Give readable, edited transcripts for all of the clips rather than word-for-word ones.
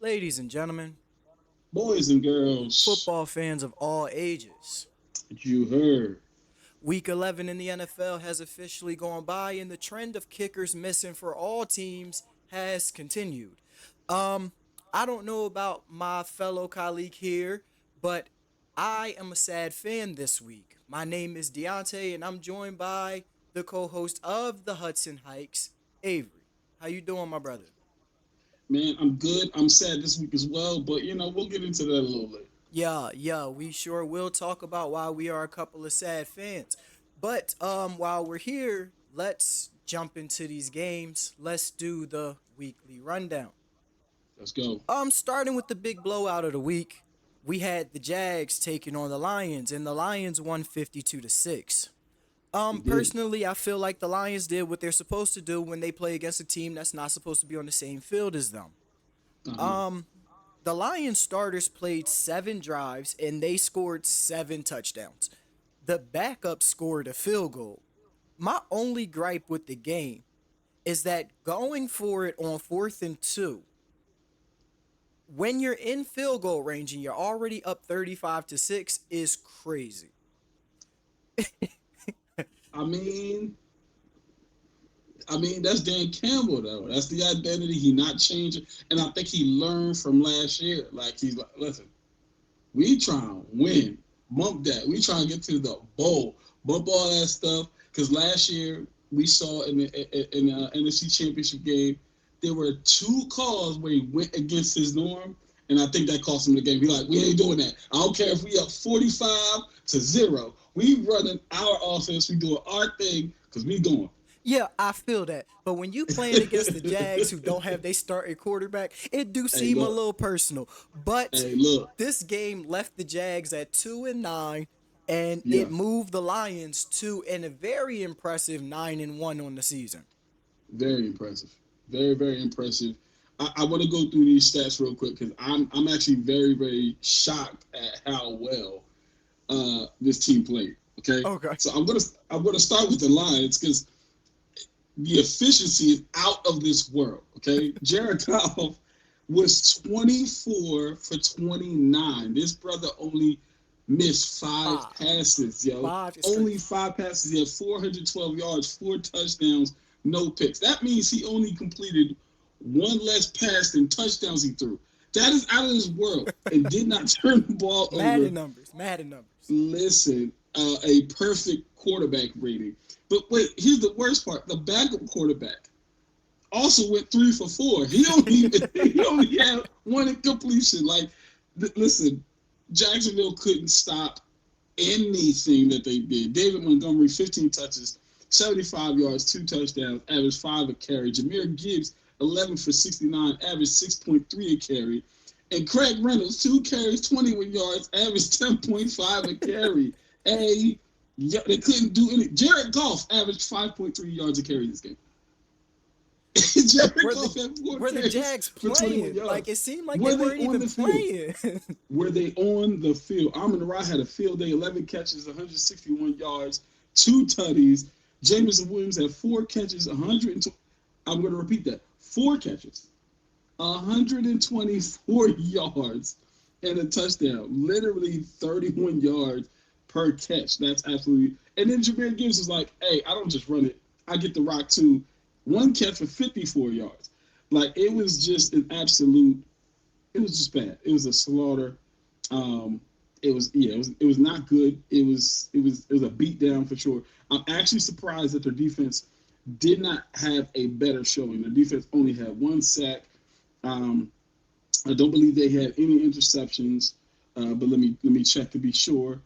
Ladies and gentlemen, Boys and girls, football fans of all ages, you heard. Week 11 in the NFL has officially gone by, and the trend of kickers missing for all teams has continued. Um, I don't know about my fellow colleague here, but I am a sad fan this week. My name is Dyante, and I'm joined by the co-host of the Hudson Hikes, Avery. How you doing, my brother? Man, I'm good. I'm sad this week as well, but we'll get into that a little later. Yeah, we sure will talk about why we are a couple of sad fans. But while we're here, let's jump into these games. Let's do the weekly rundown. Let's go. Starting with the big blowout of the week, we had the Jags taking on the Lions, and the Lions won 52-6. We did. Personally, I feel like the Lions did what they're supposed to do when they play against a team that's not supposed to be on the same field as them. Uh-huh. Um, the Lions starters played 7 drives and they scored 7 touchdowns. The backup scored a field goal. My only gripe with the game is that going for it on 4th and 2, when you're in field goal range and you're already up 35-6, is crazy. I mean, that's Dan Campbell though. That's the identity. He not changing, and I think he learned from last year. Like he's like, listen, we try and win. Bump that. We try and get to the bowl. Bump all that stuff. Because last year we saw in the NFC Championship game, there were 2 calls where he went against his norm, and I think that cost him the game. He like, we ain't doing that. I don't care if we up 45-0. We running our offense. We doing our thing because we going. Yeah, I feel that. But when you playing against the Jags who don't have they starting quarterback, it do Hey, seem a look. little personal. But Hey, look. this game left the Jags at 2-9, and Yeah. it moved the Lions to a very impressive 9-1 on the season. Very impressive. Very, very impressive. I want to go through these stats real quick because I'm actually very, very shocked at how well this team played. Okay, Okay. so I'm gonna start with the Lions because the efficiency is out of this world. Okay, Jared Goff was 24 for 29. This brother only missed 5. passes, yo. 5 is Only crazy. 5 passes. He had 412 yards, 4 touchdowns, no picks. That means he only completed one less pass than touchdowns he threw. That is out of this world and did not turn the ball over. Madden numbers. Madden numbers. Listen, a perfect quarterback rating. But wait, here's the worst part: the backup quarterback also went 3 for 4. He only had one incompletion. Like, listen, Jacksonville couldn't stop anything that they did. David Montgomery, 15 touches, 75 yards, 2 touchdowns, averaged 5 a carry. Jameer Gibbs, 11 for 69, averaged 6.3 a carry. And Craig Reynolds, 2 carries, 21 yards, averaged 10.5 a carry. Yeah, they couldn't do any. Jared Goff averaged 5.3 yards a carry this game. Jared Were Goff the had four were the carries Jags for 21 playing? Like yards. it seemed like they Were they weren't on even the field? playing. Were they on the field? Amon Ra had a field day, 11 catches, 161 yards, 2 tutties. Jameson Williams had 4 catches, 120. I'm going to repeat that: 4 catches, 124 yards, and a touchdown. Literally 31 yards per catch. That's absolutely. And then Jameer Gibbs was like, "Hey, I don't just run it. I get the rock too. 1 catch for 54 yards. Like it was just an absolute. It was just bad. It was a slaughter. Um, it was not good. It was a beatdown for sure. I'm actually surprised that their defense did not have a better showing. Their defense only had 1 sack. Um, I don't believe they had any interceptions. But let me check to be sure.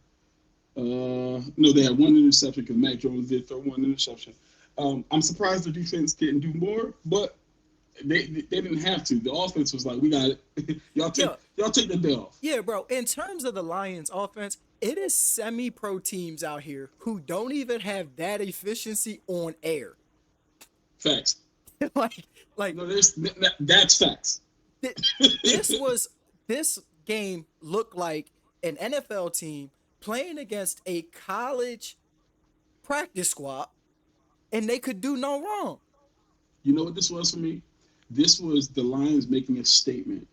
No, they had 1 interception because Mac Jones did throw 1 interception. I'm surprised the defense didn't do more, but they didn't have to. The offense was like, we got it. y'all take Yeah, y'all take the day off. yeah, bro. In terms of the Lions offense, it is semi-pro teams out here who don't even have that efficiency on air. Facts. like, like No, that's facts. th- this was this game looked like an NFL team playing against a college practice squad, and they could do no wrong. You know what this was for me? This was the Lions making a statement.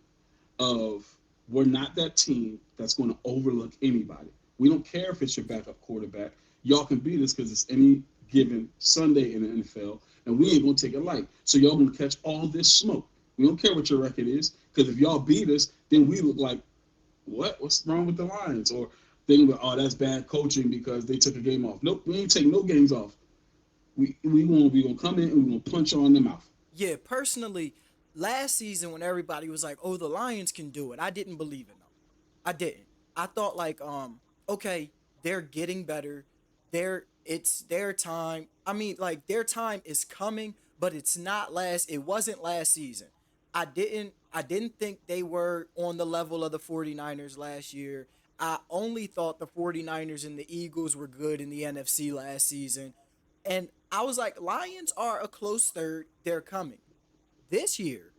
of we're not that team that's going to overlook anybody. We don't care if it's your backup quarterback. Y'all can beat us because it's any given Sunday in the NFL, and we ain't going to take it light. So y'all going to catch all this smoke. We don't care what your record is because if y'all beat us, then we look like what? What's wrong with the Lions? Or they gonna go, oh, that's bad coaching because they took a game off. Nope, we ain't taking no games off. We gonna come in and we gonna punch on the mouth. Yeah, personally, last season when everybody was like, "Oh, the Lions can do it," I didn't believe in them. I didn't. I thought like, okay, they're getting better. It's their time. I mean, like their time is coming, but it's not last. It wasn't last season. I didn't think they were on the level of the 49ers last year. I only thought the 49ers and the Eagles were good in the NFC last season. And I was like, Lions are a close third. They're coming. This year,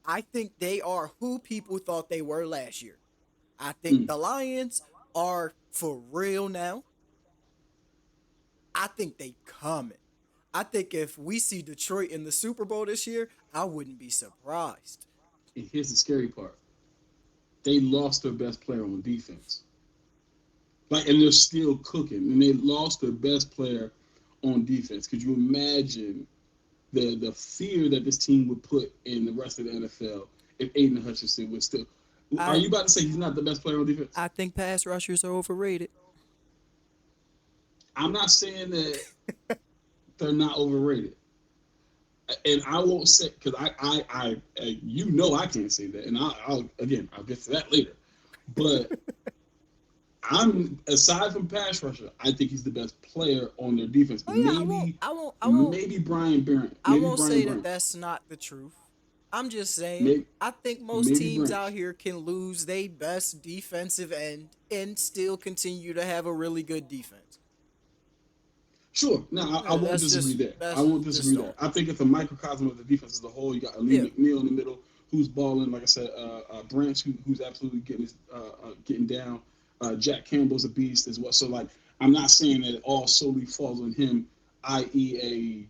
I think they are who people thought they were last year. I think Mm. the Lions are for real now. I think they coming. I think if we see Detroit in the Super Bowl this year, I wouldn't be surprised. And here's the scary part: they lost their best player on defense. Like, and they're still cooking, and they lost their best player on defense. Could you imagine the fear that this team would put in the rest of the NFL if Aiden Hutchinson was still? Are I you about to say he's not the best player on defense? I think pass rushers are overrated. I'm not saying that they're not overrated, and I won't say because you know I can't say that, and I'll get to that later. But I'm aside from pass rusher, I think he's the best player on their defense. Oh yeah, I won't. Maybe I won't. I won't. maybe Brian Branch, I maybe won't Brian say that Branch, that's not the truth. I'm just saying, maybe I think most maybe teams out Branch. here can lose their best defensive end and still continue to have a really good defense. Sure. No, I won't That's disagree just there. I that's won't just disagree there. all. I think it's a microcosm of the defense as a whole. You got Ali Yeah, McNeil in the middle, who's balling. Like I said, Branch, who's absolutely getting down. Jack Campbell's a beast as well. So like, I'm not saying that it all solely falls on him, i.e. a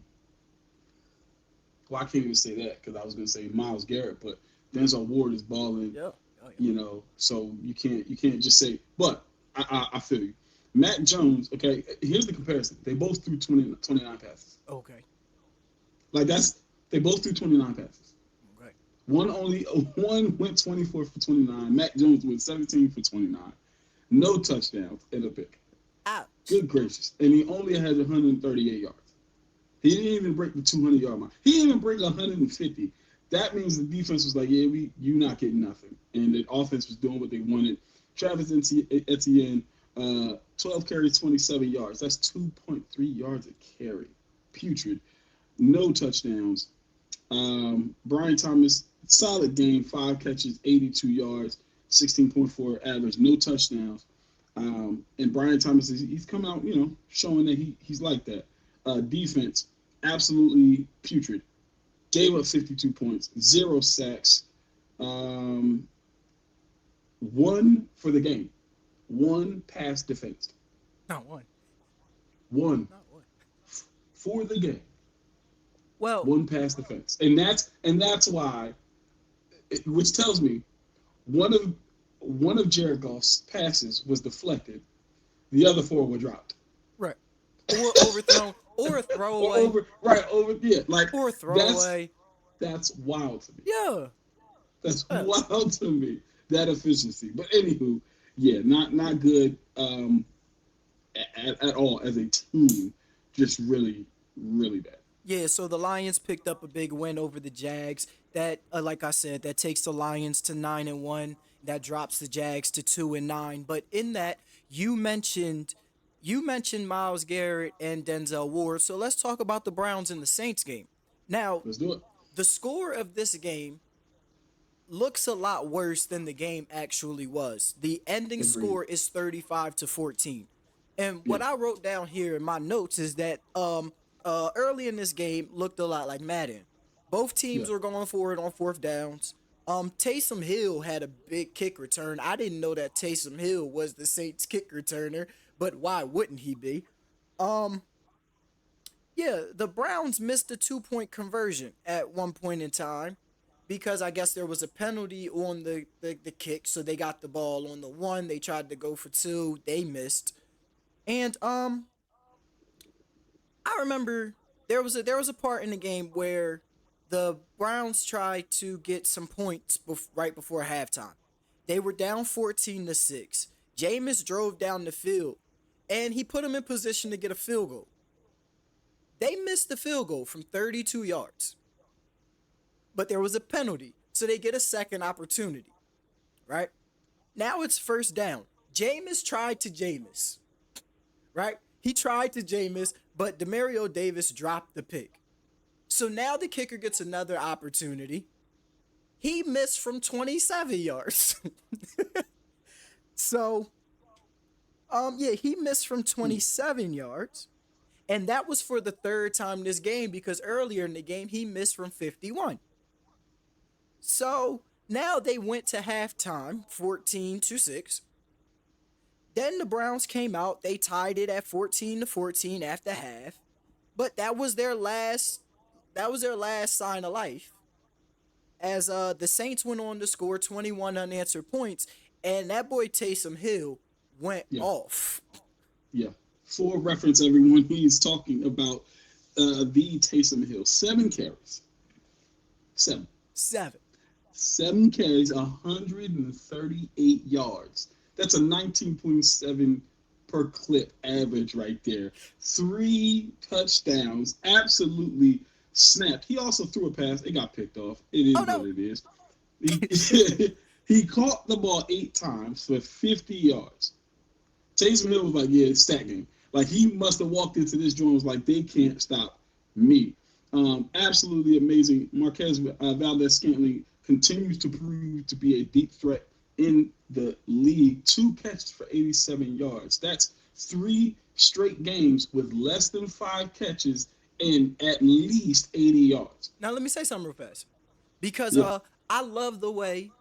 well, I can't even say that because I was going to say Miles Garrett, but Denzel Ward is balling, yeah, oh yeah. so you can't just say. But I feel you. Matt Jones, okay. Here's the comparison. They both threw 29 passes. Okay, Like that's they both threw 29 passes. okay. One went 24 for 29. Matt Jones went 17 for 29. No touchdowns and a pick. Ouch. Good gracious. And he only had 138 yards. He didn't even break the 200-yard mark. He didn't even break 150. That means the defense was like, yeah, you not getting nothing. And the offense was doing what they wanted. Travis Etienne, 12 carries, 27 yards. That's 2.3 yards a carry. Putrid. No touchdowns. Brian Thomas, solid game, 5 catches, 82 yards, 16.4 average, no touchdowns. And Brian Thomas, he's come out, showing that he's like that. Defense, absolutely putrid. Gave up 52 points, 0 sacks, um, one for the game, one pass defense, Not one. one Not one. for the game, Well, one pass defense, and that's why, which tells me one of one of Jared Goff's passes was deflected, the other four were dropped. right. Or overthrown, or a Or throwaway, over right over yeah, like or a that's throwaway. that's wild to me. Yeah. That's Yeah. wild to me. That efficiency. But anywho, yeah, not good at all as a team. Just really, really bad. Yeah, so the Lions picked up a big win over the Jags. That, like I said, that takes the Lions to 9-1. That drops the Jags to 2-9. But in that, you mentioned you mentioned Miles Garrett and Denzel Ward. So let's talk about the Browns and the Saints game. Now, Let's do it. the score of this game looks a lot worse than the game actually was. The ending Agreed. score is 35 to 14. And Yeah. what I wrote down here in my notes is that early in this game looked a lot like Madden. Both Yeah. teams were going for it on fourth downs. Taysom Hill had a big kick return. I didn't know that Taysom Hill was the Saints kick returner, but why wouldn't he be? Um yeah, the Browns missed a 2-point conversion at one point in time because I guess there was a penalty on the kick, so they got the ball on the one. They tried to go for two, they missed. And I remember there was a part in the game where the Browns tried to get some points right before halftime. They were down 14-6. Jameis drove down the field and he put them in position to get a field goal. They missed the field goal from 32 yards, but there was a penalty, so they get a second opportunity, right? Now it's first down. Jameis tried to Jameis, right? He tried to Jameis, but Demario Davis dropped the pick. So now the kicker gets another opportunity. He missed from 27 yards. So, yeah, he missed from Hmm. 27 yards. And that was for the third time this game because earlier in the game he missed from 51. So now they went to halftime 14-6. Then the Browns came out, they tied it at 14-14 after half. But that was their last sign of life. As the Saints went on to score 21 unanswered points, and that boy Taysom Hill went Yeah, off. yeah. For reference, everyone, he is talking about the Taysom Hill. 7 carries. Seven. 7. 7 carries, 138 yards. That's a 19.7 per clip average right there. 3 touchdowns, absolutely snapped. He also threw a pass. It got picked off. It Oh is what no. it is. He, he caught the ball 8 times for 50 yards. Taysom Hill was like, yeah, it's that game. Like, he must have walked into this joint and was like, they can't stop me. Absolutely amazing. Marquez Valdez Scantling continues to prove to be a deep threat in the league. 2 catches for 87 yards. That's 3 straight games with less than 5 catches and at least 80 yards. Now let me say something real fast. Because Yeah, I love the way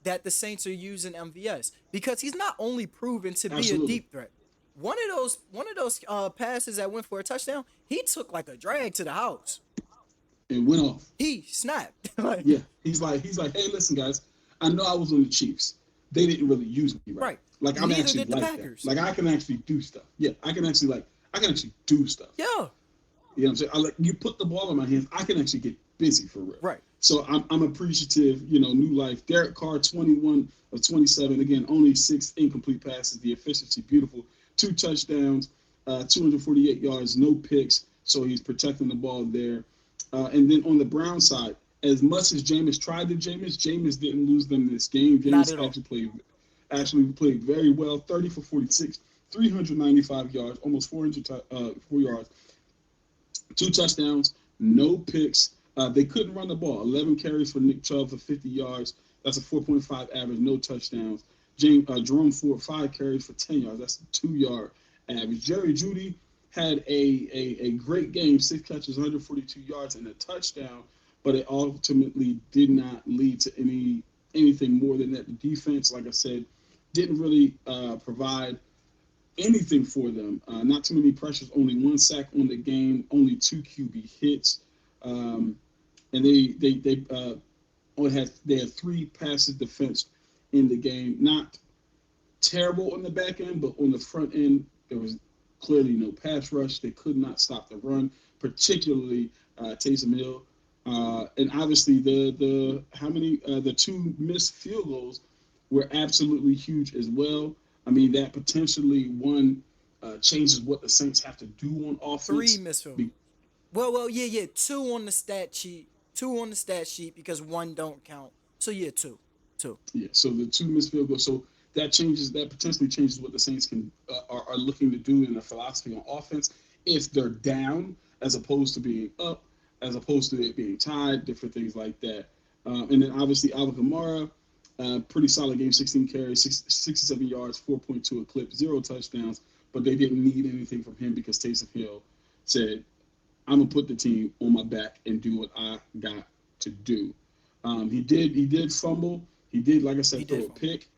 that the Saints are using MVS because he's not only proven to be a absolutely. deep threat. One of those passes that went for a touchdown, he took like a drag to the house. And went off. He snapped. Like, Yeah, he's like, hey, listen, guys, I know I was on the Chiefs. They didn't really use me right. right. Like, I'm Neither actually did the like that. Packers. Like, I can actually do stuff. Yeah, I can actually do stuff. Yeah. You know what I'm saying? I like you put the ball in my hands. I can actually get busy for real. Right. So I'm appreciative. New life. Derek Carr, 21 of 27. Again, only 6 incomplete passes. The efficiency, beautiful. 2 touchdowns, 248 yards, no picks. So he's protecting the ball there. And then on the Brown side, as much as Jameis tried to Jameis didn't lose them this game. Not Jameis at all. actually played very well. 30 for 46, 395 yards, almost 4 yards, 2 touchdowns, no picks. They couldn't run the ball. 11 carries for Nick Chubb for 50 yards. That's a 4.5 average, no touchdowns. Jerome Ford, 5 carries for 10 yards. That's a 2 yard average. Jerry Judy had a great game, 6 catches, 142 yards, and a touchdown, but it ultimately did not lead to anything more than that. The defense, like I said, didn't really provide anything for them. Not too many pressures, only 1 sack on the game, only 2 QB hits, and they had 3 passes defense in the game. Not terrible on the back end, but on the front end there was clearly no pass rush. They could not stop the run, particularly Taysom Hill. And obviously the 2 missed field goals were absolutely huge as well. I mean, that potentially changes what the Saints have to do on Three offense. missed field Be, goals. Well, yeah. Two on the stat sheet. Two on the stat sheet because one don't count. So yeah, two. Two. yeah, so the 2 missed field goals. So that potentially changes what the Saints are looking to do in their philosophy on offense if they're down as opposed to being up, as opposed to it being tied, different things like that. And then obviously Alvin Kamara, pretty solid game, 16 carries, 67 yards, 4.2 a clip, 0 touchdowns, but they didn't need anything from him because Taysom Hill said, I'm gonna put the team on my back and do what I got to do. He did fumble. He did, like I He said, did throw a fumble. pick.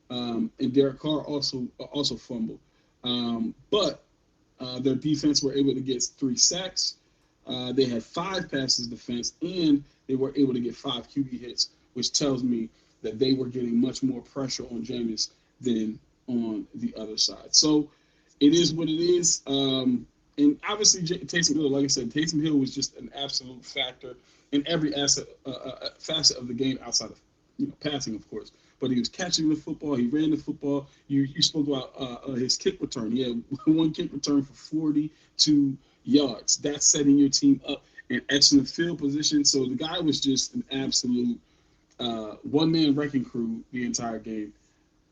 And Derek Carr also fumbled. But their defense were able to get 3 sacks. They had 5 passes defense, and they were able to get 5 QB hits, which tells me that they were getting much more pressure on Jameis than on the other side. So it is what it is. And obviously, Taysom Hill, like I said, Taysom Hill was just an absolute factor in every facet of the game outside of passing, of course. But he was catching the football. He ran the football. You spoke about his kick return. He had one kick return for 42 yards. That's setting your team up in excellent field position. So the guy was just an absolute one-man wrecking crew the entire game.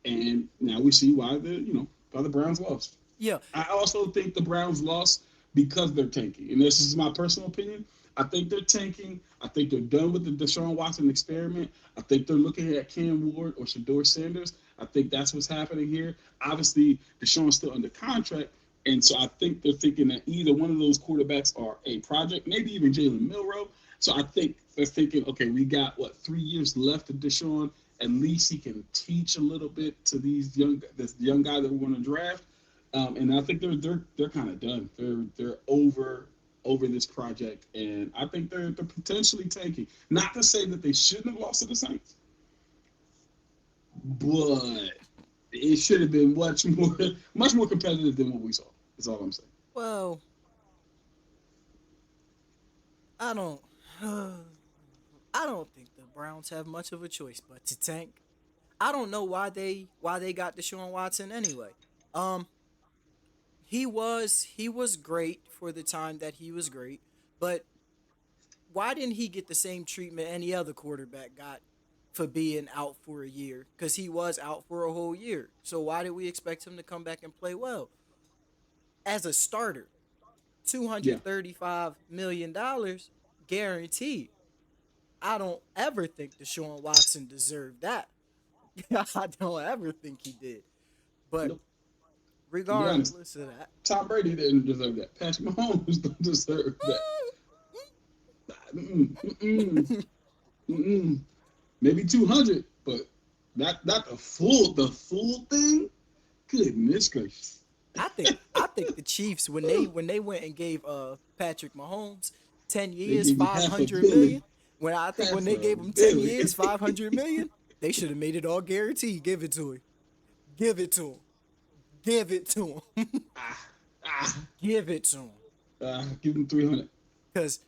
And now we see why the Browns lost. Yeah. I also think the Browns lost because they're tanking. And this is my personal opinion. I think they're tanking. I think they're done with the Deshaun Watson experiment. I think they're looking at Cam Ward or Shador Sanders. I think that's what's happening here. Obviously, Deshaun's still under contract. And so I think they're thinking that either one of those quarterbacks are a project, maybe even Jalen Milroe. So I think they're thinking, okay, we got 3 years left of Deshaun. At least he can teach a little bit to this young guy that we're going to draft. And I think they're kind of done. They're over this project, and I think they're potentially tanking. Not to say that they shouldn't have lost to the Saints, but it should have been much more competitive than what we saw. That's all I'm saying. Well, I don't. I don't think the Browns have much of a choice but to tank. I don't know why they got Deshaun Watson anyway. Um, he was great for the time that he was great, but why didn't he get the same treatment any other quarterback got for being out for a year? Because he was out for a whole year. So why did we expect him to come back and play well as a starter? Two Yeah, hundred $35 million guaranteed. I don't ever think Deshaun Watson deserved that. I don't ever think he did. But nope. To be honest, regardless of that, Tom Brady didn't deserve that. Patrick Mahomes don't deserve that. Mm-mm, mm-mm, mm-mm. Maybe 200, but not the full thing. Goodness gracious. I think the Chiefs when they went and gave Patrick Mahomes 10 They years, gave you five half a hundred billion. million. When Half they a gave him 10 years, billion. 500 million, they should have made it all guaranteed. Give it to him. Give it to him. Give it to him. ah, ah, Give it to him. give them 300. Because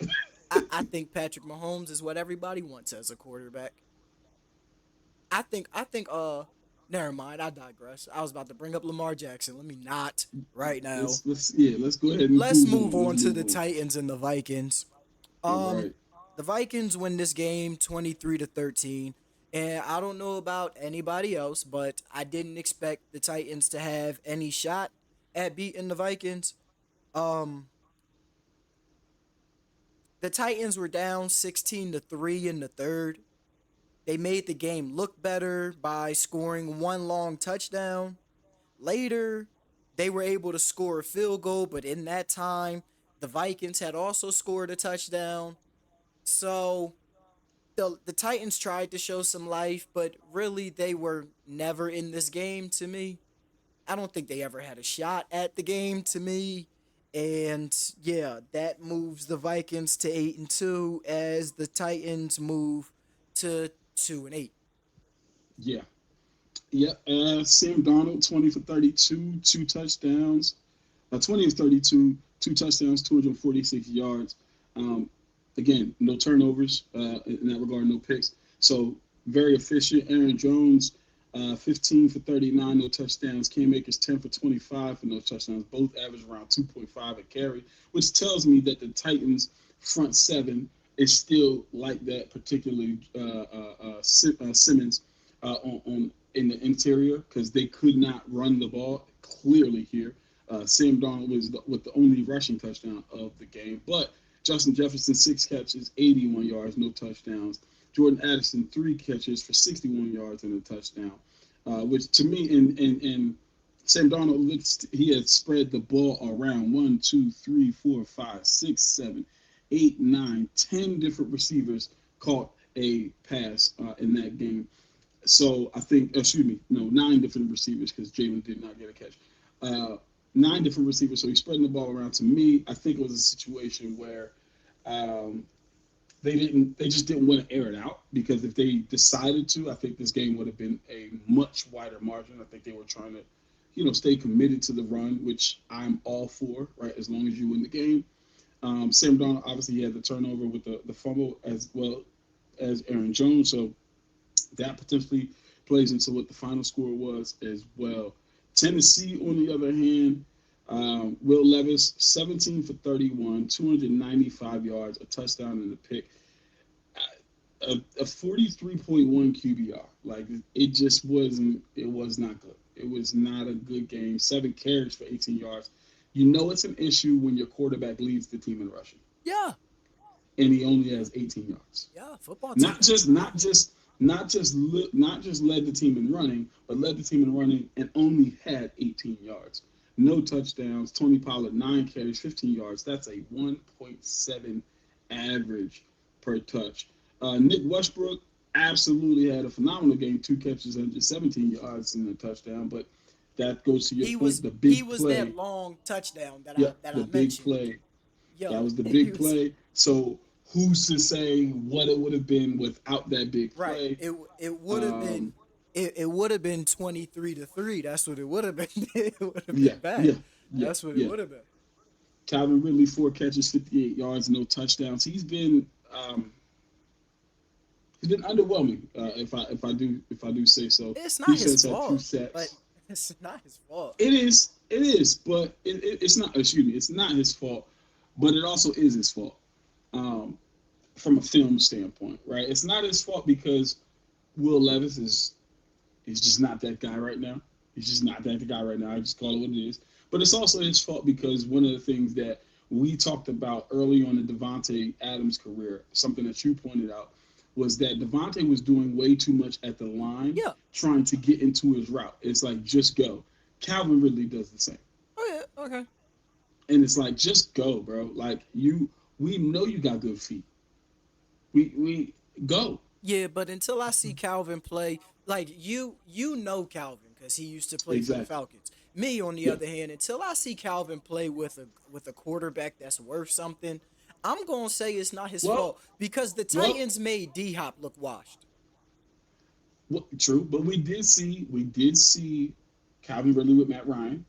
I think Patrick Mahomes is what everybody wants as a quarterback. I think never mind, I digress. I was about to bring up Lamar Jackson. Let me not right now. Let's go ahead and Let's move move on. Let's on to move the on. Titans and the Vikings. All Um right. the Vikings win this game 23-13. And I don't know about anybody else, but I didn't expect the Titans to have any shot at beating the Vikings. Um the Titans were down 16-3 in the third. They made the game look better by scoring one long touchdown. Later, they were able to score a field goal, but in that time, the Vikings had also scored a touchdown. So the Titans tried to show some life, but really they were never in this game to me. I don't think they ever had a shot at the game to me. And yeah, that moves the Vikings to 8-2 as the Titans move to 2-8. Yeah. Yep. Sam Donald, 20 for 32, 2 touchdowns. 20 of 32, 2 touchdowns, 246 yards. Um, Again, no turnovers in that regard, no picks. So very efficient. Aaron Jones, 15 for 39, no touchdowns. Cam Akers, 10 for 25 for no touchdowns. Both average around 2.5 a carry, which tells me that the Titans' front seven is still like that, particularly Simmons on in the interior because they could not run the ball clearly here. Sam Darnold was with the only rushing touchdown of the game, but Justin Jefferson 6 catches, 81 yards, no touchdowns. Jordan Addison 3 catches for 61 yards and a touchdown, which to me and Sam Darnold looks he had spread the ball around 10 different receivers caught a pass in that game. So I think, excuse me, no, 9 different receivers because Jalen did not get a catch. 9 different receivers, so he's spreading the ball around. To me, I think it was a situation where Um, they just didn't want to air it out because if they decided to, I think this game would have been a much wider margin. I think they were trying to, stay committed to the run, which I'm all for, right? As long as you win the game. Sam Darnold obviously he had the turnover with the fumble as well as Aaron Jones, so that potentially plays into what the final score was as well. Tennessee, on the other hand, Will Levis, 17 for 31, 295 yards, a touchdown and a pick, a 43.1 QBR. Like it just wasn't. It was not good. It was not a good game. 7 carries for 18 yards. You know it's an issue when your quarterback leads the team in rushing, Yeah, and he only has 18 yards. yeah. Football Not teams. just not just not just led the team in running, but led the team in running and only had 18 yards. No touchdowns. Tony Pollard 9 carries, 15 yards. That's a 1.7 average per touch. Nick Westbrook absolutely had a phenomenal game. 2 catches, 117 yards and a touchdown. But that goes to your He point. was The he big was that play. long touchdown Yeah, that the I big mentioned. play. That Yo, was the he big was play. So who's to say what it would have been without that big right. play? It would have been Um, it would have been 23-3. That's what it would have been. It would have yeah, been bad. yeah, yeah, That's what it yeah. would have been. Calvin Ridley 4 catches, 58 yards, no touchdowns. He's been underwhelming. If I do say so. It's not his Defense had two fault, but sacks. it's not his fault. It is, but it's not. Excuse me, it's not his fault, but it also is his fault um, from a film standpoint, right? It's not his fault because Will Levis is he's just not that guy right now. He's just not that guy right now. I just call it what it is. But it's also his fault because one of the things that we talked about early on in Devontae Adams' career, something that you pointed out, was that Devontae was doing way too much at the line Yeah. trying to get into his route. It's like, just go. Calvin Ridley does the same. Oh yeah. Okay. And it's like, just go, bro. Like, we know you got good feet. We go. Yeah, but until I see Calvin play, like you know Calvin because he used to play for the Exactly. Falcons. Me, on the Yeah. other hand, until I see Calvin play with a quarterback that's worth something, I'm gonna say it's not his Well, fault because the well, Titans made D Hop look washed. True, but we did see Calvin Ridley with Matt Ryan,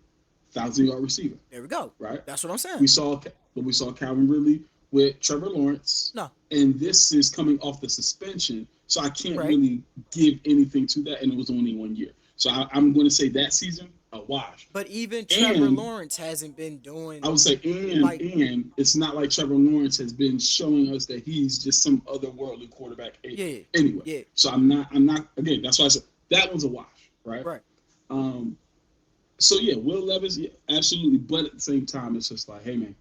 1,000 yard receiver, There we go. right? That's what I'm saying. We saw, but we saw Calvin Ridley with Trevor Lawrence, No, and this is coming off the suspension, so I can't right. really give anything to that, and it was only 1 year, so I'm going to say that season a wash. But even Trevor And Lawrence hasn't been I doing would say, like it's not like Trevor Lawrence has been showing us that he's just some otherworldly quarterback yeah, anyway. yeah, So I'm not again. That's why I said that one's a wash, right? right. Um, so yeah, Will Levis, yeah, absolutely. But at the same time, it's just like, hey man,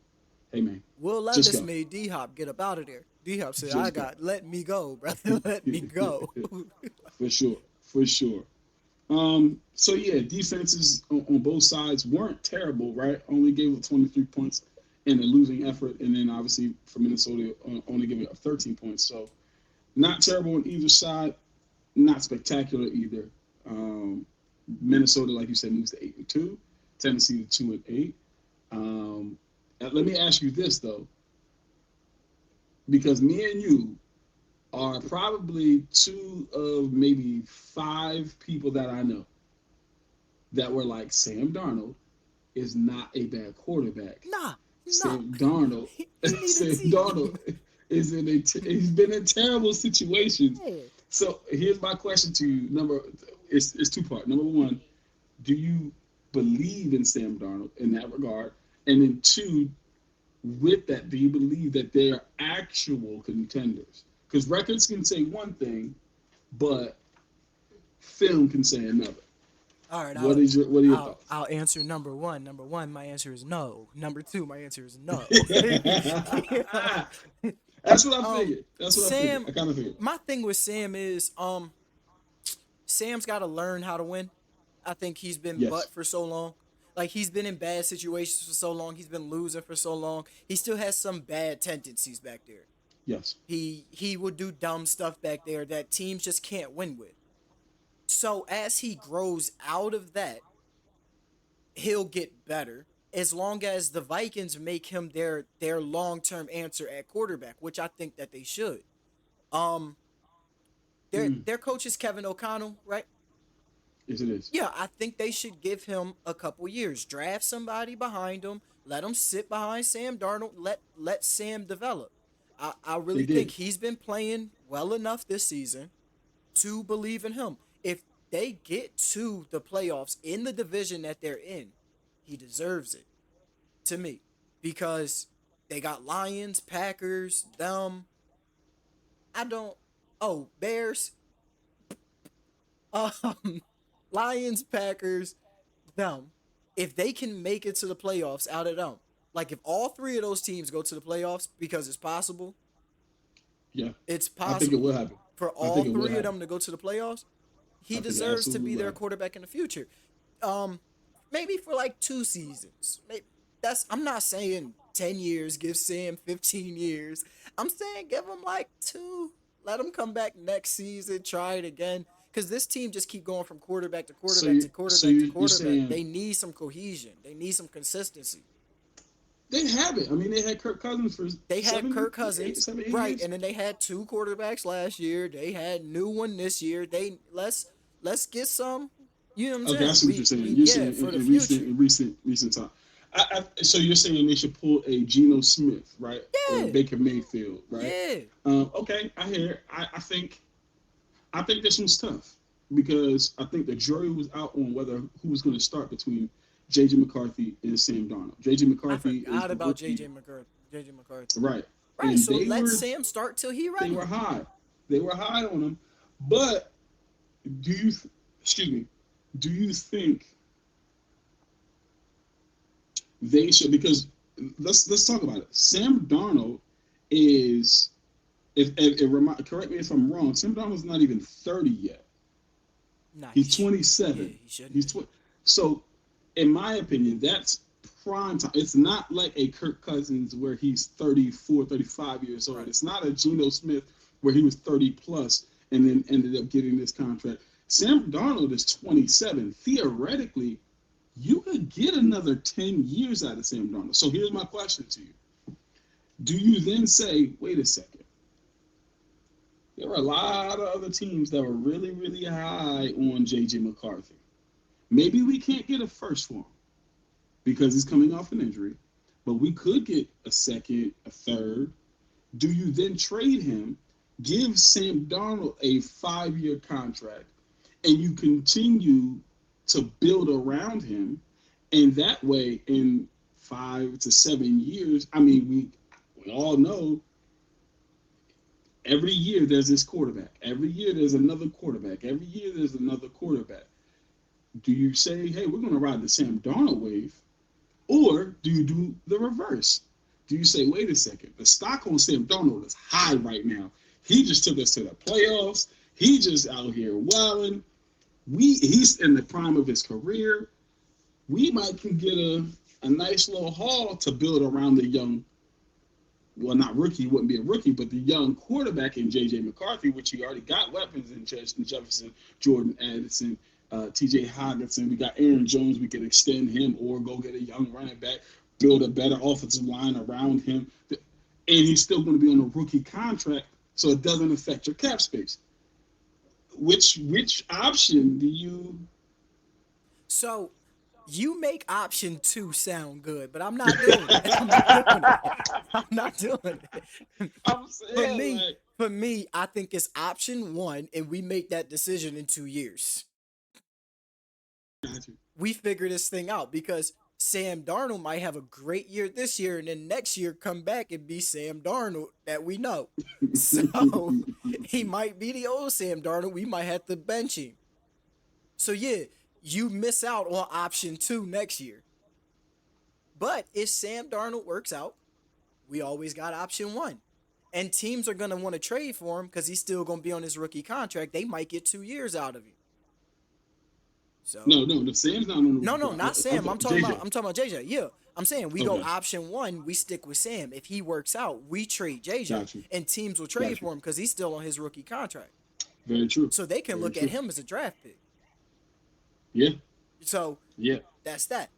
Will just Levis go, made D Hop get up out of there. D Hop said, "I just go, got let me go, brother. Let me go." for sure, for sure. So yeah, defenses on both sides weren't terrible, right? Only gave up 23 points in a losing effort, and then obviously for Minnesota, only giving up 13 points. So not terrible on either side, not spectacular either. Um, Minnesota, like you said, moves to 8-2. Tennessee to 2-8. Let me ask you this though, because me and you are probably two of maybe five people that I know that were like Sam Darnold is not a bad quarterback. Nah, nah. Sam Darnold, He need a Sam team. Darnold he's been in terrible situations. Yeah. So here's my question to you. It's two part. Number one, do you believe in Sam Darnold in that regard? And then two, with that, do you believe that they are actual contenders? Because records can say one thing, but film can say another. All right, What are your thoughts? I'll answer number one. Number one, my answer is no. Number two, my answer is no. Yeah. That's what I Um, figured. That's what I figured. Sam, I kind of figured. my thing with Sam is Sam's got to learn how to win. I think he's been Yes. butt for so long. Like he's been in bad situations for so long. He's been losing for so long. He still has some bad tendencies back there. Yes. He would do dumb stuff back there that teams just can't win with. So as he grows out of that, he'll get better. as long as the Vikings make him their long term answer at quarterback, which I think that they should. Um, Mm, their coach is Kevin O'Connell, right? yes, it is. Yeah, I think they should give him a couple years. Draft somebody behind him. Let him sit behind Sam Darnold. Let Sam develop. I They really think did. he's been playing well enough this season to believe in him. If they get to the playoffs in the division that they're in, he deserves it to me because they got Lions, Packers, them. I don't. Oh, Bears. Um, Lions, Packers, them. If they can make it to the playoffs out of them, like if all three of those teams go to the playoffs, because Yeah, it's I think it possible will happen. for I all think it will three of happen. them to go to the playoffs. He I think it deserves to absolutely be will their happen. quarterback in the future. Um, Maybe for like 2 seasons. Maybe that's. I'm not saying 10 years. Give Sam 15 years. I'm saying give him like two. Let him come back next season. Try it again. Because this team just keep going from quarterback to So quarterback to you, so quarterback to you, you're quarterback. saying They need some cohesion. They need some consistency. they have it. I mean, they had Kirk Cousins for They had seven, Kirk eight, Cousins, 7, 8 years. right, and then they had two quarterbacks last year. They had new one this year. They let's get some. You know what I'm Okay, I saying? see what you're saying. We You're yeah saying for the in recent, future. in recent time. So you're saying they should pull a Geno Smith, right, or a Yeah, Baker Mayfield, right? yeah. Okay, I hear. It. I think this one's tough because I think the jury was out on whether who was going to start between JJ McCarthy and Sam Darnold. JJ I McCarthy is forgot the about rookie, JJ McCarthy. JJ McCarthy. right? Right. And So let Sam start till he they were ready. high, they were high on him. But do you, excuse me, do you think they should? Because let's talk about it. Sam Darnold is, correct me if I'm wrong. Sam Darnold's not even 30 yet. Nah, He's 27. he shouldn't He's be. 20. So, in my opinion, that's prime time. It's not like a Kirk Cousins where he's 34, 35 years old. Right. It's not a Geno Smith where he was 30 plus and then ended up getting this contract. Sam Darnold is 27. Theoretically, you could get another 10 years out of Sam Darnold. So here's my question to you. Do you then say, wait a second, there were a lot of other teams that were really, really high on JJ McCarthy. Maybe we can't get a first for him because he's coming off an injury, but we could get a second, a third. Do you then trade him, give Sam Darnold a 5 year contract, and you continue to build around him? And that way, in 5 to 7 years, I mean, we all know every year there's this quarterback. Every year there's another quarterback. Every year there's another quarterback. Do you say, hey, we're going to ride the Sam Darnold wave? Or do you do the reverse? Do you say, wait a second, the stock on Sam Darnold is high right now. He just took us to the playoffs. He just out here wilding. He's in the prime of his career. We might can get a nice little haul to build around the young, well, not rookie, he wouldn't be a rookie, but the young quarterback in J.J. McCarthy, which he already got weapons in Justin Jefferson, Jordan Addison, T.J. Hawkinson. We got Aaron Jones. We could extend him or go get a young running back, build a better offensive line around him, and he's still going to be on a rookie contract, so it doesn't affect your cap space. Which option do you? So you make option two sound good, but I'm not doing it. I'm not doing it. I'm not doing it. I'm For saying me, like, for me, I think it's option one, and we make that decision in 2 years. got you. We figure this thing out because Sam Darnold might have a great year this year, and then next year come back and be Sam Darnold that we know. So he might be the old Sam Darnold. We might have to bench him. So yeah, you miss out on option two next year. But if Sam Darnold works out, we always got option one. And teams are going to want to trade for him because he's still going to be on his rookie contract. They might get 2 years out of him. So No, the Sam's not on the no, rookie no, not contract. Sam. JJ. I'm talking about JJ. Yeah, I'm saying we go Okay, option one. We stick with Sam. If he works out, we trade JJ, got you, and teams will trade got you. for him because he's still on his rookie contract. Very true. So they can Very look at true. him as a draft pick. Yeah, So yeah. that's that.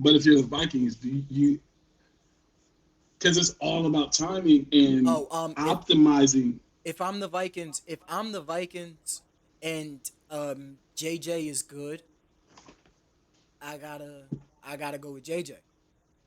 But if you're the Vikings, do you because it's all about timing and Oh, optimizing. if I'm the Vikings and JJ is good, I gotta I gotta go with JJ.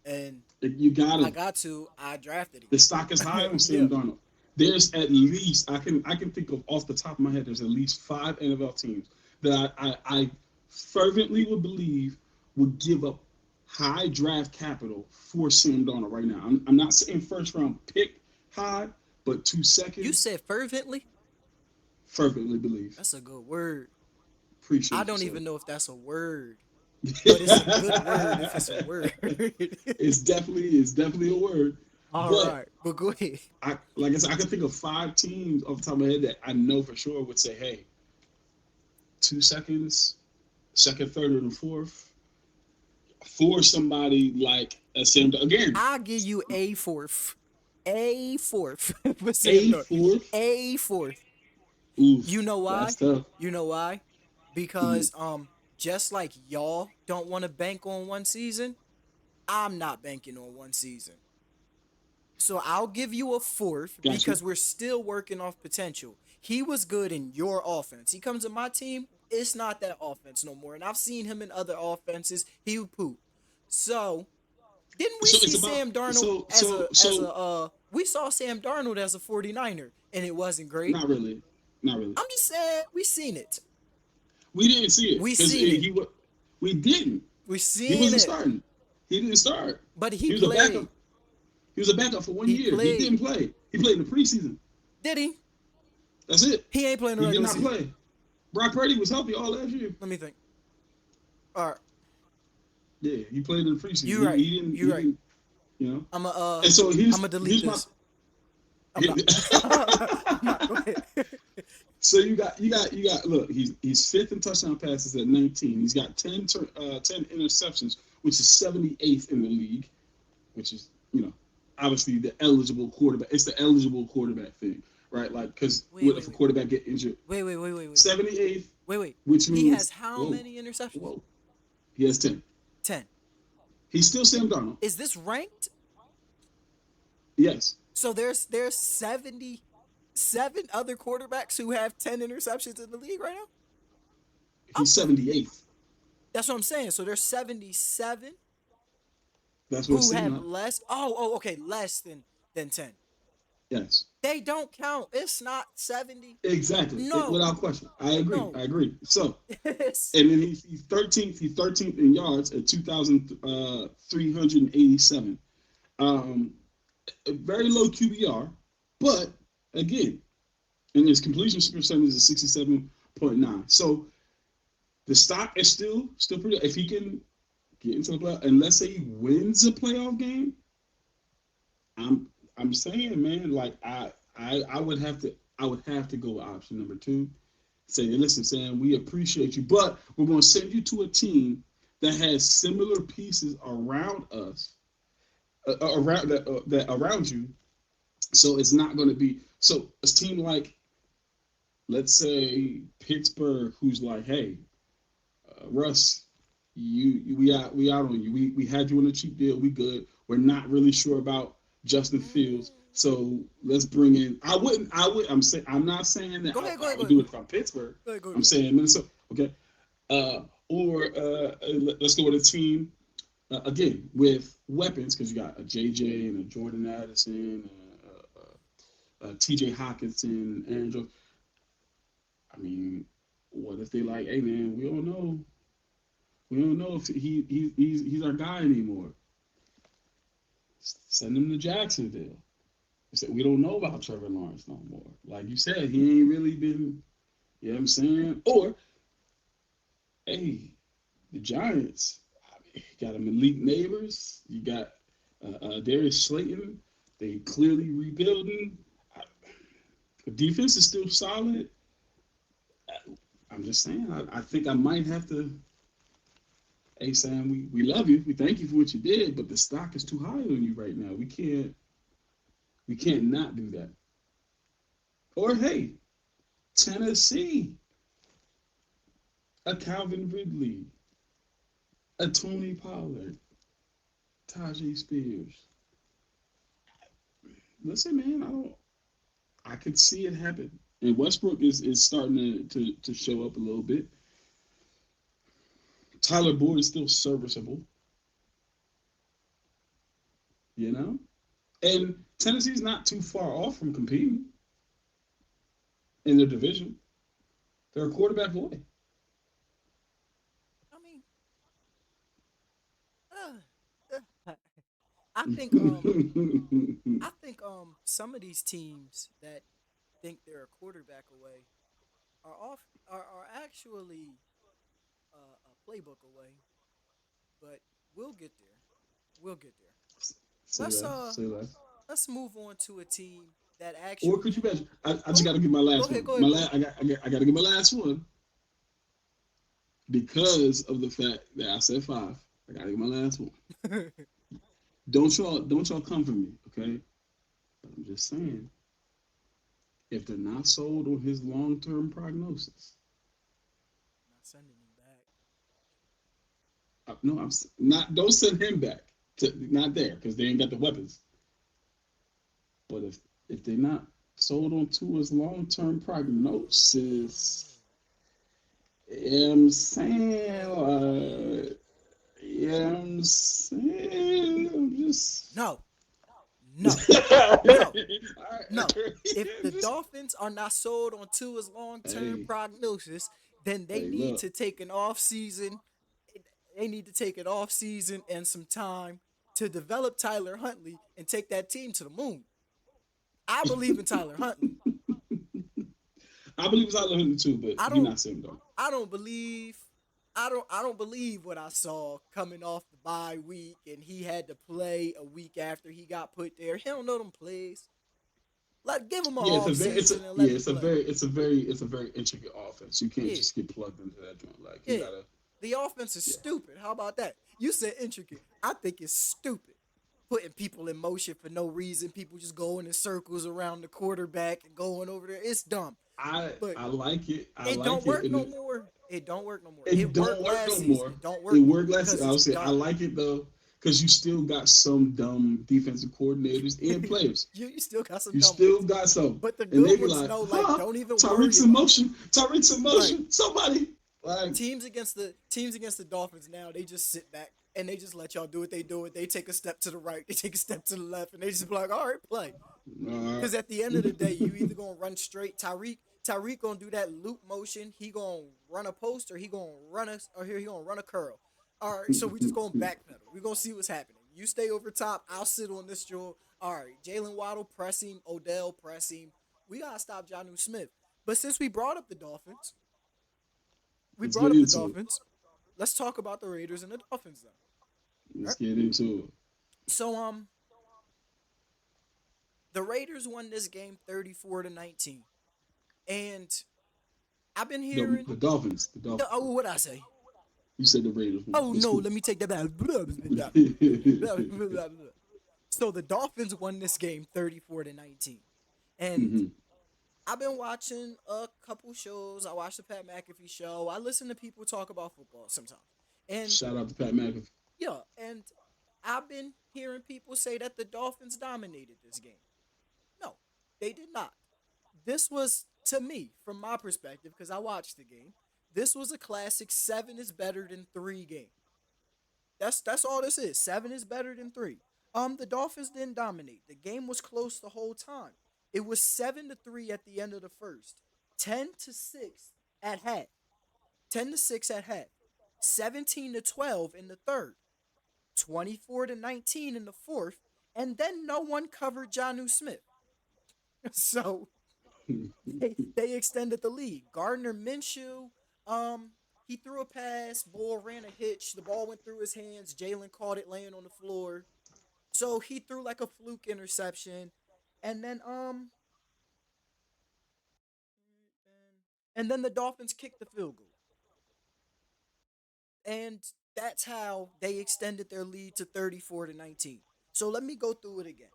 And You got I to. got to. I drafted The stock is high him. on Yeah. Sam Darnold. There's at least I can think of off the top of my head. There's at least 5 NFL teams that I fervently would believe would give up high draft capital for Sam Darnold right now. I'm not saying first round pick high, but two You seconds said fervently. fervently believe. That's a good word. I Appreciate you, don't sir. even know if that's a word, but it's a good word if it's a word. it's definitely a word, All but right, but go ahead. like I said, I can think of 5 teams off the top of my head that I know for sure would say, "Hey, 2 seconds, second, third, and fourth for somebody like a Sam. Again, I'll give you a fourth for Sam a Darnold. fourth. A fourth. You Oof, know why? that's tough. You know why? Mhm. Because just like y'all don't want to bank on one season, I'm not banking on one season. So I'll give you a fourth Got you. because we're still working off potential. He was good in your offense. He comes to my team, it's not that offense no more. And I've seen him in other offenses. He would poop. So didn't we So it's see about Sam Darnold so as so so. we saw Sam Darnold as a 49er and it wasn't great. Not really, not really. I'm just saying we seen it. We didn't see it We because seen it. he was. We didn't. We He seen wasn't it. starting. He didn't start. But he He was a backup. played. He was a backup for one He year. He played. didn't play. He played in the preseason. Did he? That's it. He ain't playing the He did regular not season. play. Brock Purdy was healthy all last year. Let me think. All right. Yeah, he played in the preseason. You He, right. he didn't. You He right. didn't. You know. I'm a And so I'm here's gonna delete here's my. this. I'm not. I'm not. Go ahead. So you got. Look, he's fifth in touchdown passes at 19. He's got 10 interceptions, which is 78th in the league, which is obviously the eligible quarterback. It's the eligible quarterback thing, right? Like because Wait, what if wait, a wait. quarterback get injured? Wait, wait, wait, wait, wait, wait. 78th, Wait, wait. which He has means how whoa, many interceptions? whoa, he has 10. 10. He's still Sam Darnold. Is this ranked? Yes, So there's 77 other quarterbacks who have 10 interceptions in the league right now? I'm he's 78th. That's what I'm saying. So there's 77 That's what it who seemed have like. less. Okay, less than 10. Yes. They don't count. It's not 70. Exactly. No. Without question. I agree. No. I agree. So, It's and then he's 13th. He's 13th in yards at 2,387. Um, a very low QBR, but again, and his completion percentage is 67.9. So the stock is still pretty. If he can get into the playoff, and let's say he wins a playoff game, I'm I'm saying, man, like I would have to go with option number two. Say, listen, Sam, we appreciate you, but we're going to send you to a team that has similar pieces around us, that around you. So it's not going to be so a team like, let's say Pittsburgh, who's like, hey, Russ, we out on you. We had you on a cheap deal. We good. We're not really sure about Justin Fields. So let's bring in. I'm not saying that Go ahead, go I ahead, go would ahead, do go it if I'm Pittsburgh. ahead, go ahead, I'm go ahead. saying Minnesota. Okay. Or let's go with a team again with weapons because you got a JJ and a Jordan Addison, TJ Hawkinson, Aaron Jones. I mean, what if they like, hey man, we don't know if he's our guy anymore. Send him to Jacksonville. We don't know about Trevor Lawrence no more. Like you said, he ain't really been. You know what I'm saying? Or hey, the Giants. I mean, you got a Malik Neighbors. You got Darius Slayton. They clearly rebuilding. The defense is still solid. I'm just saying. I think I might have to. Hey Sam, we love you. We thank you for what you did, but the stock is too high on you right now. We can't not do that. Or hey, Tennessee, a Calvin Ridley, a Tony Pollard. Tajay Spears. Listen, man, I don't. I could see it happen. And Westbrook is starting to show up a little bit. Tyler Boyd is still serviceable, you know? And Tennessee's not too far off from competing in their division. They're a quarterback away. I mean, uh, I think um I think some of these teams that think they're a quarterback away are actually a playbook away, but we'll get there. We'll get there. Say Let's less. Say less. let's move on to a team that Or could you actually imagine? I just go got to give my go last ahead, one. go ahead, go I got to give my last one because of the fact that I said five. I got to give my last one. ahead. Don't y'all come for me, okay? But I'm just saying, if they're not sold on his long term prognosis, Not sending him back. no, I'm not. Don't send him back. Not there because they ain't got the weapons. But if they're not sold on Tua's long term prognosis, you know what I'm saying, I'm saying, I'm just. No, All no, no, no. right, If the just Dolphins are not sold on Tua's long term hey, prognosis, then they hey, need look. to take an off season. They need to take an off season and some time to develop Tyler Huntley and take that team to the moon. I believe in Tyler Huntley. I believe it's out of 102, but I you're don't not saying though. I don't believe I don't believe what I saw coming off the bye week and he had to play a week after he got put there. He don't know them plays. Let give him an Yeah, off season and let him play. it's a very intricate offense. You can't Yeah, just get plugged into that joint. Like you yeah. gotta, The offense is yeah. stupid. How about that? You said intricate. I think it's stupid. Putting people in motion for no reason. People just going in circles around the quarterback and going over there. It's dumb. But I like it. I it don't like it, work and no more. It don't work no more. it It worked don't work last no season. more. It don't It work no worked more last. because I it's would say I dumb. like it though because you still got some dumb defensive coordinators and players. You still got some You dumb still ones. got some, But the and they good be ones like, know, like, "Huh, don't even worry Tariq's in about that. motion. Tariq's in Right. motion. Somebody like, Teams against the Dolphins now, they just sit back and they just let y'all do what they do. It. They take a step to the right, they take a step to the left, and they just be like, all right, play. uh, Because at the end of the day, you either gonna run straight. Tyreek gonna do that loop motion. He gonna run a post, or he gonna run a, or here he gonna run a curl. All right, so we just gonna backpedal. We gonna see what's happening. You stay over top. I'll sit on this jaw. All right, Jalen Waddle press him. Odell press him. We gotta stop Jonnu Smith. But since we let's brought get up the into it. Dolphins. Let's talk about the Raiders and the Dolphins then. All Let's right. get into it. So the Raiders won this game 34-19, and I've been hearing. The Dolphins. The Dolphins. Oh, what I say? You said the Raiders won. Oh That's no, cool. let me take that back. So the Dolphins won this game 34-19, and hmm I've been watching a couple shows. I watched the Pat McAfee show. I listen to people talk about football sometimes, and Shout out to Pat McAfee. yeah, and I've been hearing people say that the Dolphins dominated this game. No, they did not. This was, to me, from my perspective, because I watched the game, this was a classic seven is better than three game. That's all this is. Seven is better than three. The Dolphins didn't dominate. The game was close the whole time. It was 7-3 at the end of the first, 10-6 at half, 10-6 at half, 17-12 in the third, 24-19 in the fourth, and then no one covered Jonnu Smith. So they extended the lead. Gardner Minshew, um, he threw a pass, ball ran a hitch, the ball went through his hands. Jalen caught it laying on the floor. So he threw like a fluke interception. And then and then the Dolphins kicked the field goal. And that's how they extended their lead to 34-19. So let me go through it again.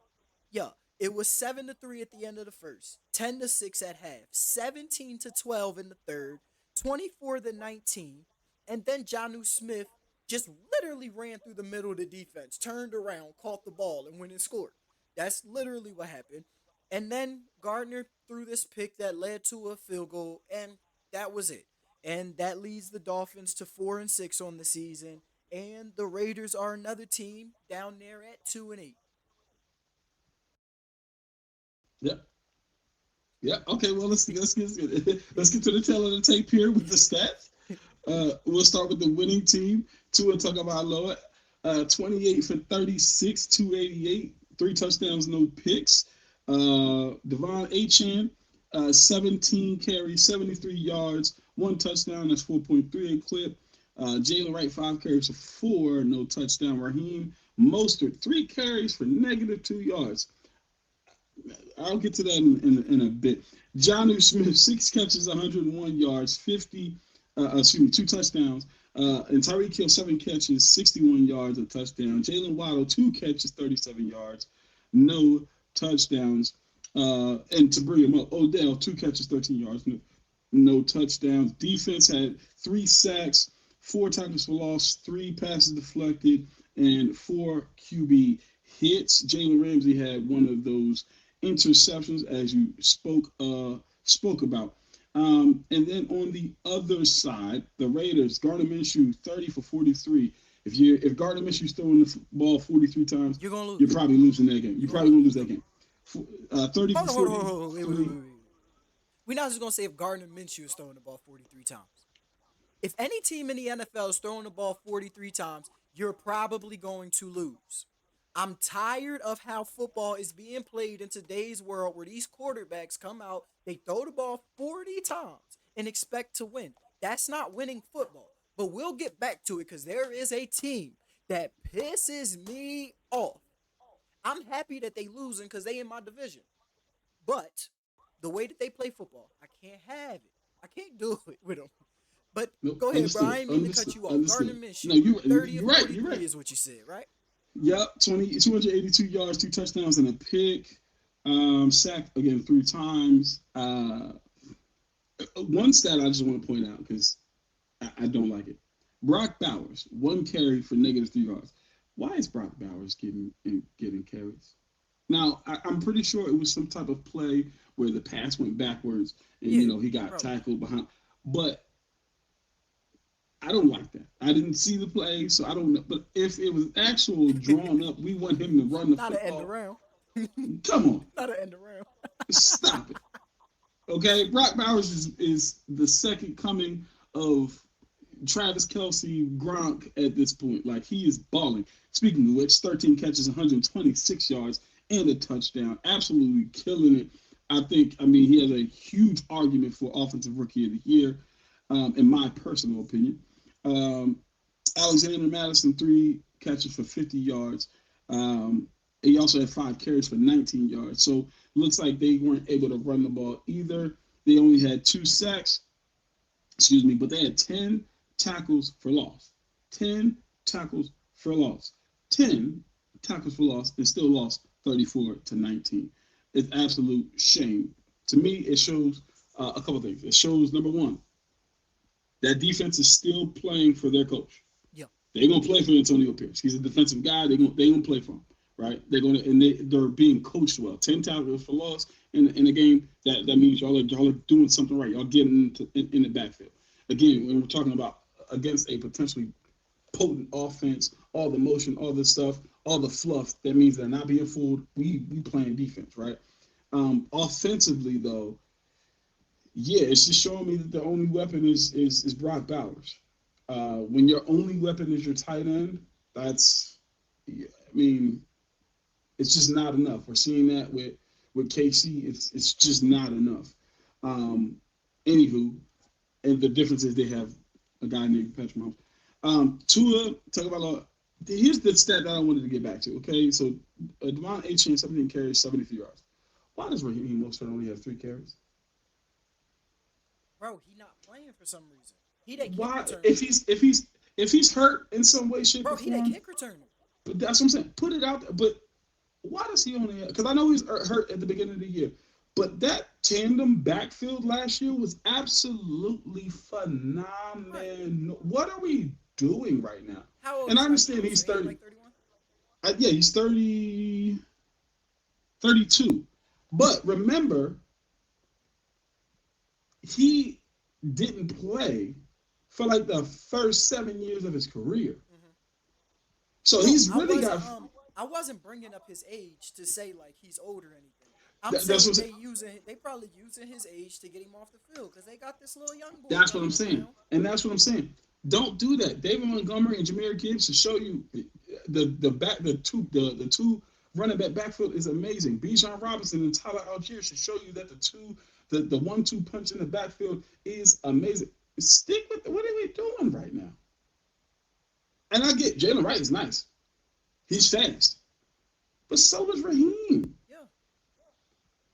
Yeah, it was 7-3 at the end of the first, 10-6 at half, 17-12 in the third, 24-19, and then Jonnu Smith just literally ran through the middle of the defense, turned around, caught the ball, and went and scored. That's literally what happened. And then Gardner threw this pick that led to a field goal, and that was it. And that leads the Dolphins to 4-6 on the season. And the Raiders are another team down there at 2-8. Yep. Yeah. Okay. Well, let's get to the tail of the tape here with the stats. We'll start with the winning team. Tua Tagovailoa, 28 for 36, 288, 3 touchdowns, no picks. Devon Achane, 17 carries, 73 yards, 1 touchdown. That's 4.38 clip. Jalen Wright, 5 carries for 4, no touchdown. Raheem Mostert, 3 carries for -2 yards. I'll get to that in a bit. Jonnu Smith, 6 catches, 101 yards, 2 touchdowns. And Tyreek Hill, 7 catches, 61 yards, a touchdown. Jalen Waddle, 2 catches, 37 yards, no touchdowns. And to bring him up, Odell, 2 catches, 13 yards, no touchdowns. Defense had 3 sacks, 4 tackles for loss, 3 passes deflected, and 4 QB hits. Jalen Ramsey had one of those interceptions, as you spoke about. And then on the other side, the Raiders, Gardner Minshew, 30 for 43. If Gardner Minshew's throwing the ball 43 times, You're gonna you're lose. probably losing that game. You're You're probably gonna gonna lose lose. that game. 30 for Hold on. Wait. 43. We're not just gonna say if Gardner Minshew is throwing the ball 43 times. If any team in the NFL is throwing the ball 43 times, you're probably going to lose. I'm tired of how football is being played in today's world where these quarterbacks come out, they throw the ball 40 times and expect to win. That's not winning football. But we'll get back to it because there is a team that pisses me off. I'm happy that they losing because they in my division. But the way that they play football, I can't have it. I can't do it with them. But Nope. go ahead, bro. I Understood. ain't mean to cut Understood. you off. Gardner Understood. No, Minshew, you 30 of you're right. You're 43 right. is what you said, right? Yep. 282 yards, 2 touchdowns, and a pick. Sacked again 3 times. One stat I just want to point out because I don't like it. Brock Bowers, 1 carry for -3 yards. Why is Brock Bowers getting carries? Now, I'm pretty sure it was some type of play where the pass went backwards and, Yeah, he got probably. tackled behind. But I don't like that. I didn't see the play, so I don't know. But if it was actual drawn up, we want him to run the Not an end football. around. Come on, Not an end around. stop it. Okay, Brock Bowers is the second coming of Travis Kelsey, Gronk at this point. Like, he is balling. Speaking of which, 13 catches, 126 yards, and a touchdown. Absolutely killing it. I mean, he has a huge argument for Offensive Rookie of the Year, in my personal opinion. Um, Alexander Madison, 3 catches for 50 yards. He also had 5 carries for 19 yards. So looks like they weren't able to run the ball either. They only had 2 sacks, but they had 10 tackles for loss. 10 tackles for loss. 10 tackles for loss and still lost 34-19. It's absolute shame. To me, it shows a couple things. It shows, number one, that defense is still playing for their coach. Yeah. They're gonna play for Antonio Pierce. He's a defensive guy. They're gonna play for him, right? They're being coached well. 10 tackles for loss in a game, that means y'all are doing something right. Y'all getting in the backfield. Again, when we're talking about against a potentially potent offense, all the motion, all the stuff, all the fluff, that means they're not being fooled. We playing defense, right? Offensively though, yeah, it's just showing me that the only weapon is Brock Bowers. When your only weapon is your tight end, that's, I mean, it's just not enough. We're seeing that with KC. It's just not enough. Um, Anywho, and the difference is they have a guy named Patrick Mahomes. Tua, talk about. Here's the stat that I wanted to get back to. Okay, so Devon Achane, 17 carries, 73 yards. Why does Raheem Mostert only have 3 carries? Bro, he not playing for some reason. He that kick Why, returner. if he's hurt in some way, shape, or Bro, he that form? kick returner. But that's what I'm saying. Put it out there. But why does he only? Because I know he's hurt at the beginning of the year. But that tandem backfield last year was absolutely Right. phenomenal. What are we doing right now? How old And I is understand Tyreek? he's He 30. like 31? Yeah, he's 30, 32. But remember, he didn't play for like the first 7 years of his career. Hmm. So No, he's really got. I wasn't bringing up his age to say like he's old or anything. I'm That's saying what they probably using his age to get him off the field because they got this little young boy that's what I'm running saying, around. and that's what I'm saying. Don't do that. David Montgomery and Jameer Gibbs to show you the two running backfield is amazing. Bijan Robinson and Tyler Algier should show you that the 1-2 punch in the backfield is amazing. Stick with what are we doing right now? And I get Jalen Wright is nice. He's fast, but so is Raheem. Yeah,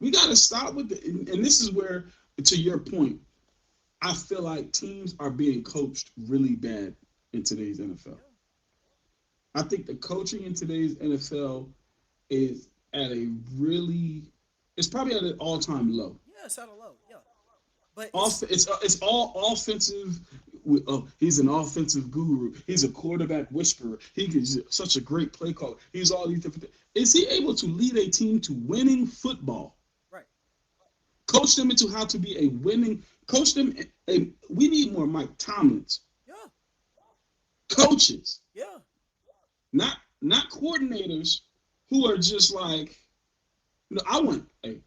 We got to stop with and this is where, to your point, I feel like teams are being coached really bad in today's NFL. yeah, I think the coaching in today's NFL is at a really, it's probably at an all-time low. yeah. It's out of low. Yeah, but It's all offensive. Oh, he's an offensive guru. He's a quarterback whisperer. He's such a great play caller. He's all these different things. Is he able to lead a team to winning football? right. Coach them into how to be a winning. Coach them. We need more Mike Tomlins Yeah, coaches, yeah, not coordinators who are just like, I want a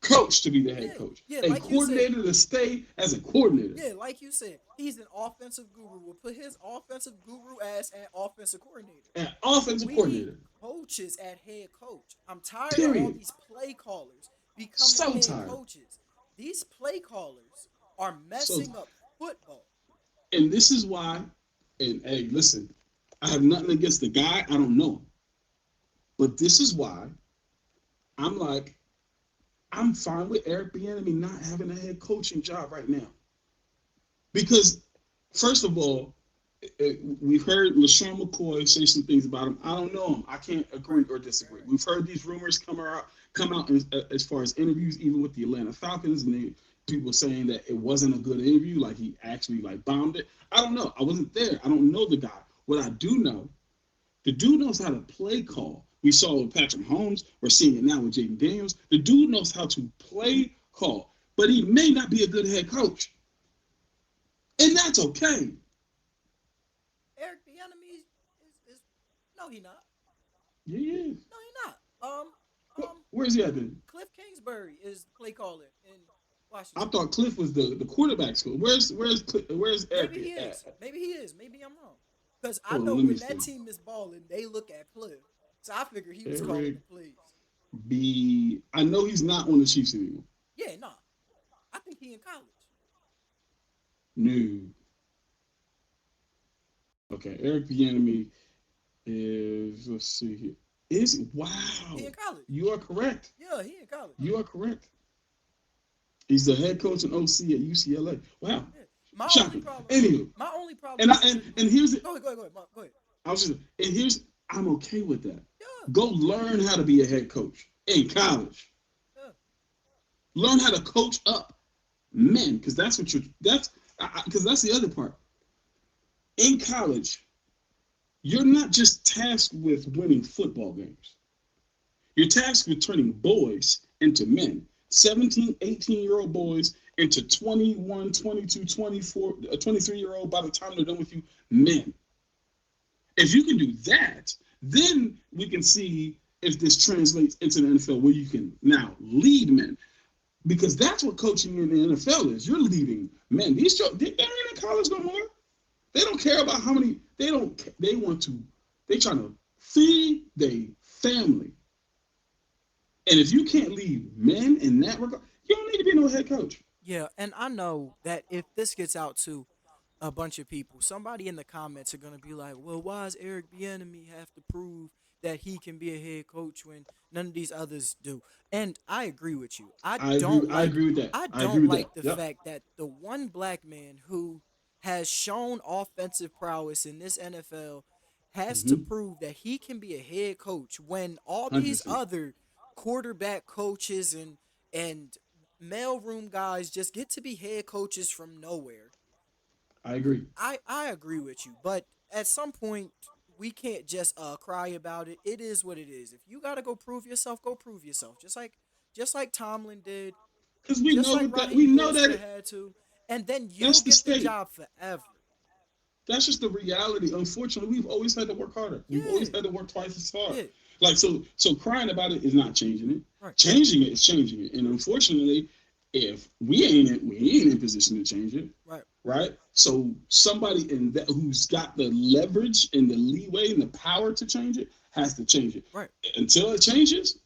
coach to be the head yeah, coach, yeah. a Like you said, coordinator to stay as a coordinator, yeah, like you said, he's an offensive guru. We'll put his offensive guru ass at offensive coordinator. an offensive We need coordinator. coaches at head coach. I'm tired of all Period. these play callers becoming So head tired. coaches. These play callers are So, messing up football. and this is why. And hey, listen, I have nothing against the guy. I don't know him, but this is why I'm like, I'm fine with Eric Bieniemy not having a head coaching job right now. Because, first of all, we've heard LaShawn McCoy say some things about him. I don't know him. I can't agree Right, or right, disagree. right. We've heard these rumors come out as far as interviews, even with the Atlanta Falcons, and people saying that it wasn't a good interview, like he actually like bombed it. I don't know. I wasn't there. I don't know the guy. What I do know, the dude knows how to play call. We saw it with Patrick Mahomes. We're seeing it now with Jaden Daniels. The dude knows how to play call, but he may not be a good head coach, and that's okay. Eric Bieniemy is no, he not. Yeah, he is. No, he not. Where's he at then? Cliff Kingsbury is the play caller in I Washington. thought Cliff was the quarterback school. Where's Maybe Eric he at? is. Maybe he is. Maybe I'm wrong. Because I Hold on, know let me when that see. team is balling, they look at Cliff. So I figure he was calling Eric the plays. B. I know he's not on the Chiefs anymore. Yeah, no. I think he in college. No. Okay, Eric Bieniemy is. Let's see here. Is He wow. in college. You are correct. Yeah, he in college. You are correct. He's the head coach and OC at UCLA. Wow, Yeah. My only shocking. problem. Anywho, My only problem and I with Eric and Bieniemy. here's it. Go ahead, go ahead. I was just and here's I'm okay with that. Yeah, Go learn how to be a head coach in college. yeah, Learn how to coach up men, because that's the other part. In college, you're not just tasked with winning football games. You're tasked with turning boys into men. 17, 18-year-old boys into 21, 22, 24, 23-year-old by the time they're done with you, men. If you can do that, then we can see if this translates into the NFL where you can now lead men. Because that's what coaching in the NFL is. You're leading men. They're in college no more. They don't care about how many. They don't. They want to. They trying to feed their family. And if you can't lead men in that regard, you don't need to be no head coach. yeah. And I know that if this gets out to a bunch of people, somebody in the comments are gonna be like, "Well, why does Eric Bieniemy have to prove that he can be a head coach when none of these others do?" And I agree with you. I agree. I agree with that. I I agree don't with that. like the Yep. fact that the one black man who has shown offensive prowess in this NFL has to Mm-hmm. prove that he can be a head coach when all 100%. these other quarterback coaches and mailroom guys just get to be head coaches from nowhere. I agree. I agree with you, but at some point, we can't just cry about it. It is what it is. If you gotta go prove yourself, go prove yourself. Just like Tomlin did, Because we just know like that we Raheem know Mostert that had to, and then you'll that's the get the state. job forever. That's just the reality. Unfortunately, we've always had to work harder. We've always Yeah, had to work twice as hard. yeah, Like so crying about it is not changing it. right, Changing it is changing it. And unfortunately, if we ain't in position to change it, right, right? So somebody in that who's got the leverage and the leeway and the power to change it has to change it. right, Until it changes,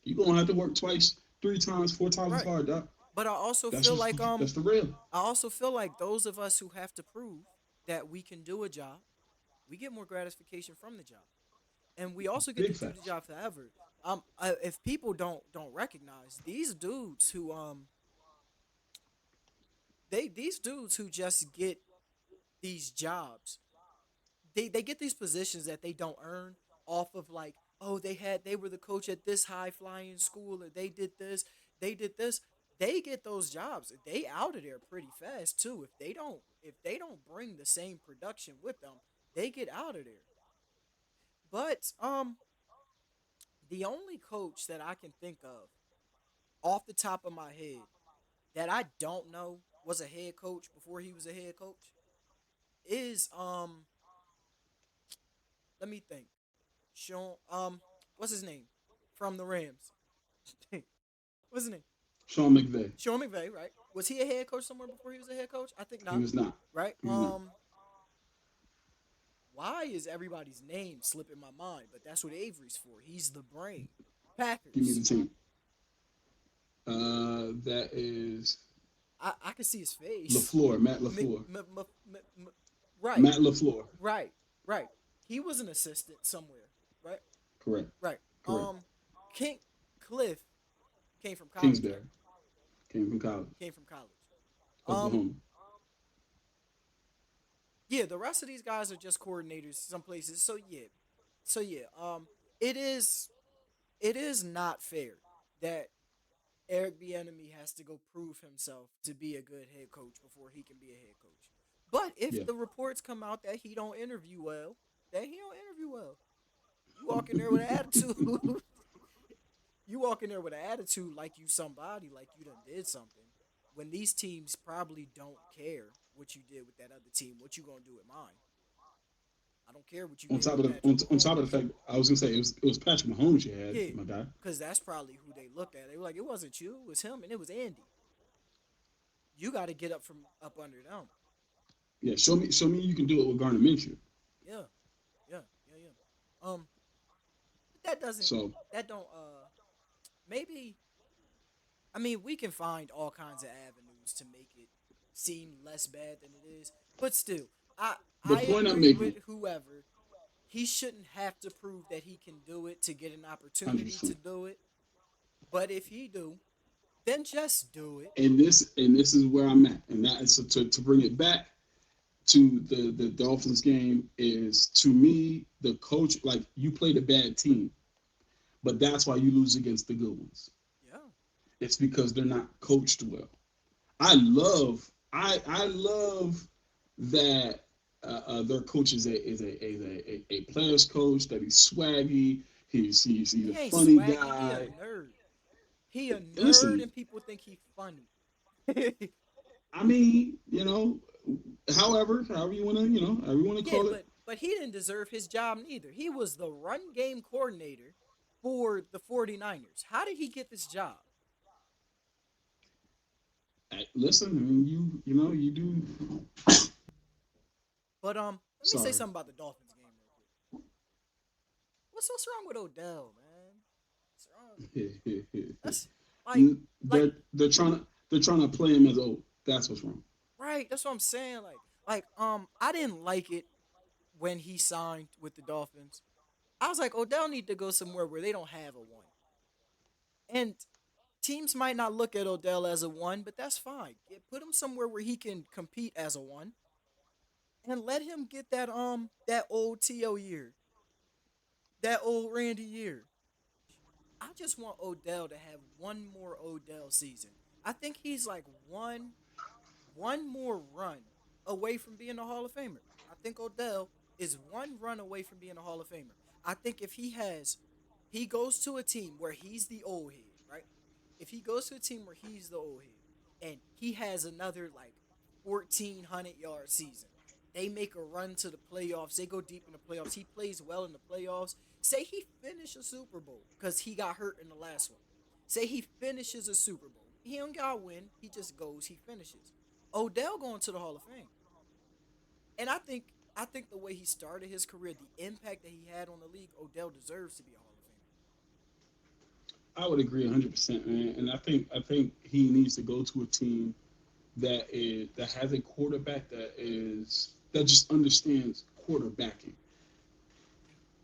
you're gonna have to work twice, 3 times, 4 times as right. hard, doc. But I also That's feel just like that's the real I also feel like those of us who have to prove that we can do a job, we get more gratification from the job, and we also get to big do the facts. job forever. If people don't recognize these dudes who these dudes who just get these jobs, they get these positions that they don't earn off of, like, oh, they were the coach at this high flying school, or they did this. They get those jobs. They out of there pretty fast too. If they don't bring the same production with them, they get out of there. But the only coach that I can think of off the top of my head that I don't know was a head coach before he was a head coach is let me think. Sean what's his name? From the Rams. What's his name? Sean McVay. Sean McVay, right? Was he a head coach somewhere before he was a head coach? I think He not. was not. Right? He was not. Why is everybody's name slipping my mind? But that's what Avery's for. He's the brain. Give me the Packers. team. That is I can see his face. LaFleur, Matt M- LaFleur. m- m- right, Matt LaFleur. right, right. He was an assistant somewhere, right? Correct. Right. Correct. King Cliff came from college, right? Kingsbury came from college, Came from college. Um, Oklahoma. yeah, the rest of these guys are just coordinators some places. So yeah, it is it is not fair that Eric Bieniemy has to go prove himself to be a good head coach before he can be a head coach. But if Yeah. the reports come out that he don't interview well, then he don't interview well. You walk in there with an attitude. You walk in there with an attitude like you somebody, like you done did something. When these teams probably don't care what you did with that other team, what you gonna do with mine? I don't care what you On did top with of the Patrick on top of Mahomes. the fact, I was gonna say it was Patrick Mahomes you had, Yeah, my guy. because that's probably who they looked at. They were like, it wasn't you, it was him, and it was Andy. You got to get up from up under them. Yeah, show me you can do it with Garner Minshew. Yeah, yeah, yeah, yeah. That doesn't. So That don't. Maybe. I mean, we can find all kinds of avenues to make it seem less bad than it is, but still, I the I point I'm agree making, with whoever. He shouldn't have to prove that he can do it to get an 100. opportunity to percent do it. But if he do, then just do it. And this is where I'm at, and that is to bring it back to the Dolphins game is to me the coach like you played a bad team, but that's why you lose against the good ones. Yeah, It's because they're not coached well. I love that their coach is a players coach that he's swaggy. He's a he ain't funny swaggy. He a guy. nerd. He a nerd, Listen, and people think he funny. I mean, however you wanna Yeah, call it. but he didn't deserve his job neither. He was the run game coordinator for the 49ers. How did he get this job? Listen, I mean, you do. But let me say Sorry, something about the Dolphins game real quick. What's wrong with Odell, man? What's wrong? That's like like they're trying to play him as old. That's what's wrong. right. That's what I'm saying. I didn't like it when he signed with the Dolphins. I was like, Odell need to go somewhere where they don't have a one. And teams might not look at Odell as a one, but that's fine. Put him somewhere where he can compete as a one, and let him get that old To year, that old Randy year. I just want Odell to have one more Odell season. I think he's like one more run away from being a Hall of Famer. I think Odell. is one run away from being a Hall of Famer. I think if he goes to a team where he's the old head, right? If he goes to a team where he's the old head and he has another like 1,400-yard season, they make a run to the playoffs, they go deep in the playoffs, he plays well in the playoffs. Say he finished a Super Bowl because he got hurt in the last one. Say he finishes a Super Bowl. He don't got to win. He just goes, he finishes. Odell going to the Hall of Fame. And I think the way he started his career, the impact that he had on the league, Odell deserves to be a Hall of Famer. I would agree 100%, man. And I think he needs to go to a team that has a quarterback that just understands quarterbacking.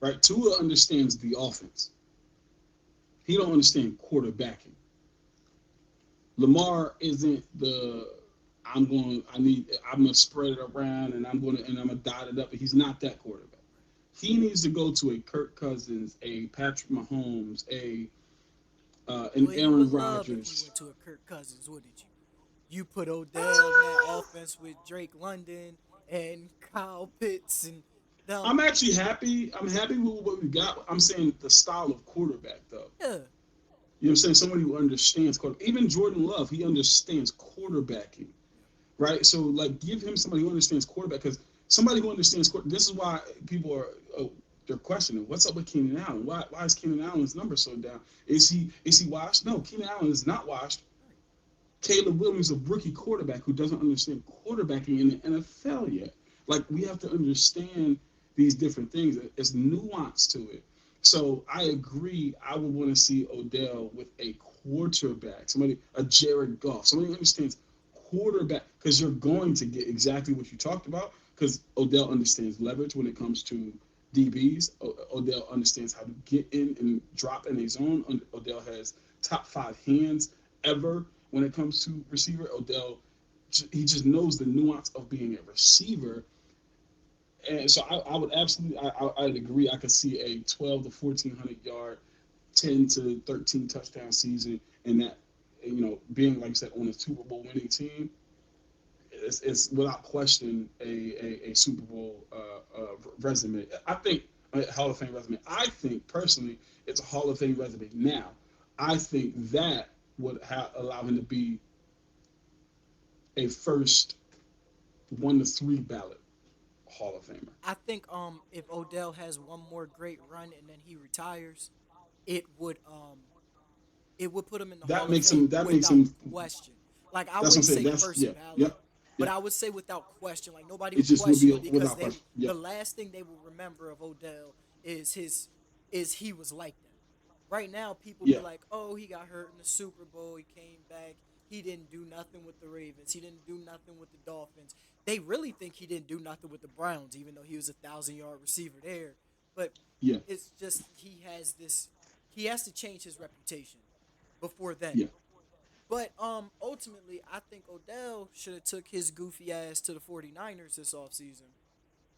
Right? Tua understands the offense. He don't understand quarterbacking. Lamar isn't the I'm gonna spread it around and I'm gonna dot it up. He's not that quarterback. Right. He needs to go to a Kirk Cousins, a Patrick Mahomes, an Well, you Aaron would love if he Rodgers. went to a Kirk Cousins, wouldn't you? You put Odell in that offense with Drake London and Kyle Pitts and them. I'm actually happy. I'm happy with what we got. I'm saying the style of quarterback, though. Yeah. You know what I'm saying? Somebody who understands quarterback. Even Jordan Love, he understands quarterbacking, Yeah. right? So, like, give him somebody who understands quarterback because somebody who understands quarterback. This is why people are they're questioning what's up with Keenan Allen. Why is Keenan Allen's number so down? Is he washed? No, Keenan Allen is not washed. Right. Caleb Williams, a rookie quarterback who doesn't understand quarterbacking in the NFL yet. Like we have to understand these different things. There's nuance to it. So I agree. I would want to see Odell with a quarterback, a Jared Goff, somebody who understands quarterback, because you're going to get exactly what you talked about. Because Odell understands leverage when it comes to DBs. Odell understands how to get in and drop in a zone. Odell has top five hands ever when it comes to receiver. Odell, he just knows the nuance of being a receiver. And so I would absolutely, I'd agree. I could see a 12 to 1,400 yard, 10 to 13 touchdown season, and that, being like I said on a Super Bowl winning team, it's without question a Super Bowl resume. I think a Hall of Fame resume. I think personally, it's a Hall of Fame resume. Now, I think that would allow him to be a first 1 to 3 ballot Hall of Famer. I think if Odell has one more great run and then he retires, it would um it would put him in the That Hall of makes him. Fame That makes without him. question. Like I That's what I'm wouldn't saying. say That's first yeah. ballot, Yep. but Yep. I would say without question. Like nobody It would just would be question it because without question. Yep. the last thing they will remember of Odell is he was like that. Right now, people be Yeah. like, "Oh, he got hurt in the Super Bowl. He came back. He didn't do nothing with the Ravens. He didn't do nothing with the Dolphins." They really think he didn't do nothing with the Browns, even though he was 1,000-yard receiver there. But Yeah. it's just he has this. He has to change his reputation before then. Yeah. But ultimately, I think Odell should have took his goofy ass to the 49ers this offseason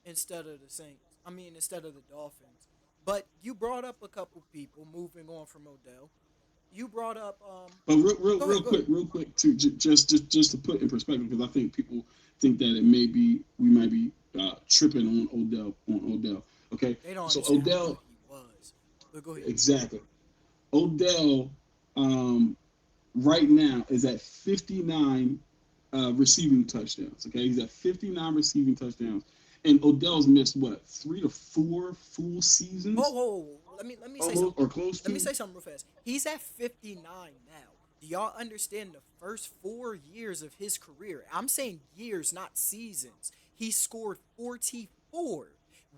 instead of the Saints. I mean, instead of the Dolphins. But you brought up a couple people moving on from Odell. You brought up But real, real, go ahead, real go ahead. quick, real quick, to just to put in perspective, because I think people think that it may be we might be tripping on Odell. Okay, They don't so understand how good Odell, he was. But go ahead. exactly. Odell, um, right now is at 59 receiving touchdowns. Okay, he's at 59 receiving touchdowns, and Odell's missed what 3 to 4 full Whoa, seasons, whoa, whoa, whoa. Let me say almost something. or close Let me to. say something real fast. He's at 59 now. Do y'all understand the first 4 years of his career? I'm saying years, not seasons. He scored 44.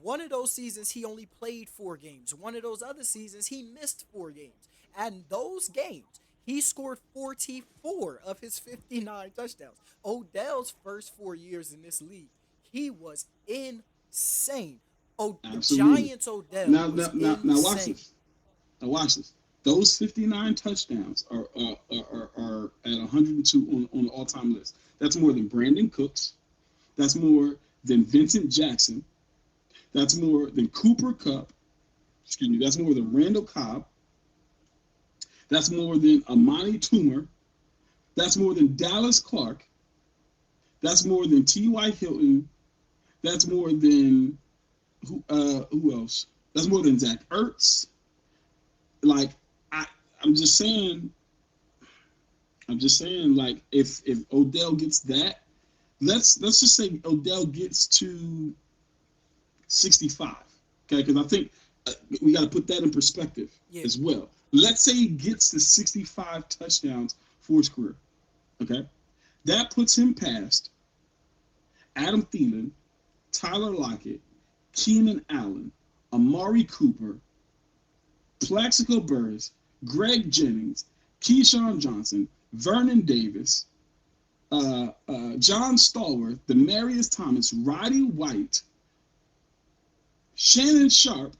One of those seasons he only played 4 games. One of those other seasons he missed 4 games. And those games he scored 44 of his 59 touchdowns. Odell's first 4 years in this league, he was insane. Oh, Absolutely. Giants Odell Now, was watch insane. this. Now watch this. Those 59 touchdowns are at 102 on the all-time list. That's more than Brandon Cooks. That's more than Vincent Jackson. That's more than Cooper Kupp. Excuse me. That's more than Randall Cobb. That's more than Amani Toomer. That's more than Dallas Clark. That's more than T.Y. Hilton. That's more than Who else? That's more than Zach Ertz. Like I I'm just saying like if Odell gets that, let's just say Odell gets to 65. Okay, because I think we got to put that in perspective Yeah. as well. Let's say he gets to 65 touchdowns for his career. Okay, that puts him past Adam Thielen, Tyler Lockett, Keenan Allen, Amari Cooper, Plaxico Burress, Greg Jennings, Keyshawn Johnson, Vernon Davis, John Stallworth, Demarius Thomas, Roddy White, Shannon Sharp.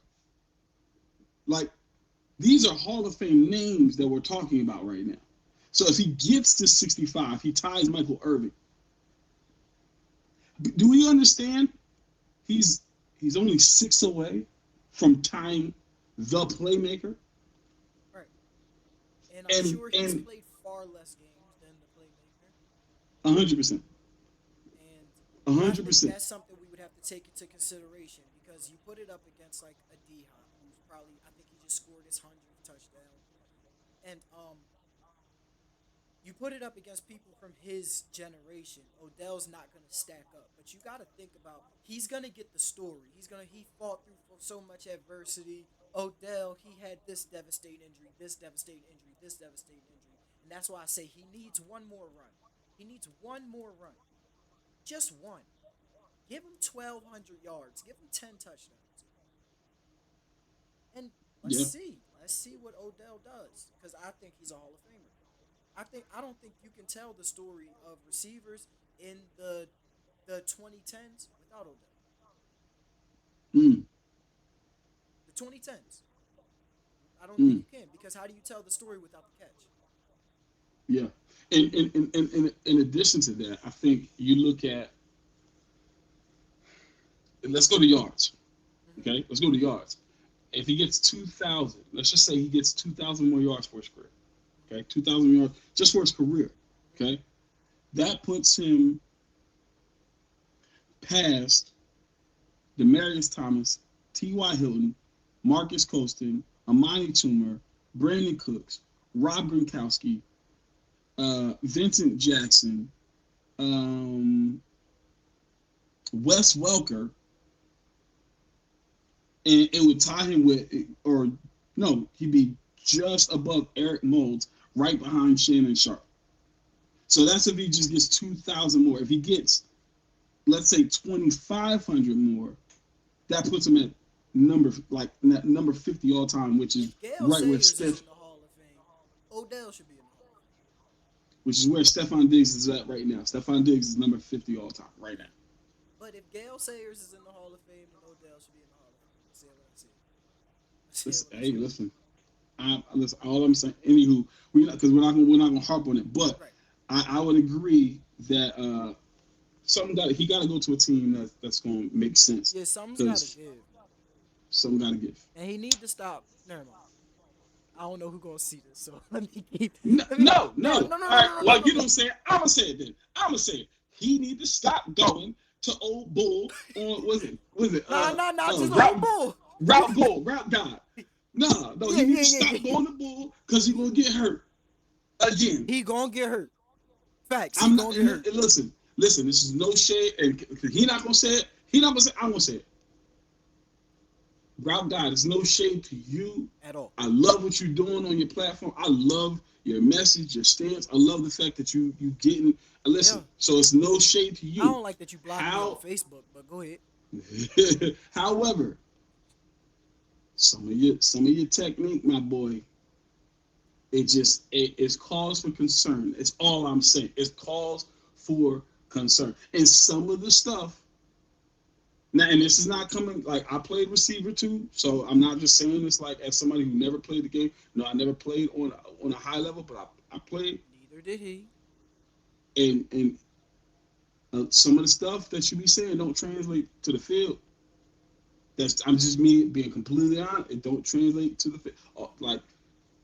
Like, these are Hall of Fame names that we're talking about right now. So if he gets to 65, he ties Michael Irvin. Do we understand? He's he's only 6 away from tying the playmaker, Right. And I'm and sure he's and played far less games than the playmaker. 100%, And I think 100%. that's something we would have to take into consideration because you put it up against like a D Hop, who's probably I think he just scored his 100th touchdown, and you put it up against people from his generation. Odell's not gonna stack up, but you got to think about he's gonna get the story. He fought through so much adversity. Odell, he had this devastating injury, this devastating injury, this devastating injury, and that's why I say he needs one more run. He needs one more run, just one. Give him 1,200 yards. Give him 10 touchdowns, and let's Yeah, see. Let's see what Odell does because I think he's a Hall of Famer. I don't think you can tell the story of receivers in the 2010s without Odell. mm, The 2010s. I don't think mm, you can because how do you tell the story without the catch? yeah. In addition to that, I think you look at, let's go to yards. Hmm. Okay, let's go to yards. If he gets 2,000, let's just say he gets 2,000 more yards for his career. Hmm. Okay, 2,000 yards just for his career. Hmm. Okay, that puts him past Demarius Thomas, T.Y. Hilton, Marcus Colston, Amani Toomer, Brandon Cooks, Rob Gronkowski, Vincent Jackson, um, Wes Welker, and it would tie him with, or no, he'd be just above Eric Moulds, right behind Shannon Sharp. So that's if he just gets 2,000 more. If he gets, let's say, 2,500 more, that puts him at number 50 all time, If Gale right where Sayers is Steph, in the Hall of Fame, Odell should be in the Hall of Fame. which is where Stephon Diggs is at right now. Stephon Diggs is number 50 all time right now. Yeah. But if Gale Sayers is in the Hall of Fame, then Odell should be in the Hall of Fame. I say what I say. I say Listen, what I hey, say. listen, listen. All I'm saying, anywho, because we're not gonna harp on it, but Right. I would agree that he got to go to a team that's gonna make sense, Yeah, something's got to because give. something got to give. And he need to stop. Never mind. I don't know who gonna see this, so let me keep. No, Let me. no, No, no. no, no, All no, right. no, no, Well, no, you no. don't say it. I'm gonna say it then. I'm gonna say it. He need to stop going to Old Bull on was it Nah, nah, nah. Just old route bull. route God. No, Yeah, he need yeah, to yeah, stop yeah. going to Bull because he's gonna get hurt again. He gonna get hurt. Facts. He I'm not. gonna get hurt And listen. This is no shade, and he not gonna say it. He not gonna say. I'm gonna say it. Route God, it's no shade to you. at all. I love what you're doing on your platform. I love your message, your stance. I love the fact that you getting. Listen, Yeah. so it's no shade to I you. don't like that you blocked me on How, Facebook, but go ahead. however, some of your technique, my boy, it's cause for concern. It's all I'm saying. It's cause for concern. And some of the stuff now, and this is not coming like I played receiver too, so I'm not just saying this like as somebody who never played the game. No, I never played on a high level, but I played, Neither did he. and some of the stuff that you be saying don't translate to the field. I'm just me being completely honest. It don't translate to the field. Like,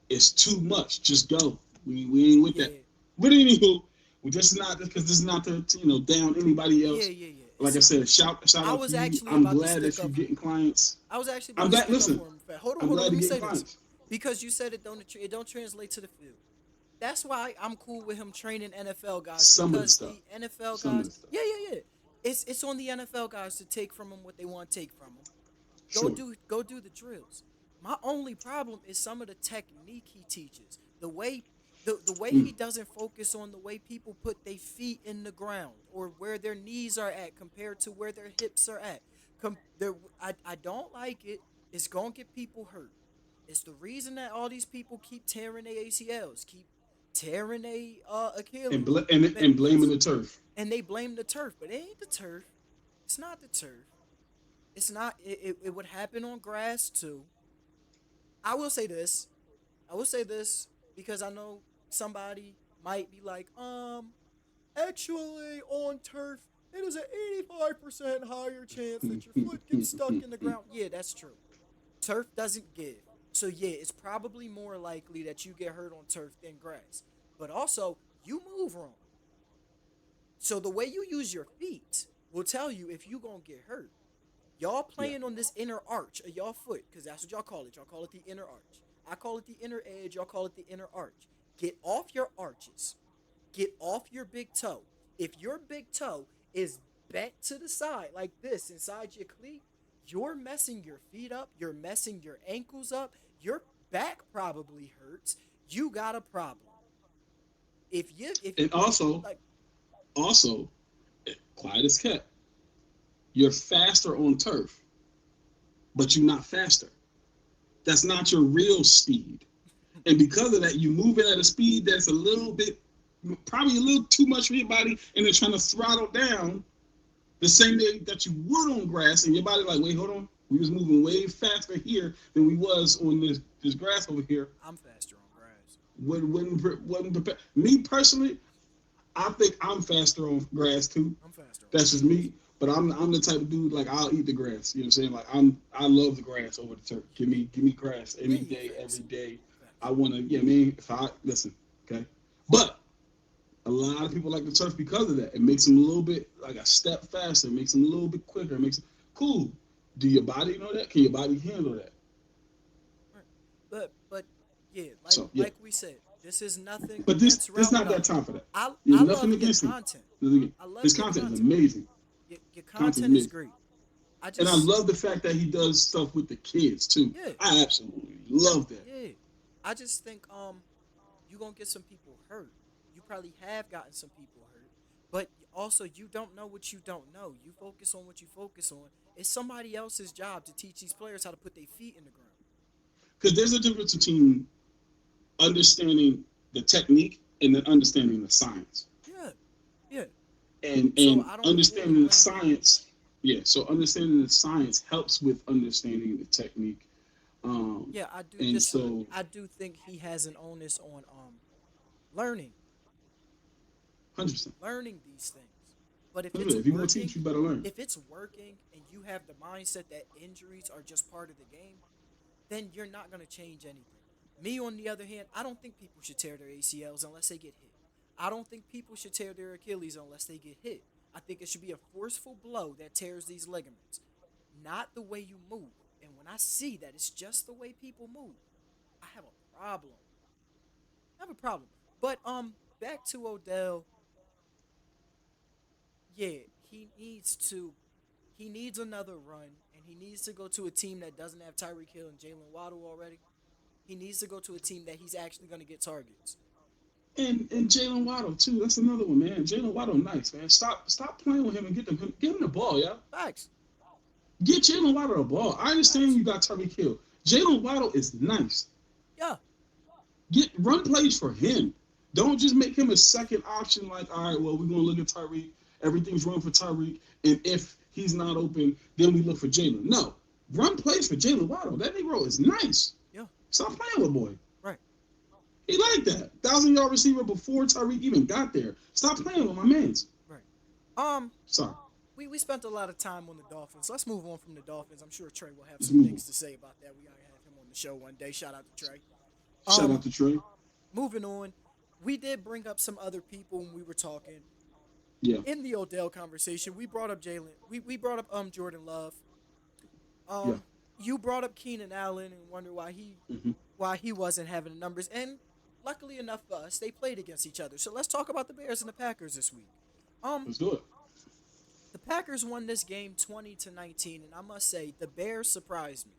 it's too much. Just go. We ain't with that. Yeah. But anywho, we just not because this is not to down anybody Yeah, else. yeah, yeah. Like I It's said, shout I out was to you. actually I'm about to glad stick that up you're for him. getting clients. I was actually I'm about to glad. stick up Listen, for him. I'm Hold on. glad Let you're me getting say this clients. because you said it don't translate to the field. That's why I'm cool with him training NFL guys Some of the because stuff. the NFL Some of guys, the stuff. yeah. It's on the NFL guys to take from him what they want to take from him. Sure. Go do the drills. My only problem is some of the technique he teaches. The way Mm. he doesn't focus on the way people put their feet in the ground or where their knees are at compared to where their hips are at. I don't like it. It's gonna get people hurt. It's the reason that all these people keep tearing their ACLs, keep tearing their And, Achilles. and blaming It's the turf. and they blame the turf, but it ain't the turf. It's not the turf. It's not. It would happen on grass too. I will say this. I will say this because I know somebody might be like, actually on turf, it is an 85% higher chance that your foot gets stuck in the ground. Yeah, that's true. Turf doesn't give. So yeah, it's probably more likely that you get hurt on turf than grass. But also, you move wrong. So the way you use your feet will tell you if you gonna get hurt. Y'all Yeah. playing on this inner arch of y'all foot, because that's what y'all call it. Y'all call it the inner arch. I call it the inner edge. Y'all call it the inner arch. Get off your arches. Get off your big toe. If your big toe is bent to the side like this inside your cleat, you're messing your feet up. You're messing your ankles up. Your back probably hurts. You got a problem. If And also, like also, quiet as kept. You're faster on turf, but you're not faster. That's not your real speed. And because of that, you move it at a speed that's a little bit, probably a little too much for your body, and they're trying to throttle down the same day that you would on grass, and your body like, wait, hold on, we was moving way faster here than we was on this grass over here. I'm faster on grass. Wasn't prepared. Me personally, I think I'm faster on grass too. I'm faster on That's just grass. me. But I'm the type of dude like I'll eat the grass. You know what I'm saying? Like I love the grass over the turf. Give me grass Yeah, any yeah, day, every facts. day. I Facts. wanna yeah, I mean if I listen, okay. But a lot of people like the turf because of that. It makes them a little bit like a step faster. It makes them a little bit quicker. It makes them cool. Do your body know that? Can your body handle that? Right. But yeah, So yeah. like we said, this is nothing But against this route not that running. time for that. I There's nothing love your against him. content. I love His your content is content. amazing. Your Content is content is amazing. great. I And I just love the fact that he does stuff with the kids too. yeah, I absolutely love that. yeah. I just think you gonna get some people hurt. You probably have gotten some people hurt. But also you don't know what you don't know. You focus on what you focus on. It's somebody else's job to teach these players how to put their feet in the ground. Because there's a difference between understanding the technique and then understanding the science. Yeah. Yeah. And So and I don't fully understanding the blame him. science, yeah. So understanding the science helps with understanding the technique. Yeah, And so I do think he has an onus on learning 100%. learning these things. But 100%. If you're gonna teach, you better learn. if it's working and you have the mindset that injuries are just part of the game, then you're not going to change anything. Me, on the other hand, I don't think people should tear their ACLs unless they get hit. I don't think people should tear their Achilles unless they get hit. I think it should be a forceful blow that tears these ligaments, not the way you move. And when I see that it's just the way people move, I have a problem. I have a problem. But back to Odell. Yeah, he needs another run, and he needs to go to a team that doesn't have Tyreek Hill and Jalen Waddle already. He needs to go to a team that he's actually going to get targets. And Jalen Waddle too. That's another one, man. Jalen Waddle, nice man. Stop playing with him and get him the ball, yeah. Facts, Get Jalen Waddle the ball. I understand facts. you got Tyreek Hill. Jalen Waddle is nice. Yeah, Get run plays for him. Don't just make him a second option. Like, all right, well, we're gonna look at Tyreek. Everything's run for Tyreek, and if he's not open, then we look for Jalen. No, run plays for Jalen Waddle. That Negro is nice. yeah, Stop playing with boy. right, He like that 1,000 yard receiver before Tyreek even got there. Stop playing with my man's. right. Um, Sorry. we spent a lot of time on the Dolphins. Let's move on from the Dolphins. I'm sure Trey will have Let's some move on. things to say about that. We gotta have him on the show one day. Shout out to Trey. Shout Um, out to Trey. moving on. We did bring up some other people when we were talking. Yeah, In the Odell conversation, we brought up Jalen. We brought up Jordan Love. yeah. You brought up Keenan Allen and wonder Hmm. why he wasn't having the numbers. And luckily enough for us, they played against each other. So let's talk about the Bears and the Packers this week. Um, Let's do it. the Packers won this game 20-19, and I must say the Bears surprised me.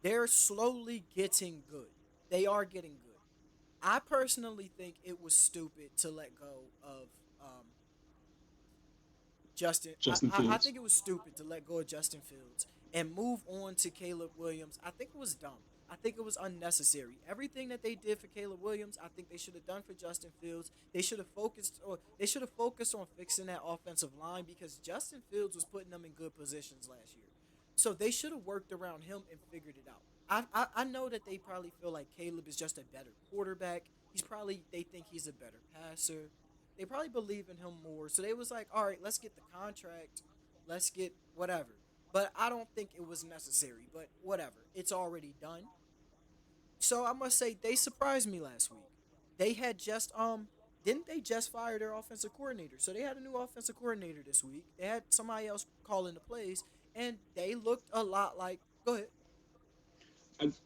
They're slowly getting good. They are getting good. I personally think it was stupid to let go of um, Justin. Justin I Fields. think it was stupid to let go of Justin Fields and move on to Caleb Williams. I think it was dumb. I think it was unnecessary. Everything that they did for Caleb Williams, I think they should have done for Justin Fields. They should have focused on fixing that offensive line because Justin Fields was putting them in good positions last year. So they should have worked around him and figured it out. I know that they probably feel like Caleb is just a better quarterback. They think he's a better passer. They probably believe in him more. So they was like, all right, let's get the contract, let's get whatever. But I don't think it was necessary. But whatever, it's already done. So I must say they surprised me last week. They had just didn't they just fire their offensive coordinator? So they had a new offensive coordinator this week. They had somebody else calling the plays, and they looked a lot like. Go ahead,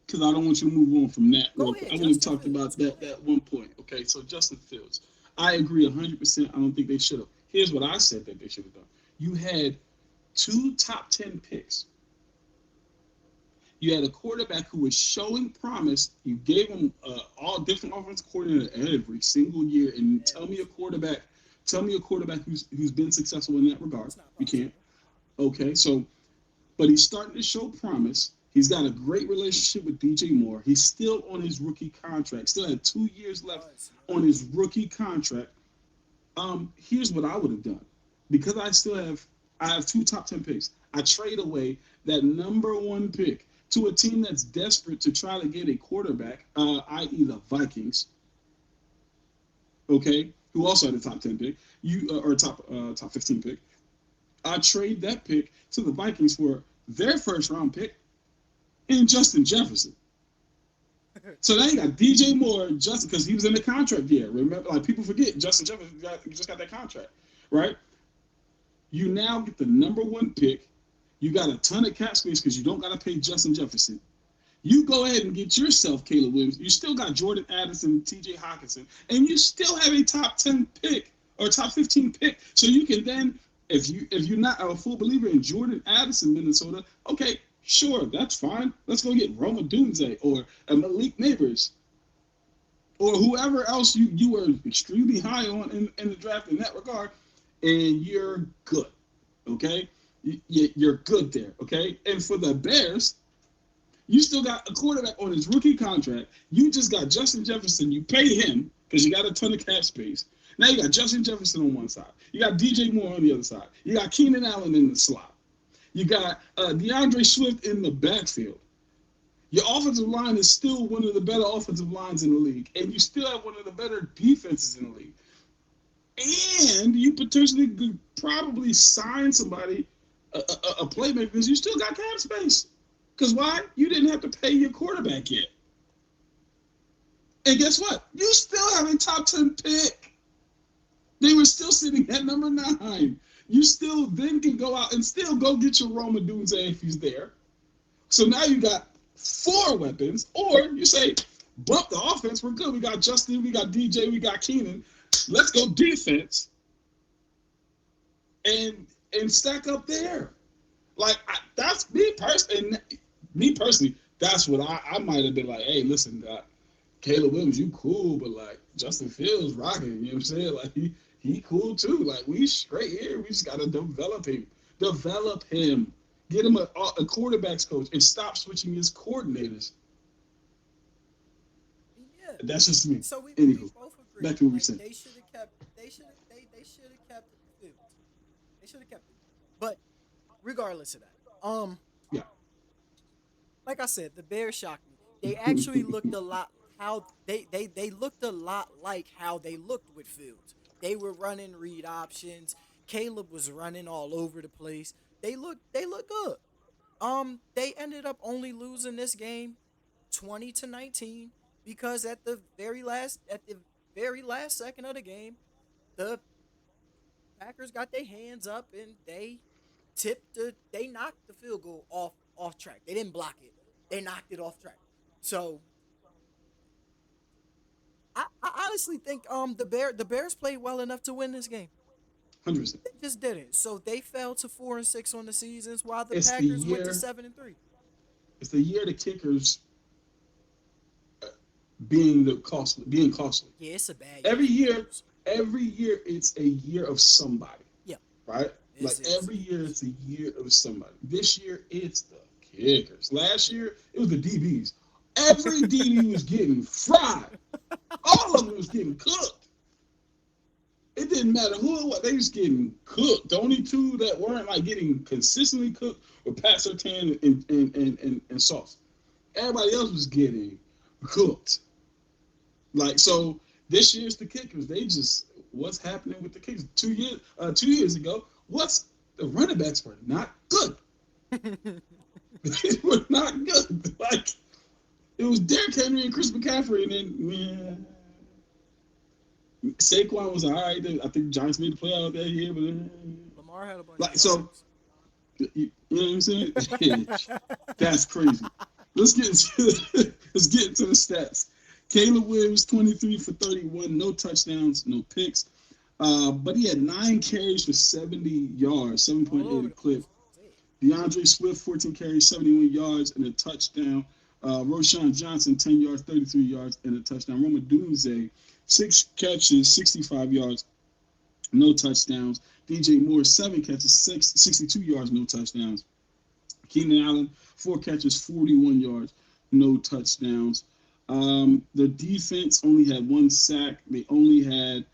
Because I don't want you to move on from that. go Real quick. ahead, I want to Justin talk Fields. about Go that ahead. one point. Okay, so Justin Fields, I agree 100%. I don't think they should have. Here's what I said that they should have done. You had two top 10 picks. You had a quarterback who was showing promise. You gave him all different offensive coordinator every single year, and Every single year. tell me a quarterback who's been successful in that regard. It's not You can't. possible. Okay, so but he's starting to show promise. He's got a great relationship with DJ Moore. He's still on his rookie contract. Still had 2 years He left was, on yeah. his rookie contract. Here's what I would have done because I have two top 10 picks. I trade away that number one pick to a team that's desperate to try to get a quarterback, i.e. the Vikings. Okay, who also had a top 10 pick, or top 15 pick. I trade that pick to the Vikings for their first round pick and Justin Jefferson. So now you got DJ Moore, Justin, because he was in the contract year. Remember, like people forget, Justin Jefferson just got that contract, right? You now get the number one pick. You got a ton of cap space because you don't got to pay Justin Jefferson. You go ahead and get yourself Caleb Williams. You still got Jordan Addison, T.J. Hawkinson, and you still have a top 10 pick or top 15 pick. So you can then, if you're not a full believer in Jordan Addison, Minnesota, okay, sure, that's fine. Let's go get Roma Dunze or Malik Neighbors or whoever else you were extremely high on in the draft in that regard, and you're good. Okay, you're good there. Okay, and for the Bears, you still got a quarterback on his rookie contract. You just got Justin Jefferson. You pay him because you got a ton of cap space. Now you got Justin Jefferson on one side. You got DJ Moore on the other side. You got Keenan Allen in the slot. You got DeAndre Swift in the backfield. Your offensive line is still one of the better offensive lines in the league, and you still have one of the better defenses in the league. And you potentially could probably sign somebody, a playmaker, because you still got cap space. Because why? You didn't have to pay your quarterback yet. And guess what? You still have a top 10 pick. They were still sitting at number 9. You still then can go out and still go get your Roma Dunze if he's there. So now you got 4 weapons, or you say, bump the offense, we're good. We got Justin, we got DJ, we got Keenan. Let's go defense and stack up there. Like that's me personally. Me personally, that's what I might have been like. Hey, listen, Caleb Williams, you cool, but like Justin Fields rocking. You know what I'm saying? Like he cool too. Like we straight here. We just gotta develop him. Develop him. Get him a quarterbacks coach and stop switching his coordinators. Yeah. That's just me. So we Anywho, both back agree. to what we Like said. they should have kept Fields. They should have kept him. But regardless of that, Yeah. like I said, the Bears shocked me. They actually looked a lot how they looked a lot like how they looked with Fields. They were running read options. Caleb was running all over the place. They look good. They ended up only losing this game 20-19 because at the very last second of the game, the Packers got their hands up and they knocked the field goal off track. They didn't block it. They knocked it off track. So I honestly think the Bears played well enough to win this game. 100%. They just didn't. So they fell to 4-6 on the seasons, while the It's the Packers went to year. 7-3. It's the year the kickers being costly. Yeah, it's a bad year Every for the year, kickers. every year it's a year of somebody, Yeah, right? Like this is. every year it's a year of somebody. This year it's the kickers. Last year it was the DBs. Every DB was getting fried. All of them was getting cooked. It didn't matter who it was; they was getting cooked. The only two that weren't like getting consistently cooked were Pat Surtain and Sauce. Everybody else was getting cooked. Like so, this year's the kickers. They just what's happening with the kickers? 2 years ago, what's the running backs were not good. They were not good. Like it was Derrick Henry and Chris McCaffrey, and then Saquon was all right. I think the Giants made the playoff that year, but Lamar had a bunch of like so, yards. you know what I'm saying? That's crazy. Let's get into the stats. Caleb Williams, 23 for 31, no touchdowns, no picks. But he had 9 carries for 70 yards, All 7.8 over a the clip. place. Hey, DeAndre Swift, 14 carries, 71 yards, and a touchdown. Roshan Johnson, 10 yards, 33 yards, and a touchdown. Roma Dunze, 6 catches, 65 yards, no touchdowns. DJ Moore, 7 catches, 62 yards, no touchdowns. Keenan Allen, 4 catches, 41 yards, no touchdowns. The defense only had 1 sack. They only had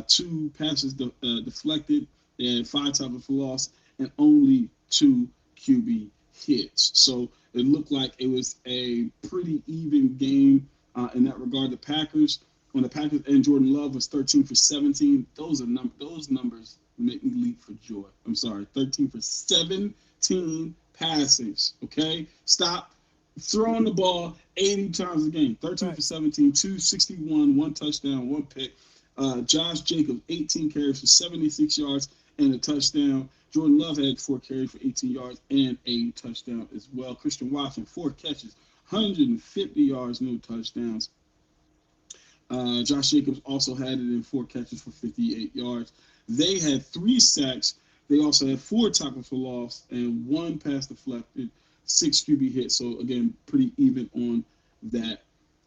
2 passes deflected. They had 5 tackles for loss and only 2 QB hits. So it looked like it was a pretty even game in that regard. When the Packers and Jordan Love was 13 for 17, those numbers make me leap for joy. I'm sorry, 13 for 17 passes. Okay, stop throwing the ball 80 times a game. 13 for right. 17, 261, 1 touchdown, 1 pick. Josh Jacobs, 18 carries for 76 yards and a touchdown. Jordan Love had 4 carries for 18 yards and a touchdown as well. Christian Watson, 4 catches, 150 yards, no touchdowns. Josh Jacobs also had it in 4 catches for 58 yards. They had 3 sacks. They also had 4 tackles for loss and 1 pass deflected, 6 QB hits. So again, pretty even on that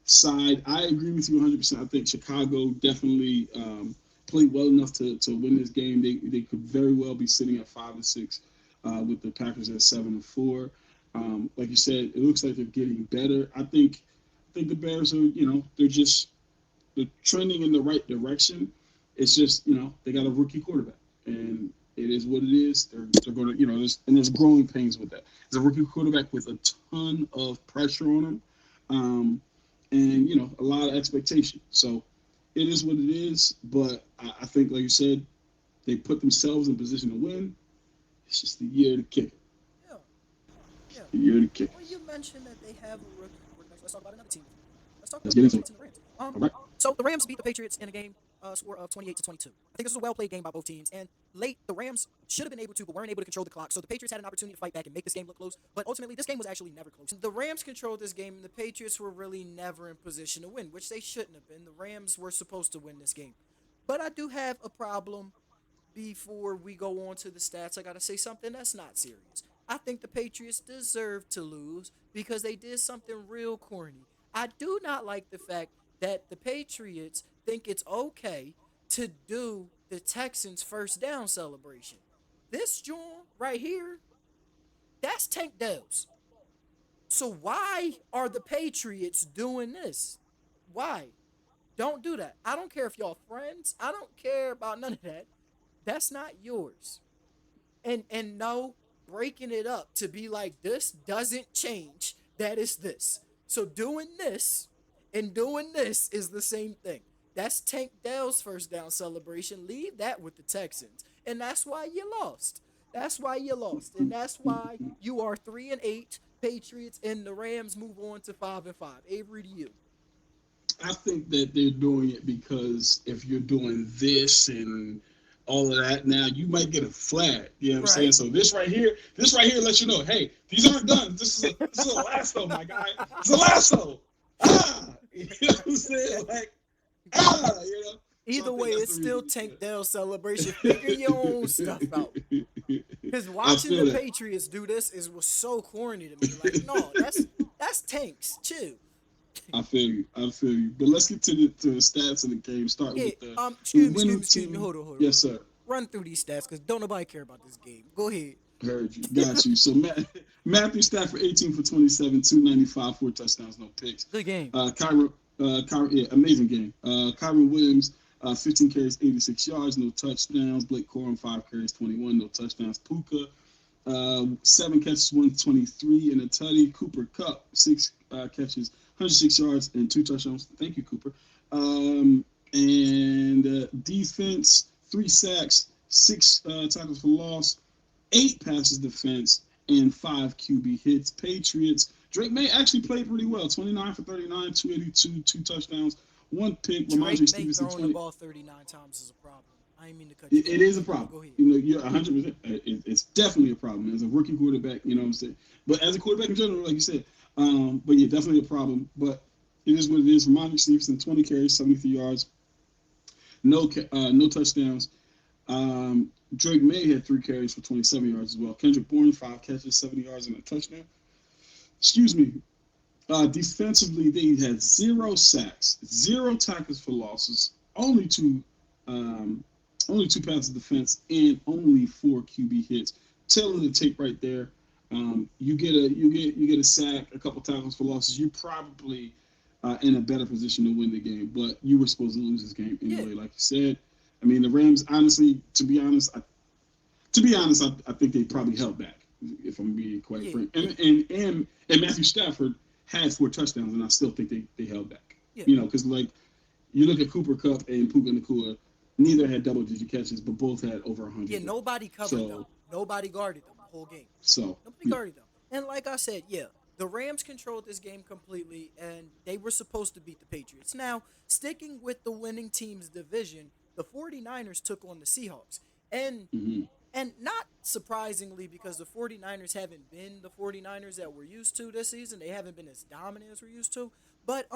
side. I agree with you 100%. I think Chicago definitely played well enough to win this game. They could very well be sitting at 5-6 with the Packers at 7-4. Like you said, it looks like they're getting better. I think the Bears are, they're trending in the right direction. It's just, they got a rookie quarterback, and it is what it is. They're going to, there's growing pains with that. There's a rookie quarterback with a ton of pressure on him, and a lot of expectation. So it is what it is. But I think, like you said, they put themselves in position to win. It's just the year to kick it. Yeah, yeah. The year to kick Well, it. you mentioned that they have a rookie quarterback. So let's talk about another team with a rookie quarterback. Let's talk Let's about the get into it. Patriots and the Rams. All right. So the Rams beat the Patriots in a game score of 28-22. I think this was a well played game by both teams. And late, the Rams should have been able to, but weren't able to control the clock. So the Patriots had an opportunity to fight back and make this game look close. But ultimately, this game was actually never close. The Rams controlled this game, and the Patriots were really never in position to win, which they shouldn't have been. The Rams were supposed to win this game. But I do have a problem before we go on to the stats. I got to say something that's not serious. I think the Patriots deserve to lose because they did something real corny. I do not like the fact that the Patriots think it's okay to do the Texans' first down celebration. This joint right here, that's Tank Dells. So why are the Patriots doing this? Why? Don't do that. I don't care if y'all friends. I don't care about none of that. That's not yours. And no, breaking it up to be like this doesn't change. That is this. So doing this and doing this is the same thing. That's Tank Dell's first down celebration. Leave that with the Texans. And that's why you lost. That's why you lost. And that's why you are 3-8. Patriots and the Rams move on to 5-5. Avery, to you. I think that they're doing it because if you're doing this and all of that. Now you might get a flag. You know what I'm saying? Right. So this right here lets you know, hey, these aren't done. This is a lasso, my guy. It's a lasso. Ah, you know what I'm saying? Like you know. So I Either think way, that's it's the still reason. Tank Dell celebration. Figure your own stuff out. Yeah. Because I watching feel the that. Patriots do this is was so corny to me. Like, no, that's Tanks. Chill. I feel you. I feel you. But let's get to the stats of the game. Starting Yeah. with the Excuse me. Excuse me. winning Excuse me. team. Hold on. Hold on. Yes, Hold on. sir. Run through these stats because don't nobody care about this game. Go ahead. Heard you. Got you. So Matthew Stafford, 18 for 27, 295, 4 touchdowns, no picks. Good game. Yeah, amazing game. Kyron Williams, 15 carries, 86 yards, no touchdowns. Blake Corum, 5 carries, 21, no touchdowns. Puka, 7 catches, 123 and a tutty. Cooper Cup, 6 catches, 106 yards and 2 touchdowns. Thank you, Cooper. And defense, 3 sacks, 6 tackles for loss, 8 passes defense, and 5 QB hits. Patriots, Drake May actually played pretty well. 29 for 39, 282, 2 touchdowns, 1 pick. Drake Ramondre May Stevenson, throwing the 20. ball 39 times is a problem. I didn't mean to cut you It off, is a but problem. go ahead. You know, you're 100%. It's definitely a problem as a rookie quarterback. You know what I'm saying? But as a quarterback in general, like you said, but yeah, definitely a problem. But it is what it is. Ramondre Stevenson, 20 carries, 73 yards, no touchdowns. Drake May had 3 carries for 27 yards as well. Kendrick Bourne, 5 catches, 70 yards and a touchdown. Excuse me. Defensively, they had 0 sacks, 0 tackles for losses, um, only 2 passes defense, and only 4 QB hits. Tail of the tape right there. You get a sack, a couple tackles for losses. You're probably in a better position to win the game, but you were supposed to lose this game Yeah. anyway, like you said. I mean, the Rams. Honestly, to be honest, I think they probably held back. If I'm being quite Yeah. frank, Yeah. and Matthew Stafford had 4 touchdowns, and I still think they held back. Yeah. Because like you look at Cooper Cup and Puka Nakua, neither had double-digit catches, but both had over Yeah. 100. Nobody covered them. So Nobody guarded them the whole game. so Nobody yeah. guarded them. And like I said, yeah, the Rams controlled this game completely, and they were supposed to beat the Patriots. Now, sticking with the winning team's division, the 49ers took on the Seahawks. And Mm-hmm. and not surprisingly, because the 49ers haven't been the 49ers that we're used to this season. They haven't been as dominant as we're used to. But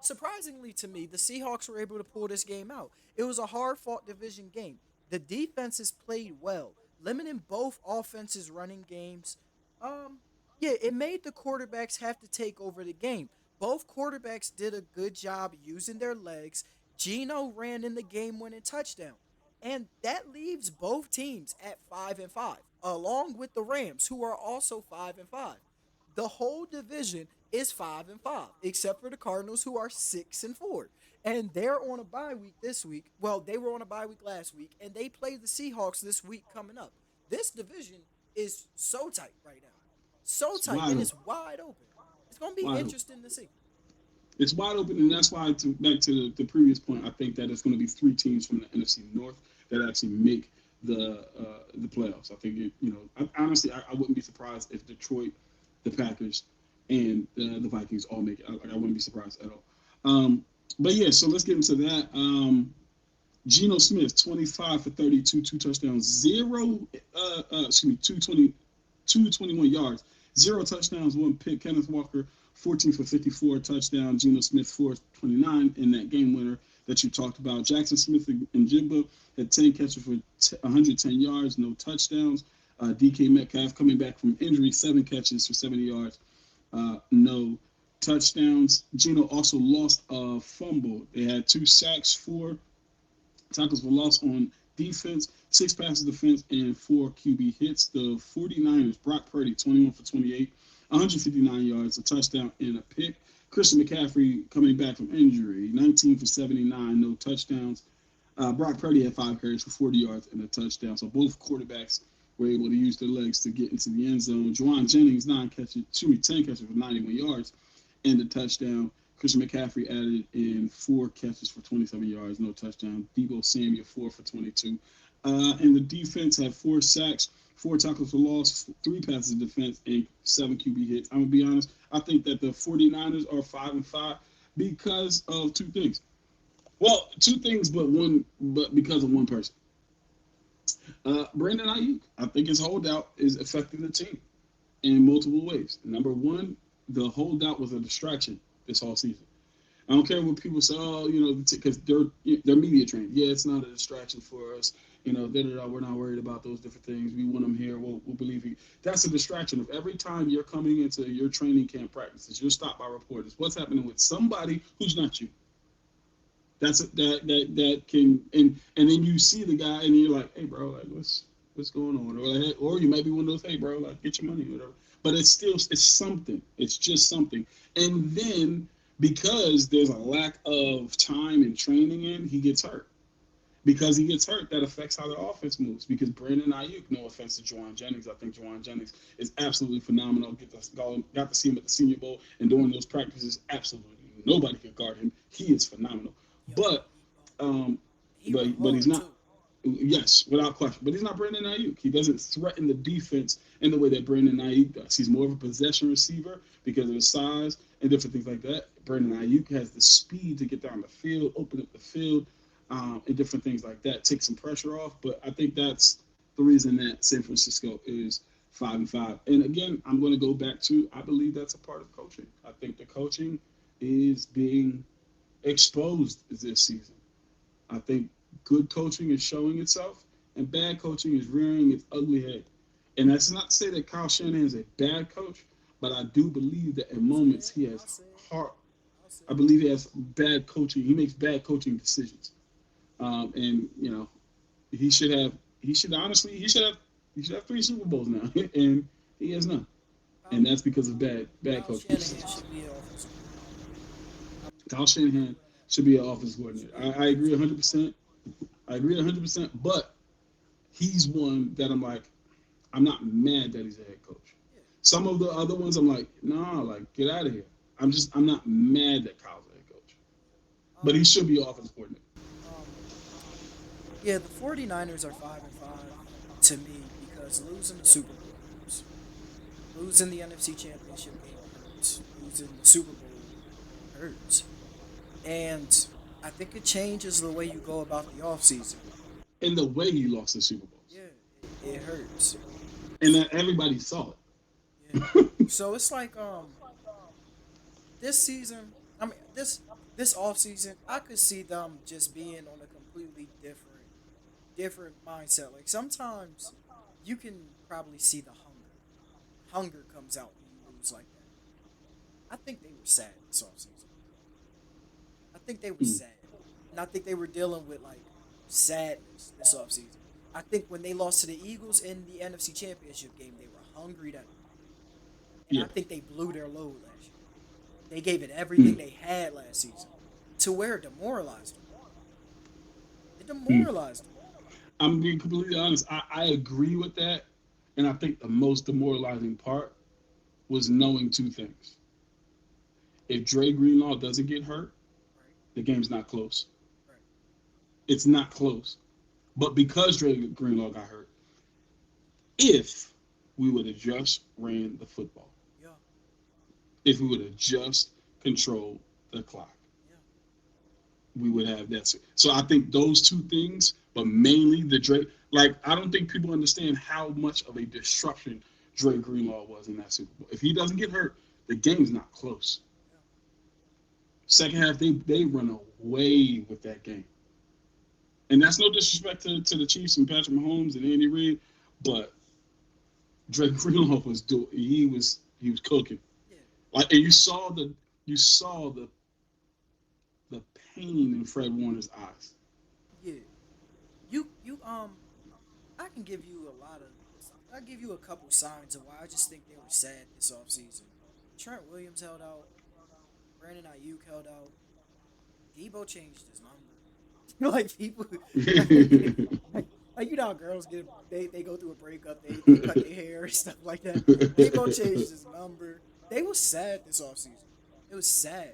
surprisingly to me, the Seahawks were able to pull this game out. It was a hard-fought division game. The defenses played well, limiting both offenses' running games. Um, yeah, it made the quarterbacks have to take over the game. Both quarterbacks did a good job using their legs. Geno ran in the game-winning touchdown. And that leaves both teams at 5-5, along with the Rams, who are also 5-5. The whole division is 5-5, except for the Cardinals, who are 6-4. And they're on a bye week this week. Well, they were on a bye week last week, and they play the Seahawks this week coming up. This division is so tight right now. So It's tight, wide and open. it's wide open. It's gonna be Wide open. interesting to see. It's wide open, and that's why, back to the previous point, I think that it's going to be 3 teams from the NFC North that actually make the playoffs. I think honestly, I wouldn't be surprised if Detroit, the Packers, and the Vikings all make it. I wouldn't be surprised at all. But yeah, so let's get into that. Geno Smith, 25 for 32, 2 touchdowns, excuse me, 221 yards, 0 touchdowns, 1 pick. Kenneth Walker, 14 for 54, touchdown. Geno Smith, 429 in that game winner that you talked about. Jackson Smith and Jigba had 10 catches for 110 yards, no touchdowns. DK Metcalf coming back from injury, 7 catches for 70 yards, no touchdowns. Geno also lost a fumble. They had 2 sacks, 4 tackles for loss on defense, 6 passes defense, and 4 QB hits. The 49ers, Brock Purdy, 21 for 28, 159 yards, a touchdown, and a pick. Christian McCaffrey coming back from injury, 19 for 79, no touchdowns. Brock Purdy had 5 carries for 40 yards and a touchdown. So both quarterbacks were able to use their legs to get into the end zone. Juwan Jennings, 10 catches for 91 yards and a touchdown. Christian McCaffrey added in 4 catches for 27 yards, no touchdown. Debo Samuel, 4 for 22. And the defense had 4 sacks, 4 tackles for loss, 3 passes of defense, and 7 QB hits. I'm going to be honest. I think that the 49ers are 5-5 because of 2 things. Well, 2 things, but because of one person. Brandon Ayuk, I think his holdout is affecting the team in multiple ways. Number one, the holdout was a distraction this whole season. I don't care what people say. Oh, because they're media trained. Yeah, it's not a distraction for us. We're not worried about those different things. We want them here. We'll believe you. That's a distraction. Of every time you're coming into your training camp practices, you're stopped by reporters. What's happening with somebody who's not you? That can and then you see the guy and you're like, hey, bro, like what's going on? Or you might be one of those, hey, bro, like get your money, or whatever. But it's something. It's just something. And then because there's a lack of time and training in, he gets hurt. Because he gets hurt, that affects how the offense moves. Because Brandon Ayuk, no offense to Juwan Jennings, I think Juwan Jennings is absolutely phenomenal. Got to see him at the Senior Bowl and during those practices. Absolutely, nobody could guard him. He is phenomenal. Yo, But um, he run but he's hard not. too. Yes, without question. But he's not Brandon Ayuk. He doesn't threaten the defense in the way that Brandon Ayuk does. He's more of a possession receiver because of his size and different things like that. Brandon Ayuk has the speed to get down the field, open up the field, and different things like that. Take some pressure off. But I think that's the reason that San Francisco is 5-5. And again, I'm going to go back to I believe that's a part of coaching. I think the coaching is being exposed this season. I think good coaching is showing itself, and bad coaching is rearing its ugly head. And that's not to say that Kyle Shanahan is a bad coach, but I do believe that in I'll say moments it. he I'll has say it. heart. I'll say I it. believe he has bad coaching. He makes bad coaching decisions, and he should have. He should honestly. He should have 3 Super Bowls now, and he has none. And Kyle, that's because of bad Kyle coaching Shanahan decisions. should be an offensive coordinator. Kyle I agree Shanahan with him on that. should be an offense He coordinator. should be an I agree offensive 100%. I agree 100%. But he's one that I'm like, I'm not mad that he's a head coach. coordinator. Some of the other ones, I'm like, nah, like get out of here. I'm not mad that Kyle's a head coach, Yeah. but he should be offense coordinator. Um, yeah, the 49ers are 5-5 to me because losing the Super Bowl hurts. Losing the NFC Championship game hurts. Losing the Super Bowl hurts. And I think it changes the way you go about the offseason. And the way he lost the Super Bowls, Yeah, it hurts. and So, that everybody saw yeah. it. So it's like this season, I mean this off season, I could see them just being on a completely different mindset. Like sometimes you can probably see the hunger. Hunger comes out when you lose like that. I think they were sad this off season. I think they were Mm, sad. And I think they were dealing with like sadness this off season. I think when they lost to the Eagles in the NFC Championship game, they were hungry that night. And yeah. I think they blew their load last year. They gave it everything Mm, they had last season to where it demoralized them. It mm. demoralized them. I'm being completely honest. I agree with that, and I think the most demoralizing part was knowing 2 things. If Dre Greenlaw doesn't get hurt, Right? the game's not close. Right. It's not close. But because Dre Greenlaw got hurt, if we would have just ran the football, Yeah. if we would have just controlled the clock, Yeah. we would have that. So I think those 2 things, but mainly the Dre, like I don't think people understand how much of a disruption Dre Greenlaw was in that Super Bowl. If he doesn't get hurt, the game's not close. Yeah. Second half, they run away with that game. And that's no disrespect to the Chiefs and Patrick Mahomes and Andy Reid, but Drake Greenlaw was doing. He was cooking. Yeah. Like, and you saw the pain in Fred Warner's eyes. Yeah. You I can give you a lot of I give you a couple signs of why I just think they were sad this offseason. Trent Williams held out. Brandon Ayuk held out. Debo changed his number. Like people, like you know how girls they go through a breakup, they cut their hair and stuff like that. Debo changed his number. They was sad this offseason. It was sad.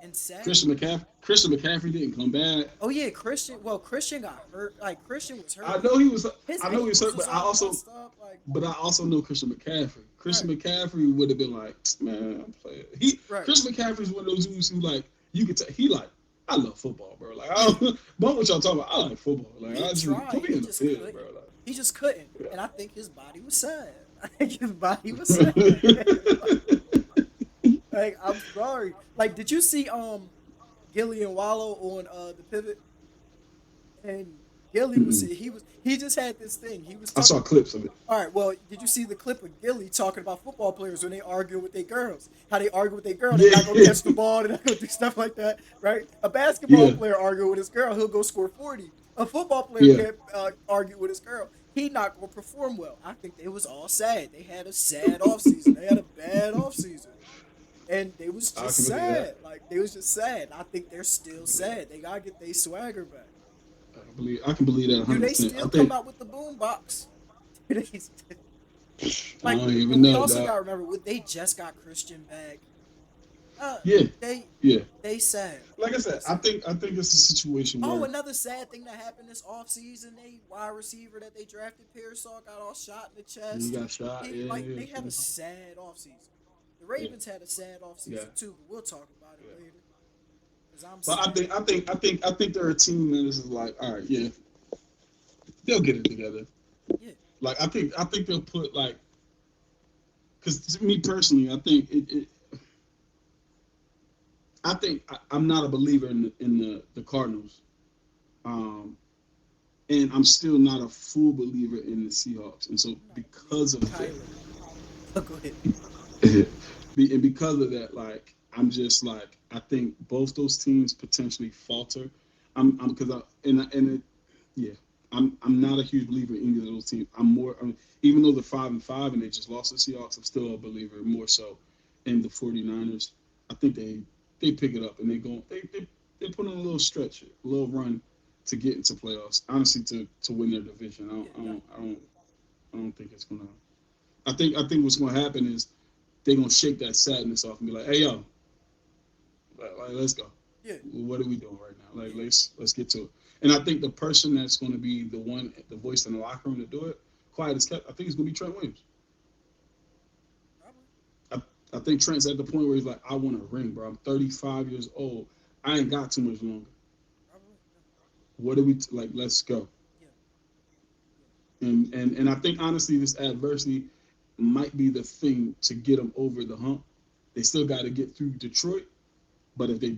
And sad. Christian McCaffrey didn't come back. Oh yeah, Christian. Well, Christian got hurt. Like Christian was hurt. I know he was. His I know he was ankles hurt, was but I all also messed up. Like but I also know Christian McCaffrey. Christian right, McCaffrey would have been like, man, I'm playing. right. Christian McCaffrey's one of those dudes who like you could tell he like I love football, bro. Like I Yeah, don't, but what y'all talking about? I like football. Like he I just tried. put me He in the just field, couldn't. bro. He just couldn't, and I think his body was sad. I think his body was sad. Like, I'm sorry. Like, did you see Gilly and Wallow on the pivot? And Gilly was Mm-mm. he just had this thing. He was I talking. saw clips of it. All right, well, did you see the clip of Gilly talking about football players when they argue with their girls? How they argue with their girl, they Yeah, not gonna catch the ball, they're not gonna do stuff like that, right? A basketball yeah, player argue with his girl, he'll go score 40. A football player yeah. can't argue with his girl, he not gonna perform well. I think they was all sad. They had a sad offseason. They had a bad offseason. And they was I just can believe that. sad. Like, they was just sad. I think they're still sad. They gotta get their swagger back. I can believe that Do 100. they Percent I still come think out with the boom box? Do they I like, don't even and we know, also dog. gotta remember they just got Christian back. Uh, Yeah, they yeah. they sad. Like I They said, sad. I think it's a situation Oh, where another sad thing that happened this offseason, they wide receiver that they drafted, Pearsall, got all shot in the he chest. got shot. He Yeah, like yeah, they had a sad offseason. The yeah, Ravens had a sad yeah. offseason too, but we'll talk about it Yeah. later. Cause I'm But sad. I think they're a team that is like, all right, yeah, they'll get it together. Yeah, Like I think they'll put like, because to me personally, I think I think I'm not a believer in the Cardinals, um, and I'm still not a full believer in the Seahawks, and so I'm not a believer because in of that, Kyler. But go ahead. and because of that, like I'm just like I think both those teams potentially falter. I'm because and it, yeah, I'm not a huge believer in either of those teams. I'm more even though they're 5-5 and they just lost the Seahawks, I'm still a believer more so in the 49ers. I think they pick it up and they put on a little stretch, a little run to get into playoffs. Honestly, to win their division, Yeah, definitely. I don't think it's gonna. I think what's gonna happen is they're gonna shake that sadness off and be like, "Hey, yo, let's go. Yeah, What are we doing right now? Like, yeah. let's get to it." And I think the person that's going to be the one, the voice in the locker room to do it, quiet as kept. I think it's going to be Trent Williams. Probably. I, I think Trent's at the point where he's like, "I want a ring, bro. I'm 35 years old. I ain't got too much longer. Probably. Yeah. What are we like? Let's go." Yeah. Yeah. And I think honestly, this adversity might be the thing to get them over the hump. They still got to get through Detroit. But if they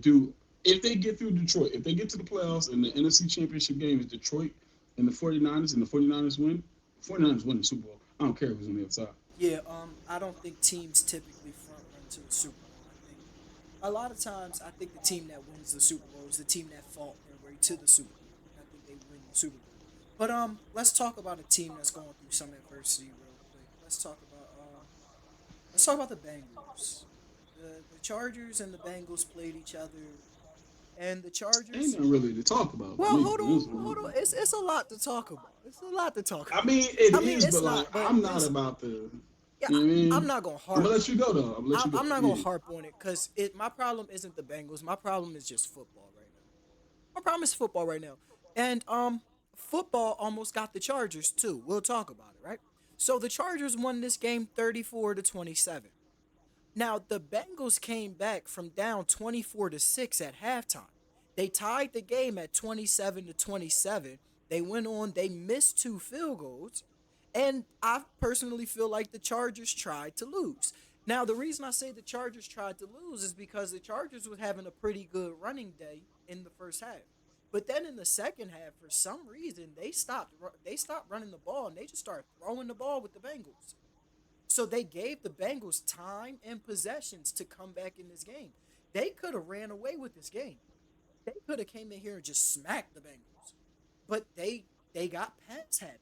get through Detroit, if they get to the playoffs and the NFC Championship game is Detroit and the 49ers and the 49ers win, 49ers win the Super Bowl. I don't care who's on the other side. Yeah, I don't think teams typically front run to the Super Bowl. I think a lot of times, I think the team that wins the Super Bowl is the team that fought their way to the Super Bowl, and I think they win the Super Bowl. But let's talk about a team that's going through some adversity real quick. Let's talk about the Bengals. The Chargers and the Bengals played each other, and the Ain't Chargers. nothing really to talk about with Well, me. hold on, hold on. It's a lot to talk about. It's a lot to talk I about. mean, it I mean, is, it's but not, like, but I'm not listen, about the. yeah, You know what I I'm mean? not gonna I'm harp gonna on let you it. go though. I'm gonna let you go. I'm not gonna Yeah. harp on it because it. My problem isn't the Bengals. My problem is just football right now. My problem is football right now, and football almost got the Chargers too. We'll talk about it, right? So the Chargers won this game 34-27. Now, the Bengals came back from down 24-6 at halftime. They tied the game at 27-27. They went on, they missed two field goals, and I personally feel like the Chargers tried to lose. Now, the reason I say the Chargers tried to lose is because the Chargers was having a pretty good running day in the first half. But then in the second half, for some reason, they stopped running the ball and they just started throwing the ball with the Bengals. So they gave the Bengals time and possessions to come back in this game. They could have ran away with this game. They could have came in here and just smacked the Bengals. But they got pass happy.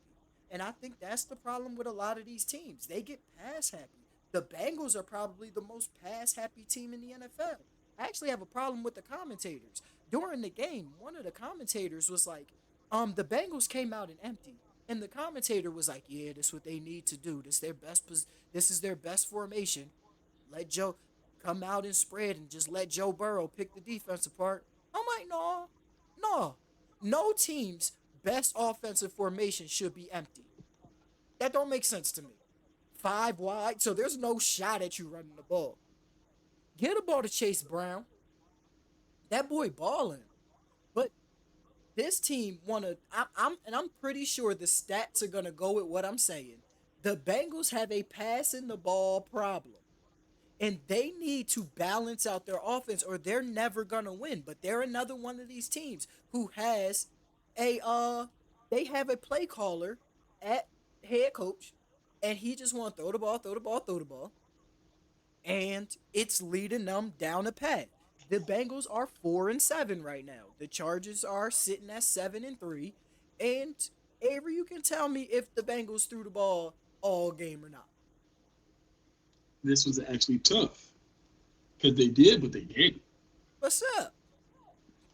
And I think that's the problem with a lot of these teams. They get pass happy. The Bengals are probably the most pass happy team in the NFL. I actually have a problem with the commentators. During the game, one of the commentators was like, the Bengals came out and empty. And the commentator was like, "Yeah, this is what they need to do. This is their best formation. Let Joe come out and spread and just let Joe Burrow pick the defense apart." I'm like, "No. No. No team's best offensive formation should be empty. That don't make sense to me. Five wide, so there's no shot at you running the ball. Get a ball to Chase Brown. That boy balling. But this team wanna. I'm pretty sure the stats are gonna go with what I'm saying. The Bengals have a passing the ball problem, and they need to balance out their offense, or they're never gonna win. But they're another one of these teams who has a they have a play caller at head coach, and he just want to throw the ball, throw the ball, throw the ball, and it's leading them down a path. The Bengals are 4-7 right now. The Chargers are sitting at 7-3. And Avery, you can tell me if the Bengals threw the ball all game or not. This was actually tough because they did, but they didn't. What's up?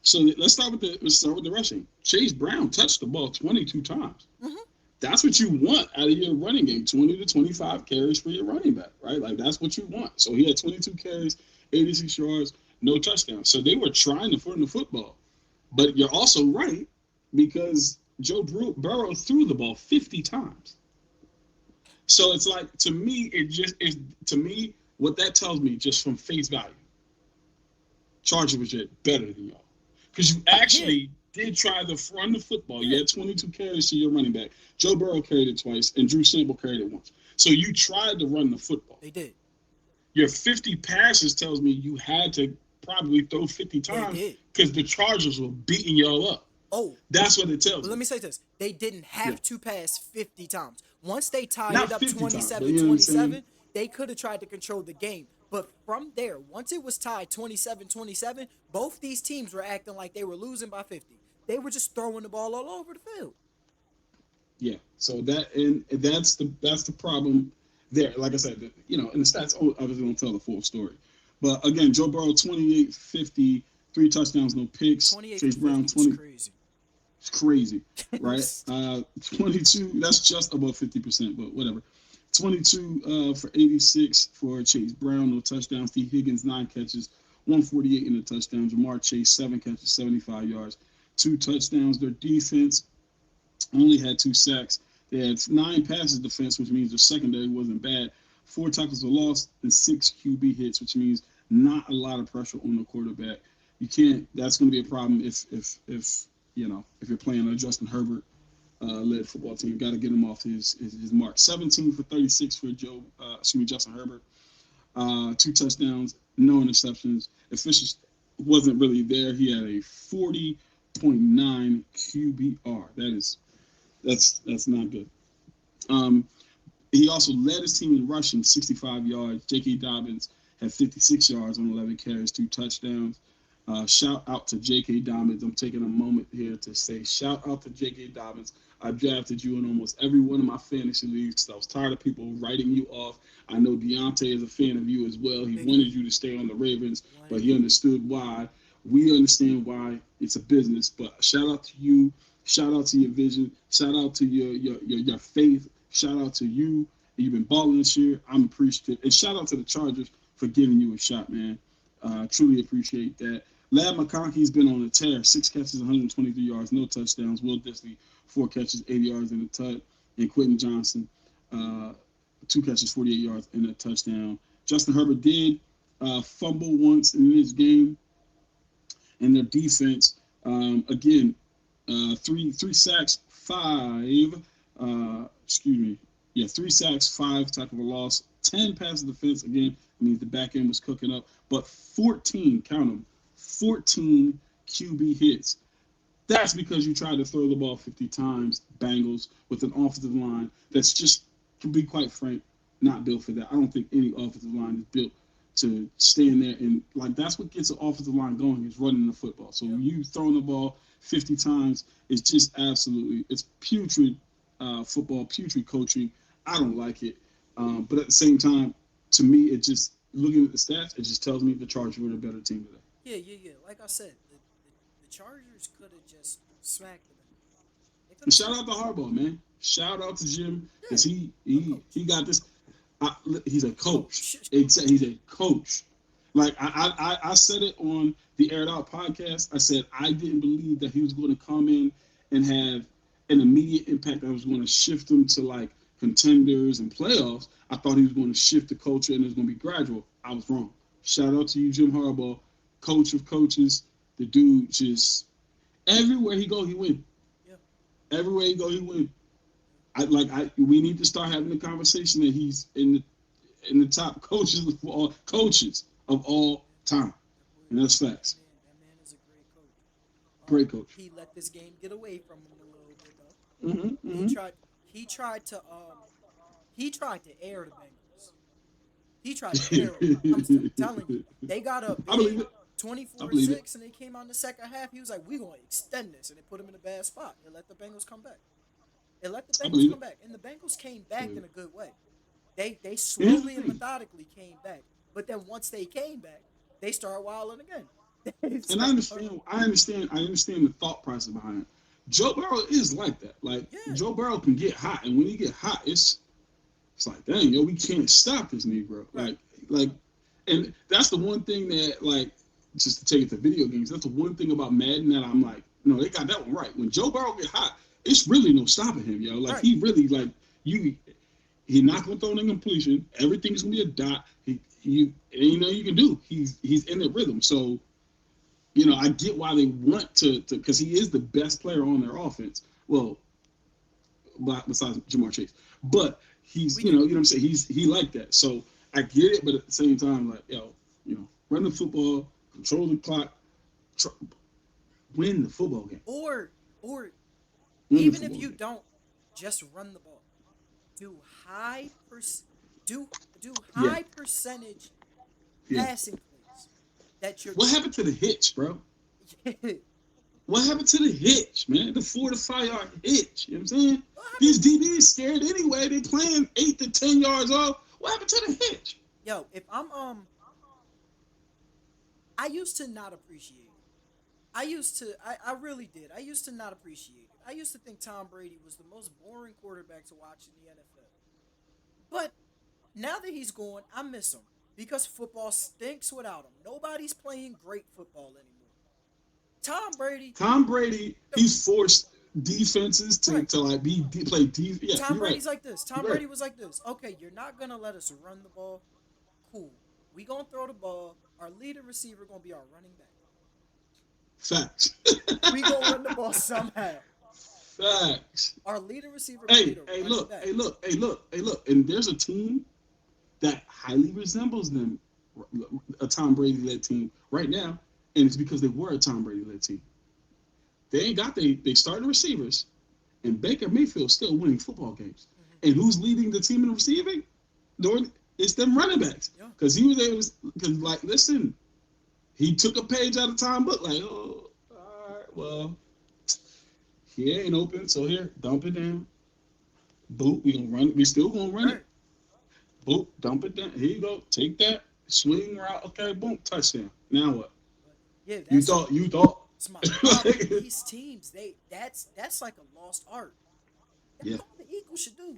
So let's start with the rushing. Chase Brown touched the ball 22 times. Mm-hmm. That's what you want out of your running game, 20 to 25 carries for your running back, right? Like that's what you want. So he had 22 carries, 86 yards, no touchdowns. So they were trying to put in the football. But you're also right because Joe Burrow threw the ball 50 times. So it's like to me, it just is to me what that tells me just from face value. Chargers was just better than y'all because you Yeah, actually did try to run the football. You yeah, had 22 carries to your running back. Joe Burrow carried it twice, and Drew Sample carried it once. So you tried to run the football. they did. Your 50 passes tells me you had to probably throw 50 They times did. because the Chargers were beating y'all up. Oh, That's what it tells but me. let me say this. They didn't Yeah. have to pass 50 times. Once they tied Not it up 50 times, but 27 you know what I'm saying? 27, they could have tried to control the game. But from there, once it was tied 27-27, both these teams were acting like they were losing by 50. They were just throwing the ball all over the field. Yeah. So that's the problem there. Like I said, and the stats obviously don't tell the full story. But again, Joe Burrow 28, 50, 3 touchdowns, no picks. 28 for Chase Brown 50 is 20. crazy. It's crazy, right? 22. That's just above 50%, but whatever. 22 for 86 for Chase Brown, no touchdowns. T. Higgins 9 catches, 148 in the touchdown. Jamar Chase 7 catches, 75 yards, 2 touchdowns. Their defense only had 2 sacks. They had 9 passes defense, which means their secondary wasn't bad. 4 tackles for loss and 6 QB hits, which means not a lot of pressure on the quarterback. You can't. That's going to be a problem if you're playing a Justin Herbert led football team. Got to get him off his mark. 17 for 36 for Justin Herbert. 2 touchdowns, no interceptions. Efficiency wasn't really there. He had a 40.9 QBR. That's not good. Um, he also led his team in rushing, 65 yards. J.K. Dobbins had 56 yards on 11 carries, 2 touchdowns. Shout out to J.K. Dobbins. I'm taking a moment here to say shout out to J.K. Dobbins. I drafted you in almost every one of my fantasy leagues because I was tired of people writing you off. I know Dyante is a fan of you as well. He Big fan. wanted you to stay on the Ravens, but Wanted he me. understood why. We understand why it's a business. But shout out to you. Shout out to your vision. Shout out to your faith. Shout out to you. You've been balling this year. I'm appreciative. And shout out to the Chargers for giving you a shot, man. Truly appreciate that. Lad McConkey's been on a tear. 6 catches, 123 yards, no touchdowns. Will Disley, 4 catches, 80 yards and a touch. And Quentin Johnson, 2 catches, 48 yards and a touchdown. Justin Herbert did fumble once in this game. And their defense, again, three sacks, five. Excuse me. Yeah, 3 sacks, 5 tackle for loss, 10 pass defense. Again, I mean the back end was cooking up, but 14, count them, 14 QB hits. That's because you tried to throw the ball 50 times, Bengals, with an offensive line that's just, to be quite frank, not built for that. I don't think any offensive line is built to stand there and, like, that's what gets the offensive line going is running the football. So Yep. you throwing the ball 50 times is just absolutely, it's putrid football, putrid coaching. I don't like it. But at the same time, to me, it just, looking at the stats, it just tells me the Chargers were the better team today. Yeah, yeah, yeah. Like I said, the Chargers could have just smacked the Bengals. They could And have shout smacked out to them. Harbaugh, man. Shout out to Jim Yeah, because he good he coach. he got this. He's a coach. Coach. He's a coach. Like I said it on the Aired Out podcast. I said I didn't believe that he was going to come in and have an immediate impact that was going to shift them to like contenders and playoffs. I thought he was going to shift the culture and it was going to be gradual. I was wrong. Shout out to you, Jim Harbaugh, coach of coaches. The dude just Everywhere he go, he win. Yeah, Everywhere he go, he win. yeah, We need to start having the conversation that he's in the top coaches of all yeah. time, That boy, and that's facts. that man is a great coach. Great coach. He let this game get away from him a little bit though. Mm-hmm, He mm-hmm. tried, he tried to, he tried to air the Bengals. He tried to air them. Telling you, they got up I believe big, it. twenty I four believe it. six, and they came out in the second half. He was like, "We gonna extend this," and they put him in a bad spot. It let the Bengals come back. It let the I Bengals believe come it. back, and the Bengals came I back believe in a it. good way. They And here's the slowly and thing, methodically came back, but then once they came back, they started wilding again. They and I started, understand. I understand. I understand the thought process behind it. Joe Burrow is like that. Like yeah, Joe Burrow can get hot, and when he get hot, it's like, dang, yo, we can't stop this Negro. right. Like, and that's the one thing that, like, just to take it to video games, that's the one thing about Madden that I'm like, no, they got that one right. When Joe Burrow get hot, it's really no stopping him, yo. Like, Right. he really, like, you, he not gonna throw an incompletion. Everything's gonna be a dot. You know, you can do. He's in the rhythm. So, I get why they want to, because he is the best player on their offense. Well, besides Jamar Chase. But he's, We get it. what I'm saying? He like that. So I get it, but at the same time, like, run the football, control the clock, tr- win the football game. Or Win the even if football you game. don't just run the ball, do high per do do Yeah. high percentage Yeah. passing plays that you're What going. happened to the hitch, bro? What happened to the hitch, man? The 4 to 5 yard hitch. You know what I'm saying? What happened? These DBs scared anyway. They playing 8 to 10 yards off. What happened to the hitch? Yo, if I'm I used to not appreciate it. I really did. I used to not appreciate it. I used to think Tom Brady was the most boring quarterback to watch in the NFL. But now that he's gone, I miss him because football stinks without him. Nobody's playing great football anymore. Tom Brady, Tom Brady, the, he's forced defenses to, right. to like play deep. Yeah, Tom you're right. Brady's like this. Tom You're right. Brady was like this. Okay, you're not gonna let us run the ball. Cool. We gonna throw the ball. Our leading receiver gonna be our running back. Facts. We gonna run the ball somehow. Facts. Our leading receiver gonna be Hey, the hey, running look, back. hey, look, hey, look, hey, look. And there's a team that highly resembles them, a Tom Brady led team right now, and it's because they were a Tom Brady led team. They ain't got they starting receivers, and Baker Mayfield's still winning football games. Mm-hmm. And who's leading the team in receiving? It's them running backs. Yeah. Because he was able to, because, like, listen, he took a page out of Tom Book, like, oh, all right, well, he ain't open, so here, dump it down. Boot, we gonna run it. We still gonna run it. Right. Boot, dump it down. Here you go. Take that. Swing route. Okay, boom, touchdown. Now what? But yeah, You that's thought you thought it's my problem. These teams, that's like a lost art. That's Yeah. all the Eagles should do.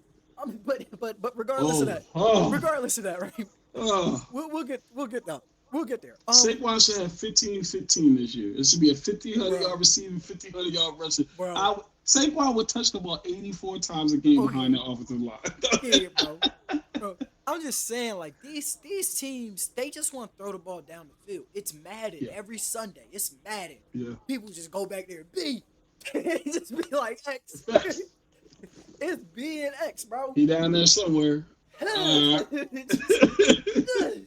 But Oh, oh, regardless of that, right? oh. We'll get there. We'll get there. Saquon should have 15-15 this year. It should be a 50 Bro, yard receiving, 50 yard rushing. bro. Saquon would touch the ball 84 times a game behind Okay, the offensive line. okay, bro. I'm just saying, like these teams, they just want to throw the ball down the field. It's Madden Yeah, every Sunday. It's Madden. yeah. People just go back there and B. Just be like X. Facts. It's B and X, bro. He down there somewhere. Uh,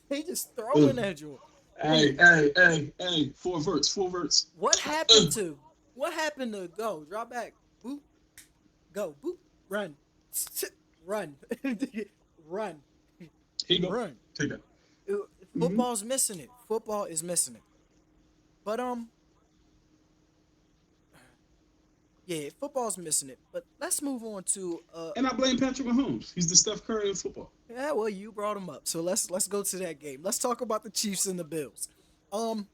They just throwing that joint. hey, Hey, hey, hey, hey. Four verts, four verts. what happened to what happened to go drop back boop go boop run run run Here you go. run. Take that. Mm-hmm. Football's missing it. Football is missing it. But yeah, football's missing it. But let's move on to And I blame Patrick Mahomes. He's the Steph Curry of football. yeah, well, you brought him up, so let's go to that game. Let's talk about the Chiefs and the Bills. Um,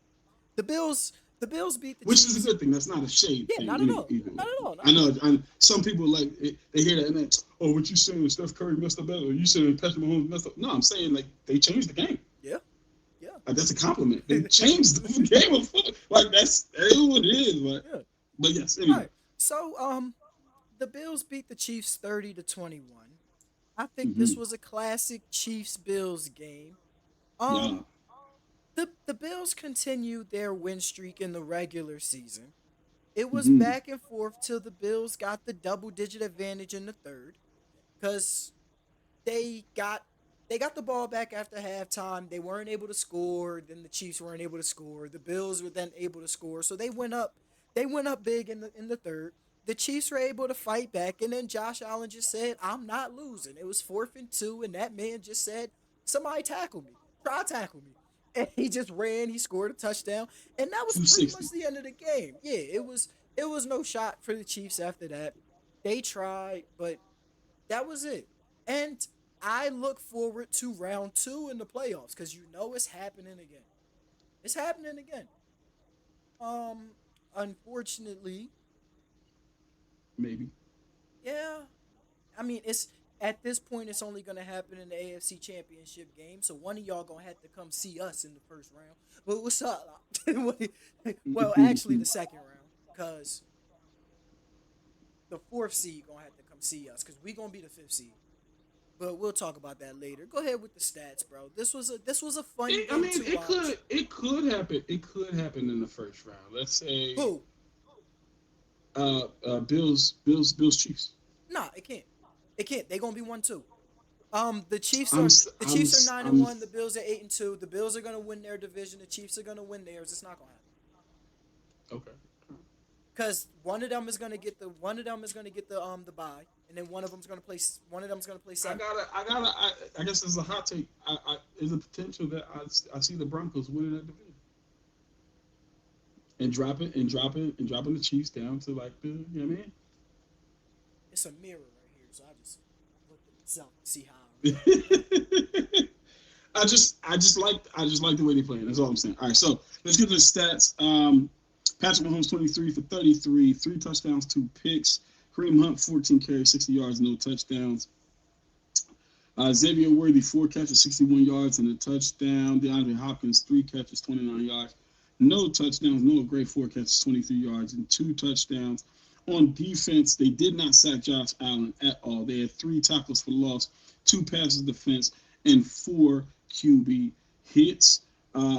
the Bills beat the Which is a Chiefs. good thing. That's not a shade Yeah, thing. not at all, Even not at all, not I at know, all. some people like they hear that and then, oh, what you saying? Steph Curry messed up, or you saying Patrick Mahomes messed up? No, I'm saying like they changed the game. Yeah, yeah, Like that's a compliment. They changed the game of football. Like that is what it is. yeah. But yes, All anyway. right. So the Bills beat the Chiefs 30-21. I think this Mm-hmm. was a classic Chiefs Bills game. Yeah. The Bills continued their win streak in the regular season. It was Mm-hmm. back and forth till the Bills got the double digit advantage in the third because they got they got the ball back after halftime. They weren't able to score. Then the Chiefs weren't able to score. The Bills were then able to score. So they went up. They went up big in the third. The Chiefs were able to fight back, and then Josh Allen just said, "I'm not losing." It was 4th and 2, and that man just said, "Somebody tackle me. Try tackle me." And he just ran. He scored a touchdown, and that was pretty 260. much the end of the game. Yeah, it was no shot for the Chiefs after that. They tried, but that was it. And I look forward to round two in the playoffs because you know it's happening again. It's happening again. Um, Unfortunately, Maybe. yeah. I mean, it's at this point, it's only gonna happen in the AFC Championship game. So one of y'all gonna have to come see us in the first round. But what's up? Well, actually, the second round, cause the fourth seed gonna have to come see us, cause we gonna be the fifth seed. But we'll talk about that later. Go ahead with the stats, bro. This was a fun I game mean, to watch. it could happen. It could happen in the first round. Let's say Who? Bills Chiefs. Nah, it can't. It can't. They gonna be 1-2. I'm s- The I'm Chiefs are s- nine and I'm one. The Bills are 8-2. The Bills are gonna win their division. The Chiefs are gonna win theirs. It's not gonna happen okay. because one of them is gonna get the bye, and then one of them's gonna play I 7. gotta, I gotta, I guess it's a hot take. There's a potential that I see the Broncos winning that division and dropping the Chiefs down to like the, you know what It's a mirror right here, so I just looked at myself to see how I really look. I mean? I just like the way they play. That's all I'm saying. All right, so let's get to the stats. Patrick Mahomes 23 for 33, 3 touchdowns, 2 picks. Kareem Hunt 14 carries, 60 yards, no touchdowns. Xavier Worthy 4 catches, 61 yards and a touchdown. DeAndre Hopkins 3 catches, 29 yards, no touchdowns. Noah Gray 4 catches, 23 yards and 2 touchdowns. On defense, they did not sack Josh Allen at all. They had 3 tackles for loss, 2 passes defense, and 4 QB hits.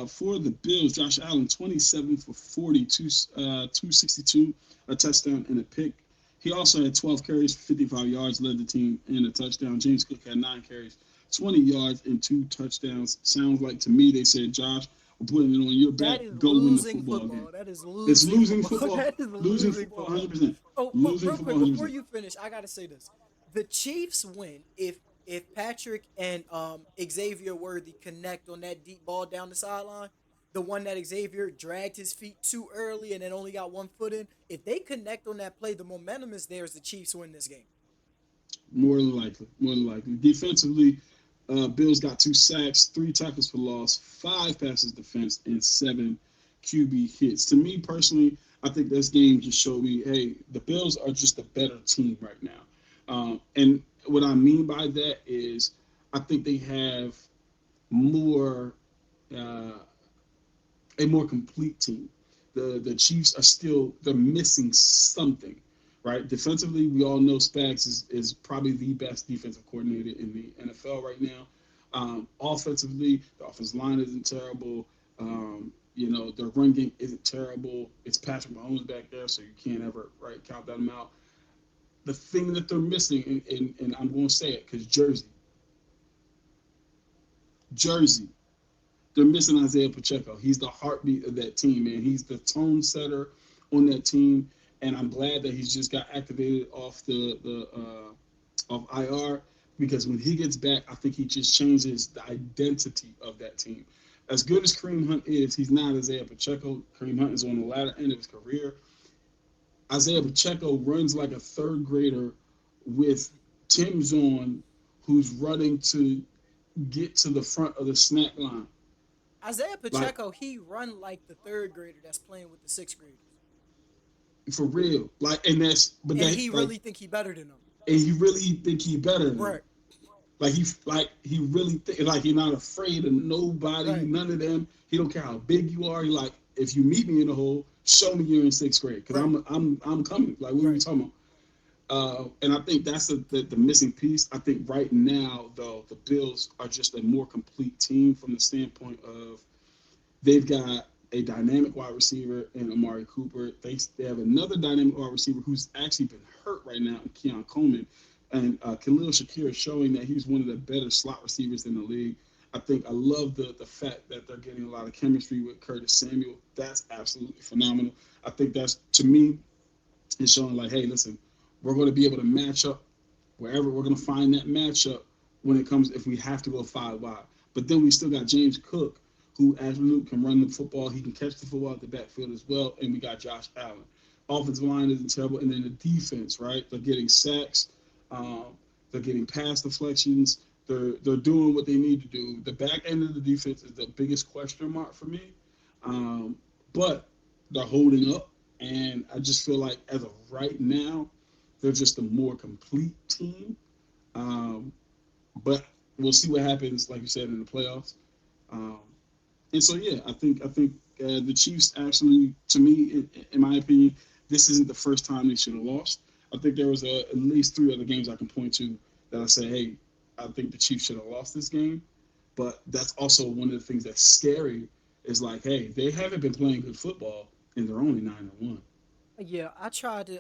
For the Bills, Josh Allen 27 for 42, 262, a touchdown and a pick. He also had 12 carries, 55 yards, led the team in a touchdown. James Cook had 9 carries, 20 yards, and 2 touchdowns. Sounds like to me they said, Josh, we're putting it on your back. That is Go win the losing football game. football. That is It's losing losing football. football. That is Losing losing football football. 100%. Oh, but Losing real football quick before 100%. you finish, I gotta say this: the Chiefs win if Patrick and Xavier Worthy connect on that deep ball down the sideline. The one that Xavier dragged his feet too early and then only got 1 foot in. If they connect on that play, the momentum is there as the Chiefs win this game. More than likely. More than likely. Defensively, Bills got 2 sacks, 3 tackles for loss, 5 passes defense, and 7 QB hits. To me personally, I think this game just showed me, hey, the Bills are just a better team right now. And what I mean by that is, I think they have more uh, a more complete team. The Chiefs are still they're missing something, right? Defensively, we all know Spags is probably the best defensive coordinator in the NFL right now. Offensively, the offensive line isn't terrible. Their run game isn't terrible. It's Patrick Mahomes back there, so you can't ever right count them out. The thing that they're missing, and I'm going to say it because Jersey, they're missing Isaiah Pacheco. He's the heartbeat of that team, man. He's the tone setter on that team, and I'm glad that he's just got activated off the off IR because when he gets back, I think he just changes the identity of that team. As good as Kareem Hunt is, he's not Isaiah Pacheco. Kareem Hunt is on the latter end of his career. Isaiah Pacheco runs like a third grader with Tim's on, who's running to get to the front of the snack line. Isaiah Like Pacheco, he run like the third grader that's playing with the sixth graders, for real. Like, and that's, but and that, he like, really think he better than them. and he really think he better than him. Right, He really like he's not afraid of nobody, right, none of them. He don't care how big you are. He like, if you meet me in the hole, show me you're in 6th grade, because right, I'm coming. Like, what are we right. talking about? And I think that's the missing piece. I think right now, though, the Bills are just a more complete team from the standpoint of a dynamic wide receiver in Amari Cooper. They have another dynamic wide receiver who's actually been hurt right now in Keon Coleman. And Khalil Shakir is showing that he's one of the better slot receivers in the league. I love the fact that they're getting a lot of chemistry with Curtis Samuel. That's absolutely phenomenal. I think that's, to me, is showing like, hey, listen, we're going to be able to match up wherever we're going to find that matchup when it comes if we have to go 5 wide. But then we still got James Cook, who absolutely can run the football. He can catch the football at the backfield as well. And we got Josh Allen. Offensive line isn't terrible. And then the defense, right? They're getting sacks. Um, they're getting pass deflections. They're doing what they need to do. The back end of the defense is the biggest question mark for me. Um, but they're holding up. And I just feel like as of right now, they're just a more complete team. Um, but we'll see what happens, like you said, in the playoffs. Um, and so, yeah, I think the Chiefs actually, to me, in my opinion, this isn't the first time they should have lost. I think there was at least 3 other games I can point to that I say, hey, I think the Chiefs should have lost this game. But that's also one of the things that's scary is like, hey, they haven't been playing good football and they're only 9-1. Yeah, I tried to.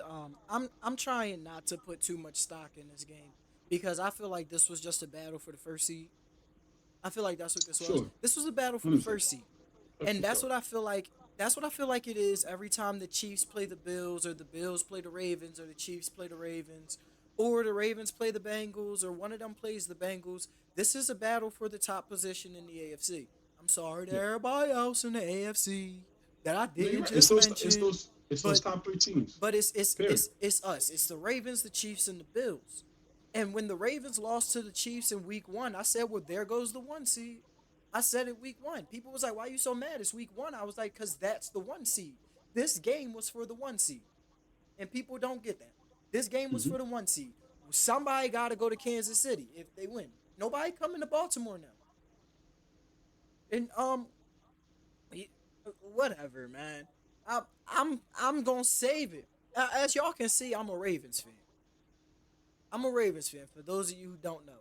I'm trying not to put too much stock in this game because I feel like this was just a battle for the first seed. I feel like that's what this was. Sure, This was a battle for the 100%. first seed. That's And for that's sure. what I feel like. That's what I feel like it is every time the Chiefs play the Bills, or the Bills play the Ravens, or the Chiefs play the Ravens, or the Ravens play the Bengals, or one of them plays the Bengals. This is a battle for the top position in the AFC. I'm sorry to Yeah. everybody else in the AFC that I No, you're didn't right. just mention, It's those but top 3 teams. but it's it's Period. it's it's us. It's the Ravens, the Chiefs, and the Bills. And when the Ravens lost to the Chiefs in week 1, I said, "Well, there goes the 1 seed." I said it week 1. People was like, "Why are you so mad? It's week 1." I was like, "Cause that's the 1 seed. This game was for the 1 seed, and people don't get that. This game was Mm-hmm. for the 1 seed. Somebody got to go to Kansas City if they win. Nobody coming to Baltimore now." And whatever, man. I'm gonna save it. As y'all can see, I'm a Ravens fan. I'm a Ravens fan. For those of you who don't know,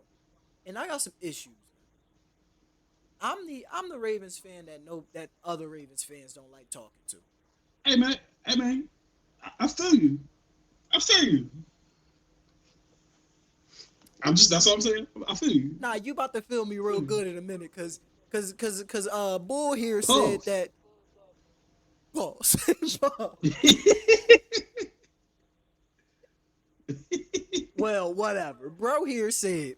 and I got some issues, man. I'm the Ravens fan that other Ravens fans don't like talking to. Hey man, I feel you. I feel you. That's what I'm saying. I feel you. Nah, you about to feel me I feel real you. good in a minute, cause Bull here said Pause. that. Pause. Well, whatever. Bro here said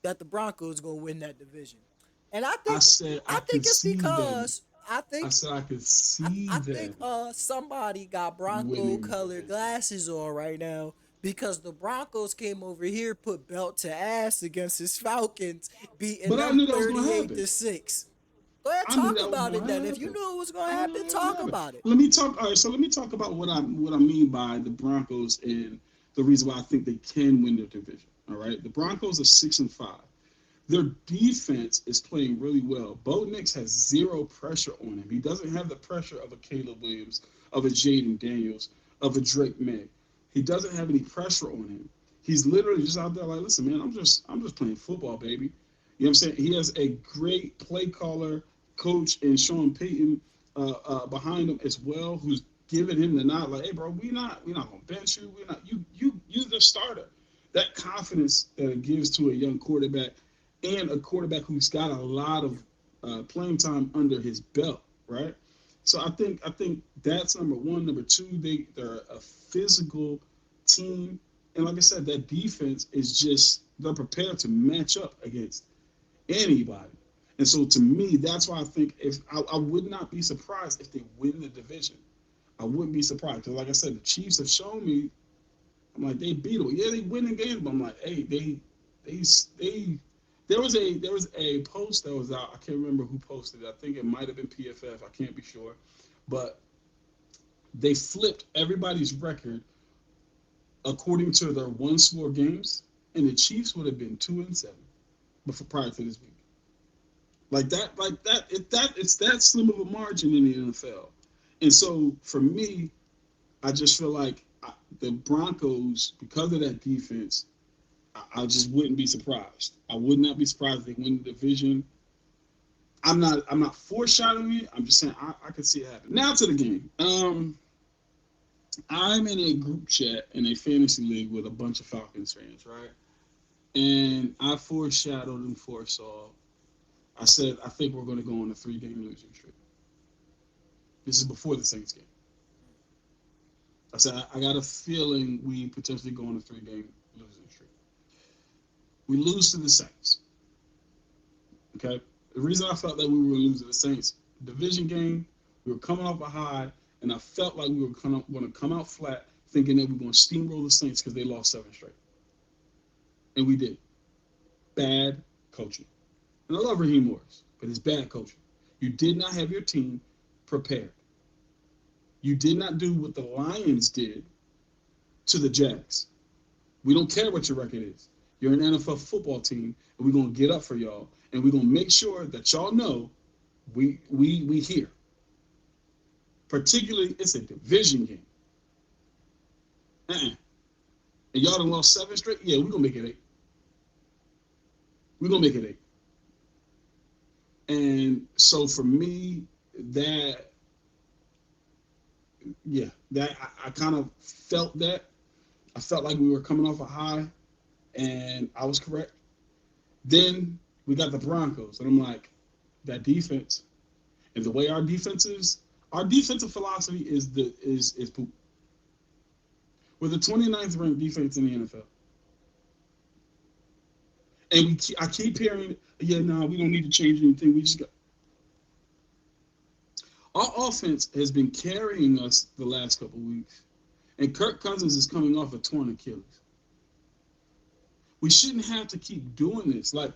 that the Broncos gonna win that division, and I said I I think could it's see them. because I I think said I could see I think them somebody got Bronco winning the colored division. glasses on right now because the Broncos came over here, put belt to ass against his Falcons, beating But I them knew that was gonna 38 happen. to 6. Go ahead, I knew talk that was about it then. gonna If you happen. knew it was gonna I knew happen, that was gonna talk happen. about it. Let me talk. All right, so let me talk about what I mean by the Broncos and the reason why I think they can win their division. All right, the Broncos are 6-5. Their defense is playing really well. Bo Nix has zero pressure on him. He doesn't have the pressure of a Caleb Williams, of a Jaden Daniels, of a Drake May. He doesn't have any pressure on him. He's literally just out there like, listen, man, I'm just playing football, baby. You know what I'm saying? He has a great play caller, coach, and Sean Payton behind him as well, who's giving him the nod, like, hey, bro, we not gonna bench you. We're not you the starter. That confidence that it gives to a young quarterback and a quarterback who's got a lot of playing time under his belt, right? So I think that's number one. Number two, they're a physical team, and like I said, that defense is just they're prepared to match up against anybody. And so to me, that's why I think if I would not be surprised if they win the division. I wouldn't be surprised because, like I said, the Chiefs have shown me. I'm like they beat them. Yeah, they win the game, but I'm like, hey, they they. There was a post that was out. I can't remember who posted it. I think it might have been PFF. I can't be sure, but they flipped everybody's record according to their one score games, and the Chiefs would have been 2-7 before prior to this week. It's that slim of a margin in the NFL. And so for me, I just feel like the Broncos, because of that defense, I just wouldn't be surprised. I would not be surprised if they win the division. I'm not foreshadowing it. I'm just saying I could see it happen. Now to the game. I'm in a group chat in a fantasy league with a bunch of Falcons fans, right? And I foreshadowed and foresaw. I said I think we're going to go on a 3-game losing streak. This is before the Saints game. I said I got a feeling we potentially go on a 3-game losing streak. We lose to the Saints. Okay. The reason I felt that we were going to lose to the Saints, division game, we were coming off a high, and I felt like we were going to come out flat, thinking that we were going to steamroll the Saints because they lost 7 straight, and we did. Bad coaching. And I love Raheem Morris, but it's bad coaching. You did not have your team prepared. You did not do what the Lions did to the Jags. We don't care what your record is. You're an NFL football team, and we're gonna get up for y'all, and we're gonna make sure that y'all know we here. Particularly, it's a division game. And y'all done lost 7 straight. Yeah, we're gonna make it 8. We're gonna make it 8. And so for me, that I kind of felt that. I felt like we were coming off a high, and I was correct. Then we got the Broncos, and I'm like, that defense and the way our defensive philosophy is poop. We're the 29th ranked defense in the NFL, and I keep hearing, yeah, no, we don't need to change anything. We just got our offense has been carrying us the last couple of weeks, and Kirk Cousins is coming off a torn Achilles. We shouldn't have to keep doing this. Like,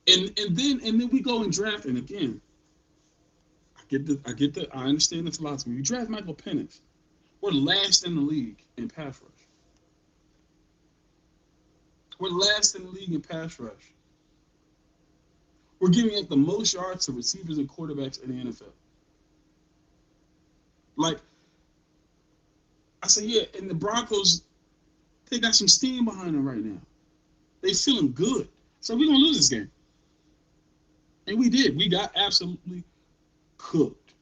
and then we go and draft. And again, I understand the philosophy. We draft Michael Penix. We're last in the league in pass rush. We're last in the league in pass rush. We're giving up the most yards to receivers and quarterbacks in the NFL. Like I said, yeah, and the Broncos, they got some steam behind them right now. They feeling good. So we're gonna lose this game. And we did. We got absolutely cooked.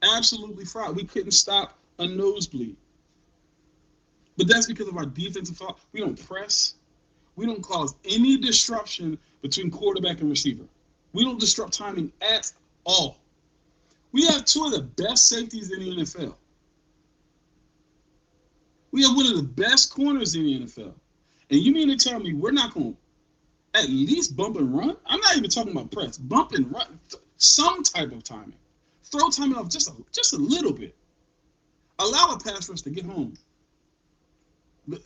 Absolutely fried. We couldn't stop a nosebleed. But that's because of our defensive foul. We don't press. We don't cause any disruption between quarterback and receiver. We don't disrupt timing at all. We have two of the best safeties in the NFL. We have one of the best corners in the NFL. And you mean to tell me we're not going to at least bump and run? I'm not even talking about press. Bump and run. Some type of timing. Throw timing off just a little bit. Allow a pass rush to get home. But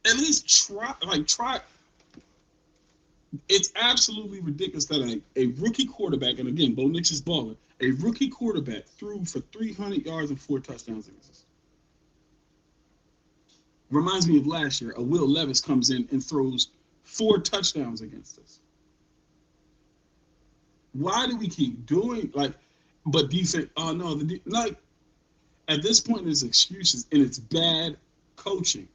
at least try. It's absolutely ridiculous that a rookie quarterback, and again, Bo Nix is balling, a rookie quarterback threw for 300 yards and 4 touchdowns against us. Reminds me of last year. A Will Levis comes in and throws 4 touchdowns against us. Why do we keep doing but defense? Oh no, at this point, there's excuses and it's bad coaching.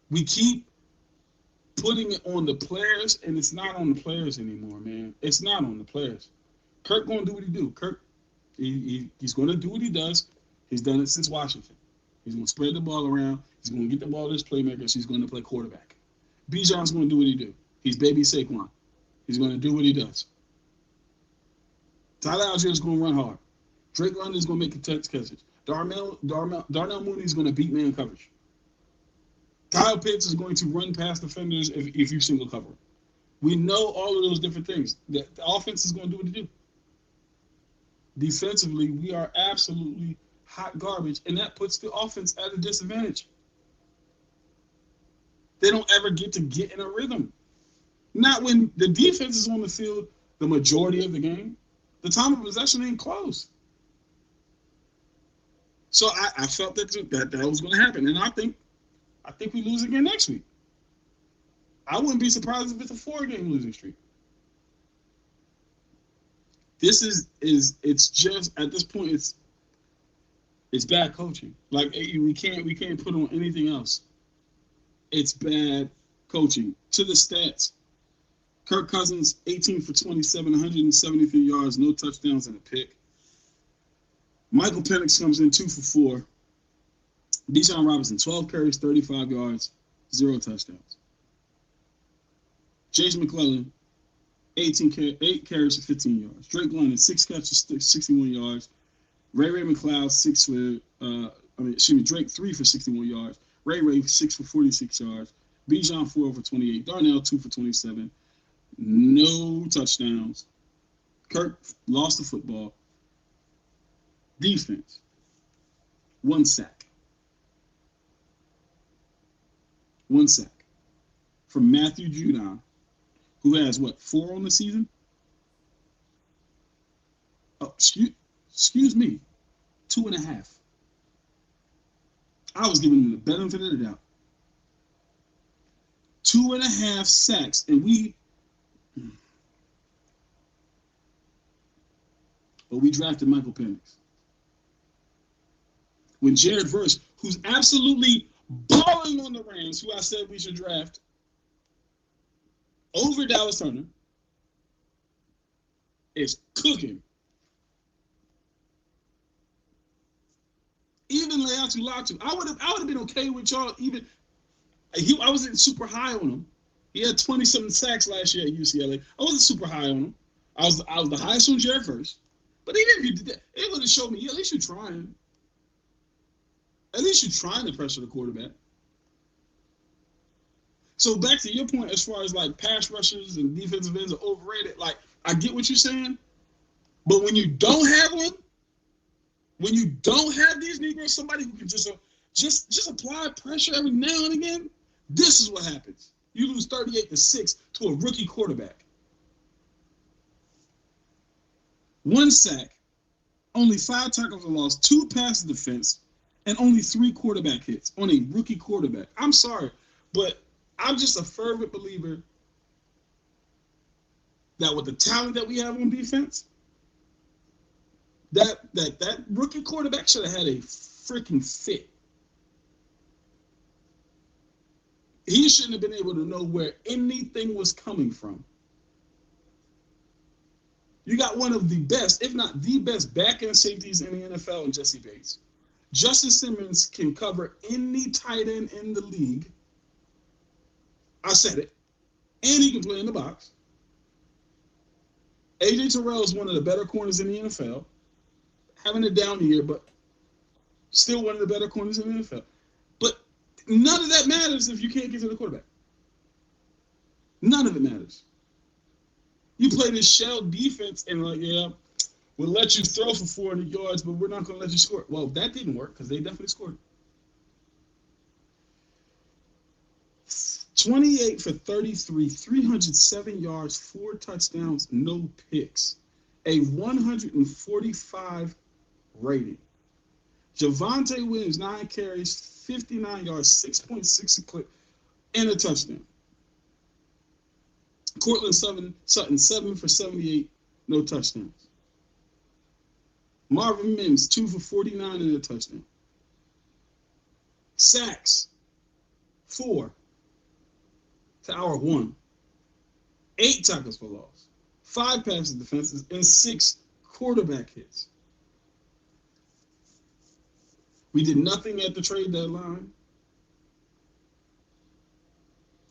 We keep putting it on the players, and it's not on the players anymore, man. It's not on the players. Kirk gonna do what he do. Kirk, he's gonna do what he does. He's done it since Washington. He's gonna spread the ball around. He's gonna get the ball to his playmakers. He's gonna play quarterback. Bijan's gonna do what he do. He's baby Saquon. He's gonna do what he does. Tyler Algier is gonna run hard. Drake London is gonna make contested catches. Darnell Mooney is gonna beat man coverage. Kyle Pitts is going to run past defenders if you single cover. We know all of those different things. The offense is going to do what it do. Defensively, we are absolutely hot garbage, and that puts the offense at a disadvantage. They don't ever get in a rhythm. Not when the defense is on the field the majority of the game. The time of possession ain't close. So I felt that was going to happen, and I think we lose again next week. I wouldn't be surprised if it's a 4-game losing streak. This it's just at this point it's bad coaching. Like we can't put on anything else. It's bad Coaching. To the stats. Kirk Cousins, 18 for 27, 173 yards, no touchdowns, and a pick. Michael Penix comes in 2 for 4. Bijan Robinson, 12 carries, 35 yards, 0 touchdowns. Chase McClellan, 8 carries for 15 yards. Drake London, 6 catches, 61 yards. Ray McLeod, Drake 3 for 61 yards. Ray 6 for 46 yards. Bijan 4 for 28. Darnell 2 for 27. No touchdowns. Kirk lost the football. Defense, 1 sack. 1 sack from Matthew Judon, who has what, 4 on the season? Oh, excuse me, 2.5. I was giving him the benefit of the doubt. 2.5 sacks, and we drafted Michael Penix. When Jared Verse, who's absolutely balling on the Rams, who I said we should draft over Dallas Turner, is cooking. Even Leatu Latu, I would have been okay with y'all. I wasn't super high on him. He had 20-something sacks last year at UCLA. I wasn't super high on him. I was the highest on Jared Verse. But even if you did that, it would have showed me, at least you're trying. At least you're trying to pressure the quarterback. So back to your point, as far as like pass rushers and defensive ends are overrated, like I get what you're saying, but when you don't have one, when you don't have these Negroes, somebody who can just apply pressure every now and again, this is what happens. You lose 38-6 to a rookie quarterback. 1 sack, only 5 tackles for loss, 2 pass defense, and only 3 quarterback hits on a rookie quarterback. I'm sorry, but I'm just a fervent believer that with the talent that we have on defense, that rookie quarterback should have had a freaking fit. He shouldn't have been able to know where anything was coming from. You got one of the best, if not the best, back-end safeties in the NFL in Jesse Bates. Justin Simmons can cover any tight end in the league. I said it. And he can play in the box. A.J. Terrell is one of the better corners in the NFL. Having a down year, but still one of the better corners in the NFL. But none of that matters if you can't get to the quarterback. None of it matters. You play this shell defense and like, yeah, we'll let you throw for 400 yards, but we're not going to let you score. Well, that didn't work because they definitely scored. 28 for 33, 307 yards, 4 touchdowns, no picks. A 145 rating. Javonte Williams, 9 carries, 59 yards, 6.6 a clip, and a touchdown. Cortland Sutton, 7 for 78, no touchdowns. Marvin Mims, 2 for 49 and a touchdown. Sacks, 4 to our 1. 8 tackles for loss, 5 pass defenses, and 6 quarterback hits. We did nothing at the trade deadline.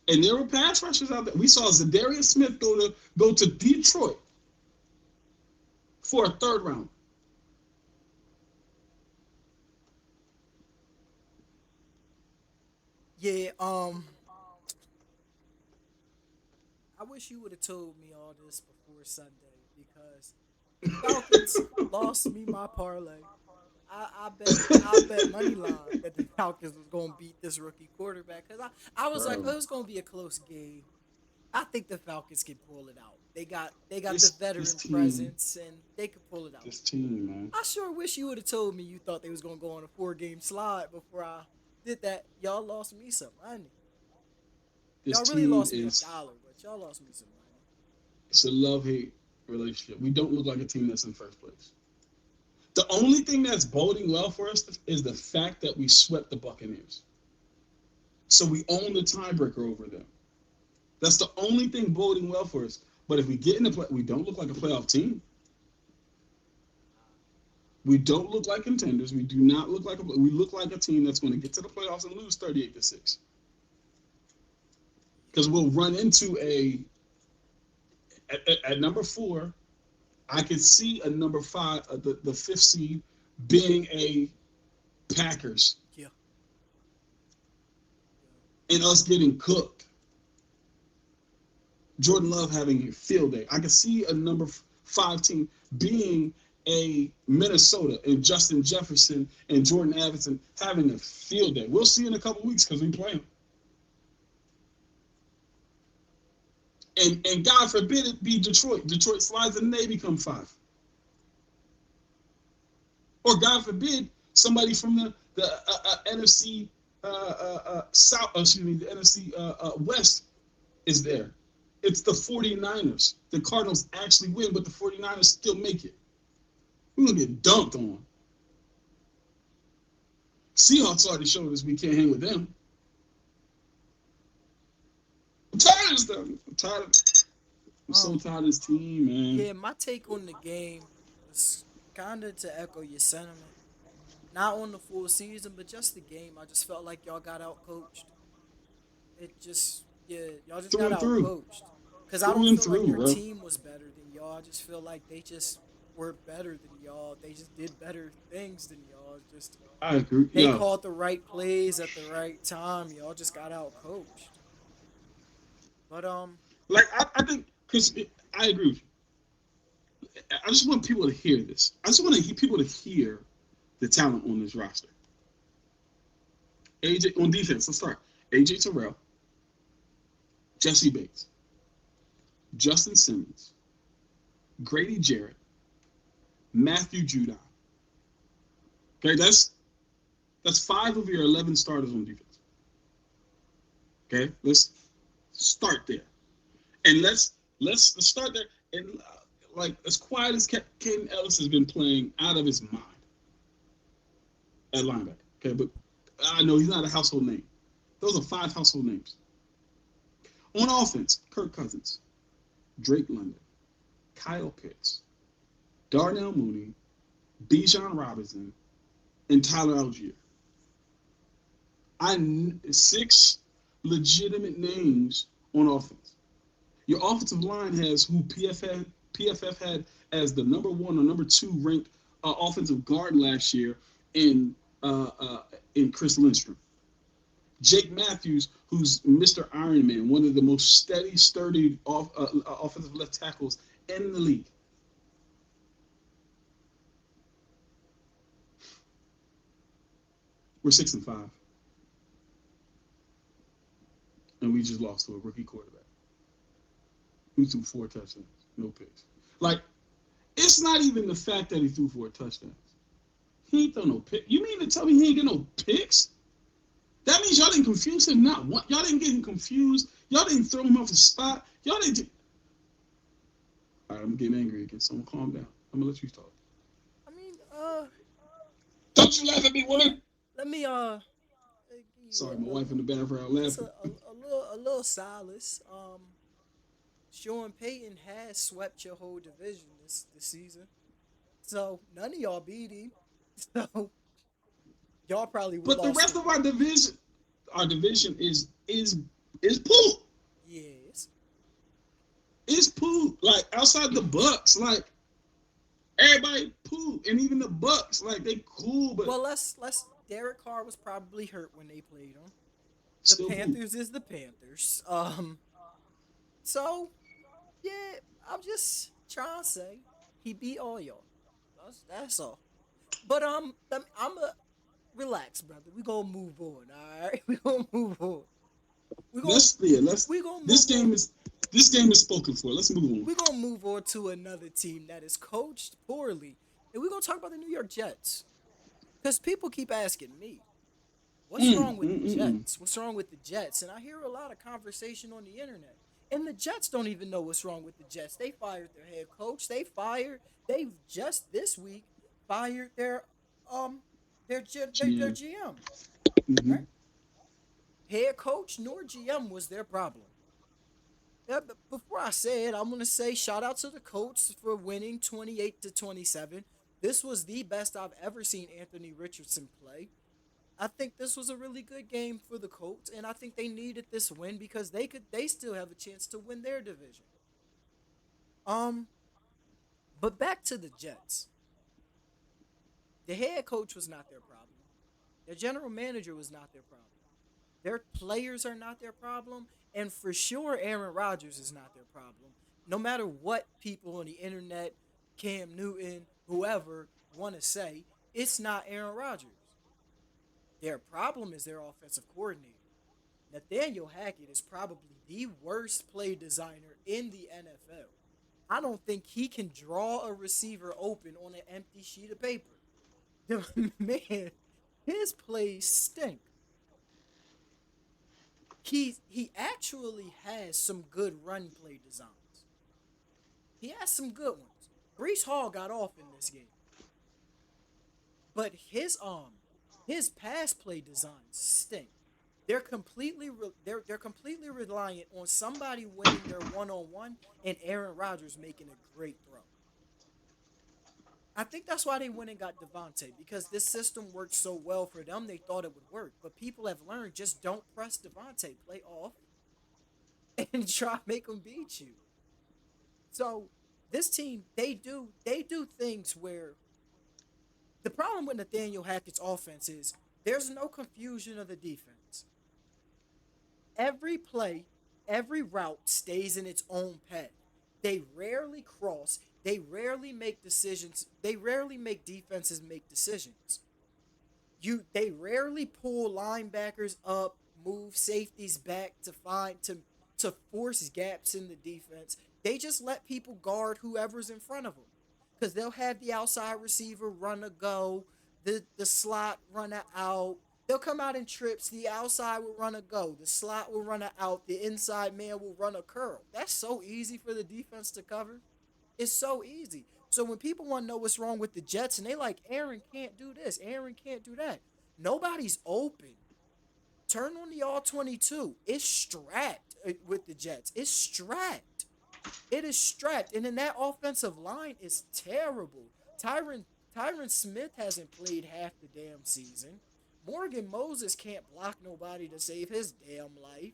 And there were pass rushers out there. We saw Zadarius Smith go to Detroit for a 3rd round. Yeah, I wish you would have told me all this before Sunday because the Falcons lost me my parlay. I bet money line that the Falcons was gonna beat this rookie quarterback because I was like, oh, Bro, it's gonna be a close game. I think the Falcons can pull it out. They got the this veteran team, presence and they could pull it out. this team, man. I sure wish you would have told me you thought they was gonna go on a 4-game slide before I did that. Y'all lost me some money. This Y'all really team lost me a is dollar, but y'all lost me some money. it's a love-hate relationship. We don't look like a team that's in first place. The only thing that's boding well for us is the fact that we swept the Buccaneers. So we own the tiebreaker over them. That's the only thing boding well for us. But if we get in the play, we don't look like a playoff team. We don't look like contenders. We do not look like we look like a team that's going to get to the playoffs and lose 38-6. Because we'll run into at number 4. I could see a number 5, the fifth seed, being a Packers Yeah, yeah, and us getting cooked. Jordan Love having a field day. I could see a number 5 team being a Minnesota and Justin Jefferson and Jordan Addison having a field day. We'll see in a couple weeks because we play them. And God forbid it be Detroit. Detroit slides and they become 5. Or God forbid somebody from the NFC South, excuse me, the NFC West is there. It's the 49ers. The Cardinals actually win, but the 49ers still make it. We're going to get dunked on. Seahawks already showed us we can't hang with them. I'm tired of this stuff. I'm tired of I'm so um, tired of this team, man. yeah. My take on the game was kind of to echo your sentiment. Not on the full season, but just the game. I just felt like y'all got out coached. It just, yeah, y'all just Through got and out through. coached. Cause I Through don't and feel like through, your bro. team was better than y'all. I just feel like they just were better than y'all. They just did better things than y'all. Just I agree. they Yo, called the right plays at the right time. Y'all just got out coached. But like I think because I agree with you. I just want people to hear this. I just want to people to hear the talent on this roster. AJ on defense. Let's start. AJ Terrell, Jesse Bates, Justin Simmons, Grady Jarrett, Matthew Judon. Okay, that's 5 of your 11 starters on defense. Okay, let's start there, and let's start there. And like as quiet as Caden Ellis has been playing out of his mind at linebacker. Okay, but I know he's not a household name. Those are 5 household names. On offense, Kirk Cousins, Drake London, Kyle Pitts, Darnell Mooney, Bijan Robinson, and Tyler Algier. 6 legitimate names on offense. Your offensive line has who PFF had as the number 1 or number 2 ranked offensive guard last year in Chris Lindstrom. Jake Matthews, who's Mr. Iron Man, one of the most steady, sturdy offensive left tackles in the league. We're 6-5, and we just lost to a rookie quarterback who threw 4 touchdowns, no picks. Like, it's not even the fact that he threw 4 touchdowns. He ain't throw no pick. You mean to tell me he ain't get no picks? That means y'all didn't confuse him. Not one. Y'all didn't get him confused. Y'all didn't throw him off the spot. Y'all didn't. All right, I'm getting angry again. Someone calm down. I'm gonna let you talk. I mean, Don't you laugh at me, woman. let me give you Sorry, my wife in the background just laughing. a little solace. Sean Payton has swept your whole division this season, so none of y'all beat him. So y'all probably But the lost rest to of one. our division is poop. Yes. It's poop. Like outside the Bucks, like everybody poop, and even the Bucks, like they cool, but Well, let's. Derek Carr was probably hurt when they played him. The still poop. Panthers is the Panthers. So yeah, I'm just trying to say he beat all y'all. That's all. But I'm a relax, brother. We gonna move on. All right, we gonna move on. We gonna Let's yeah, let's. we gonna This move on. game is this game is spoken for. Let's move on. We gonna move on to another team that is coached poorly, and we gonna talk about the New York Jets. Because people keep asking me, what's Mm, wrong with the mm, mm, mm. Jets? What's wrong with the Jets? And I hear a lot of conversation on the internet. And the Jets don't even know what's wrong with the Jets. They fired their head coach. They've just this week fired um their GM. GM. Mm-hmm. Right? Head coach nor GM was their problem. Yeah, but before I say it, I'm gonna say shout out to the Colts for winning 28-27. This was the best I've ever seen Anthony Richardson play. I think this was a really good game for the Colts, and I think they needed this win because they still have a chance to win their division. Um, but back to the Jets. The head coach was not their problem. Their general manager was not their problem. Their players are not their problem, and for sure Aaron Rodgers is not their problem. No matter what people on the internet, Cam Newton, whoever want to say, it's not Aaron Rodgers. Their problem is their offensive coordinator. Nathaniel Hackett is probably the worst play designer in the NFL. I don't think he can draw a receiver open on an empty sheet of paper. The man, his plays stink. He actually has some good run play designs. He has some good ones. Brees Hall got off in this game, but his pass play designs stink. They're completely reliant on somebody winning their one on one and Aaron Rodgers making a great throw. I think that's why they went and got Devontae because this system worked so well for them. They thought it would work, but people have learned just don't press Devontae, play off, and try to make them beat you. So this team, they do things where the problem with Nathaniel Hackett's offense is there's no confusion of the defense. Every play, every route stays in its own path. They rarely cross. They rarely make decisions. They rarely make defenses make decisions. They rarely pull linebackers up, move safeties back to force gaps in the defense. They just let people guard whoever's in front of them because they'll have the outside receiver run a go, the slot run a out. They'll come out in trips. The outside will run a go. The slot will run a out. The inside man will run a curl. That's so easy for the defense to cover. It's so easy. So when people want to know what's wrong with the Jets and they like Aaron can't do this, Aaron can't do that. Nobody's open. Turn on the all 22. It's strapped with the Jets. It's strapped. It is strapped. And then that offensive line is terrible. Tyron Tyron Smith hasn't played half the damn season. Morgan Moses can't block nobody to save his damn life.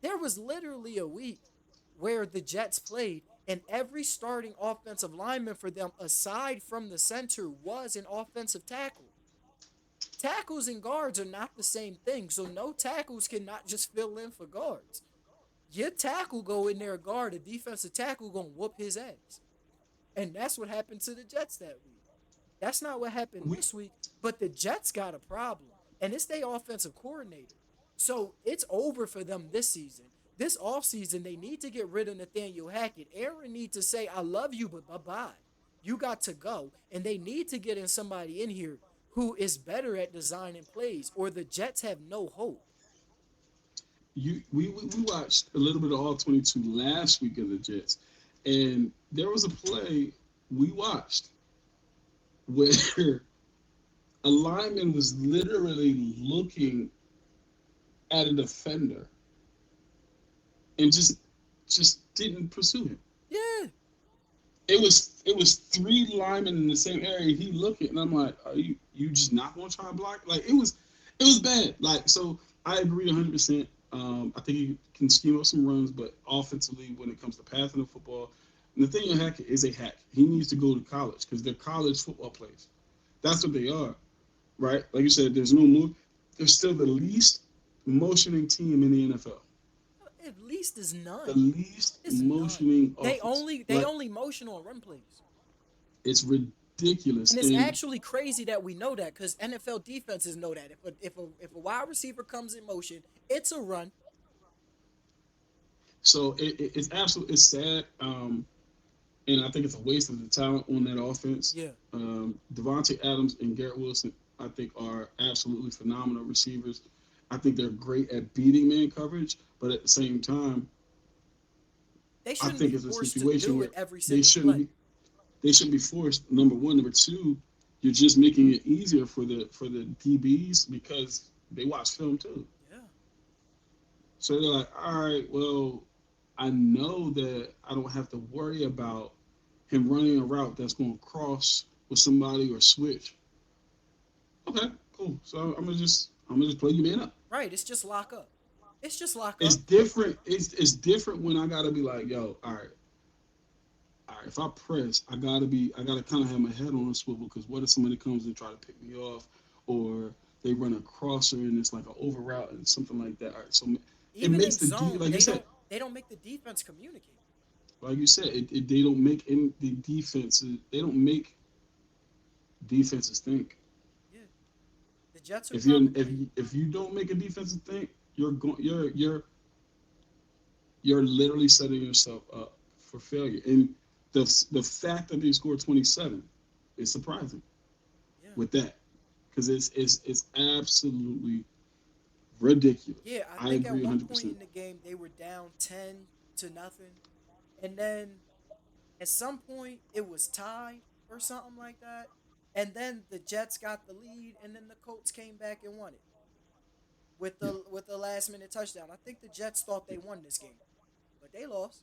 There was literally a week where the Jets played, and every starting offensive lineman for them, aside from the center, was an offensive tackle. Tackles and guards are not the same thing, so no tackles cannot just fill in for guards. Your tackle go in there guard, a defensive tackle gonna whoop his ass. And that's what happened to the Jets that week. That's not what happened We this week, but the Jets got a problem, and it's their offensive coordinator. So it's over for them this season. This offseason, they need to get rid of Nathaniel Hackett. Aaron needs to say, I love you, but bye bye. You got to go. And they need to get in somebody in here who is better at designing plays, or the Jets have no hope. we watched a little bit of all 22 last week of the Jets, and there was a play we watched where a lineman was literally looking at a defender and just didn't pursue him. Yeah. It was three linemen in the same area. He looking, and I'm like, are you just not gonna try and block? Like it was bad. Like so, I agree 100%. I think he can scheme up some runs, but offensively, when it comes to passing the football, Nathaniel Hackett is a hack. He needs to go to college because they're college football players. That's what they are, right? Like you said, there's no move. They're still the least motioning team in the NFL. At least is The none. least It's none. motioning They offense. only they Like only motion on run plays. it's ridiculous. And it's And actually crazy that we know that because NFL defenses know that if a wide receiver comes in motion, it's a run. so it's absolutely it's sad. And I think it's a waste of the talent on that offense. Yeah, Devontae Adams and Garrett Wilson, I think, are absolutely phenomenal receivers. I think they're great at beating man coverage, but at the same time, they I shouldn't be think it's a forced to situation do where it every they single shouldn't play. be they shouldn't be forced. Number one, number two, you're just making it easier for the DBs because they watch film too. Yeah, So they're like, all right, well, I know that I don't have to worry about him running a route that's going to cross with somebody or switch. Okay, cool. So I'm gonna just play you man up. Right, it's just lock up. It's just lock It's up. different. It's different when I gotta be like, yo, all right. If I press, I gotta kind of have my head on a swivel because what if somebody comes and try to pick me off, or they run a crosser and it's like an over route and something like that. All right, so it Even makes in zone, they don't make the defense communicate. like you said, they don't make any the defenses. They don't make defenses think. Yeah, the Jets are If you're probably if you don't make a defensive think, you're literally setting yourself up for failure. And the fact that they scored 27 is surprising yeah. with that because it's absolutely ridiculous. Yeah, I I think at agree one point 100%. in the game they were down 10 to nothing. And then at some point it was tied or something like that. And then the Jets got the lead and then the Colts came back and won it Yeah, with the last minute touchdown. I think the Jets thought they yeah, won this game, but they lost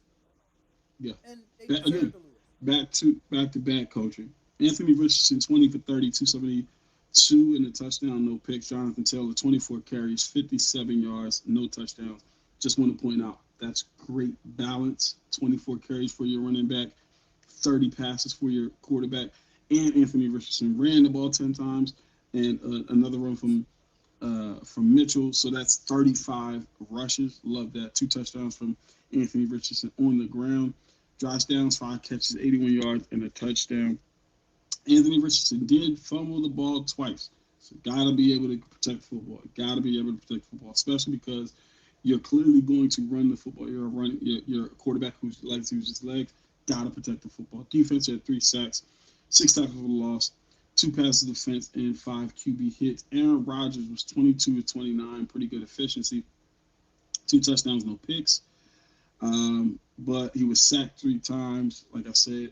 yeah. and they That, deserved again, to lose. back to back coaching. Anthony Richardson 20 for 30, 272 and a touchdown, no picks. Jonathan Taylor 24 carries, 57 yards, no touchdowns. Just want to point out that's great balance. 24 carries for your running back, 30 passes for your quarterback, and Anthony Richardson ran the ball 10 times, and another run from Mitchell. So that's 35 rushes. Love that. Two touchdowns from Anthony Richardson on the ground. Josh Downs, 5 catches, 81 yards, and a touchdown. Anthony Richardson did fumble the ball twice. So got to be able to protect football. Got to be able to protect football, especially because you're clearly going to run the football. You're a quarterback who likes to use his legs. Got to protect the football. Defense had 3 sacks, 6 tackles for the loss, 2 passes defense, and 5 QB hits. Aaron Rodgers was 22 to 29, pretty good efficiency. 2 touchdowns, no picks. But he was sacked 3 times. Like I said,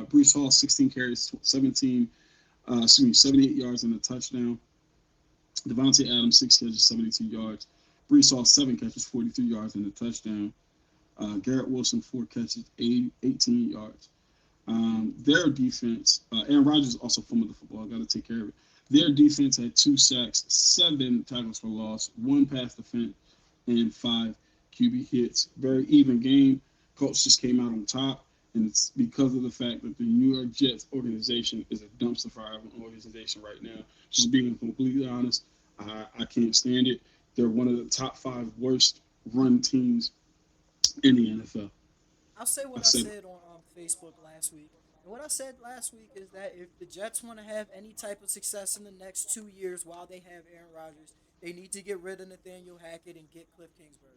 Brees Hall 16 carries, 78 yards and a touchdown. Devontae Adams 6 catches, 72 yards. Brees Hall 7 catches, 43 yards and a touchdown. Garrett Wilson 4 catches, 18 yards. Their defense, Aaron Rodgers also fumbled the football. I got to take care of it. Their defense had 2 sacks, 7 tackles for loss, 1 pass defense, and 5 QB hits. Very even game. Colts just came out on top, and it's because of the fact that the New York Jets organization is a dumpster fire of an organization right now. Just being completely honest, I can't stand it. They're one of the top 5 worst run teams in the NFL. I'll say I what I said, said on Facebook last week. And what I said last week is that if the Jets want to have any type of success in the next 2 years while they have Aaron Rodgers, they need to get rid of Nathaniel Hackett and get Cliff Kingsbury.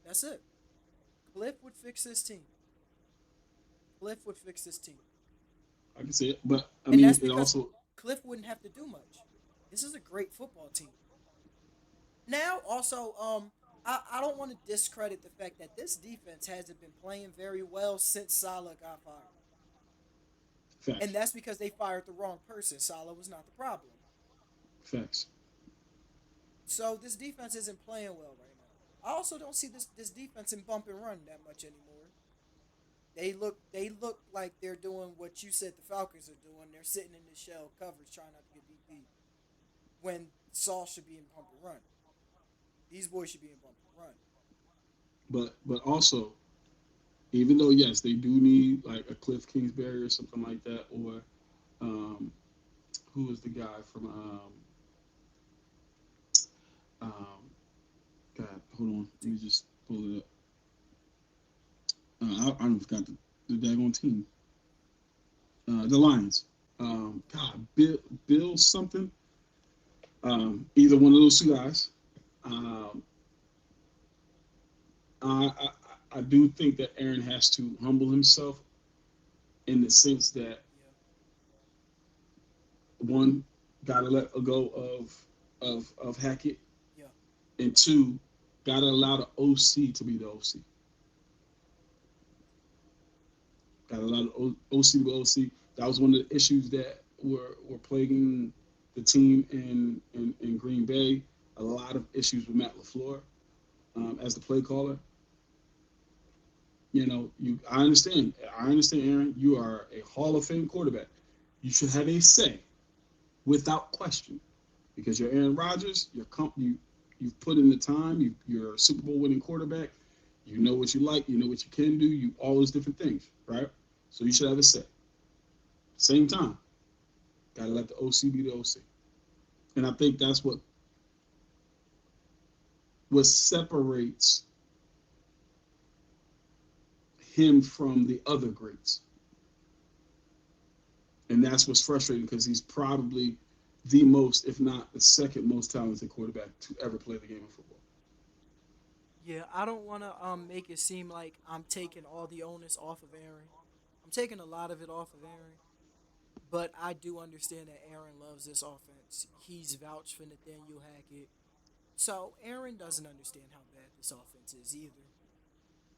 That's it. Cliff would fix this team. Cliff would fix this team. I can say it, but I And mean, that's it because also, Cliff wouldn't have to do much. This is a great football team. Now, also, I don't want to discredit the fact that this defense hasn't been playing very well since Salah got fired. And facts, that's because they fired the wrong person. Salah was not the problem. facts. So this defense isn't playing well right now. I also don't see this defense in bump and run that much anymore. They look like they're doing what you said the Falcons are doing. They're sitting in the shell coverage trying not to get beat when Saul should be in bump and run. These boys should be in bump and run. But also, even though yes, they do need like a Cliff Kingsbury or something like that, or um, who is the guy from um, God, hold on, What let me team? just pull it up. I forgot the daggone team, the Lions. God, Bill something. Either one of those 2 guys. Um, I do think that Aaron has to humble himself in the sense that Yeah, one, gotta let go of Hackett, yeah, and two, gotta allow the OC to be the OC. Gotta allow the OC to be OC. That was one of the issues that were plaguing the team in Green Bay. A lot of issues with Matt LaFleur. as the play caller. I understand. I understand, Aaron. You are a Hall of Fame quarterback. You should have a say without question because you're Aaron Rodgers. You've put in the time. You're a Super Bowl winning quarterback. You know what you like. You know what you can do. You all those different things, right? So you should have a say. Same time, gotta let the OC be the OC. And I think that's what separates him from the other greats. And that's what's frustrating because he's probably the most, if not the second most talented quarterback to ever play the game of football. Yeah, I don't want to make it seem like I'm taking all the onus off of Aaron. I'm taking a lot of it off of Aaron, but I do understand that Aaron loves this offense. He's vouched for Nathaniel Hackett. So Aaron doesn't understand how bad this offense is either.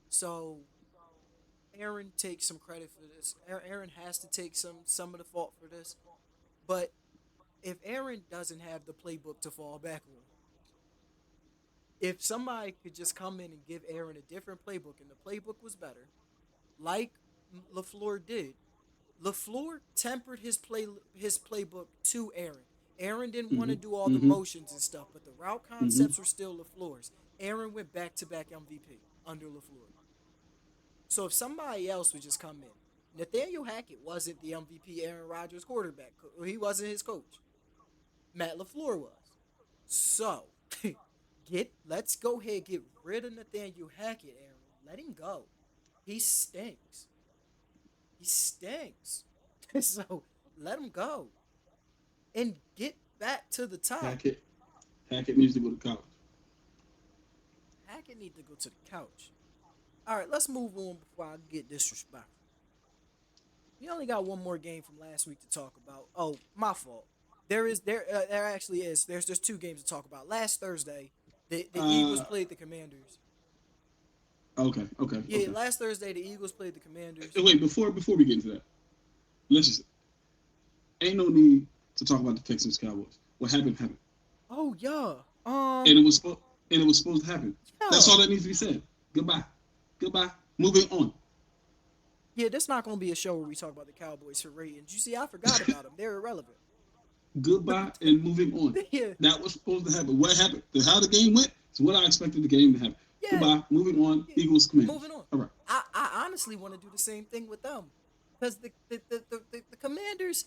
So Aaron takes some credit for this. Aaron has to take some of the fault for this. But if Aaron doesn't have the playbook to fall back on, if somebody could just come in and give Aaron a different playbook and the playbook was better, like LaFleur did, LaFleur tempered his playbook to Aaron. Aaron didn't want to Mm-hmm. do all the Mm-hmm. motions and stuff, but the route Mm-hmm. concepts were still LaFleur's. Aaron went back to back MVP under LaFleur. So if somebody else would just come in, Nathaniel Hackett wasn't the MVP Aaron Rodgers quarterback. He wasn't his coach. Matt LaFleur was. So let's go ahead and get rid of Nathaniel Hackett, Aaron. Let him go. He stinks. He stinks. So let him go and get back to the top. Hackett Hackett needs to go to college. Hackett need to go to the couch. All right, let's move on before I get disrespectful. We only got one more game from last week to talk about. Oh, my fault. There actually is. There's two games to talk about. Last Thursday, the Eagles Uh, played the Commanders. okay, okay, Yeah, okay. last Thursday the Eagles played the Commanders. Wait, before we get into that, let's just ain't no need to talk about the Texans Cowboys. What happened happened, Oh yeah. and it was supposed to happen. That's Yeah. all that needs to be said. Goodbye, goodbye. Moving on. Yeah, this not gonna be a show where we talk about the Cowboys for ratings. You see, I forgot about them. They're irrelevant. Goodbye and moving on. Yeah, That was supposed to happen. What happened? How the game went is what I expected the game to happen. yeah, Goodbye. Moving on. yeah. Eagles Commanders. Moving on. All right. I honestly want to do the same thing with them, because the Commanders,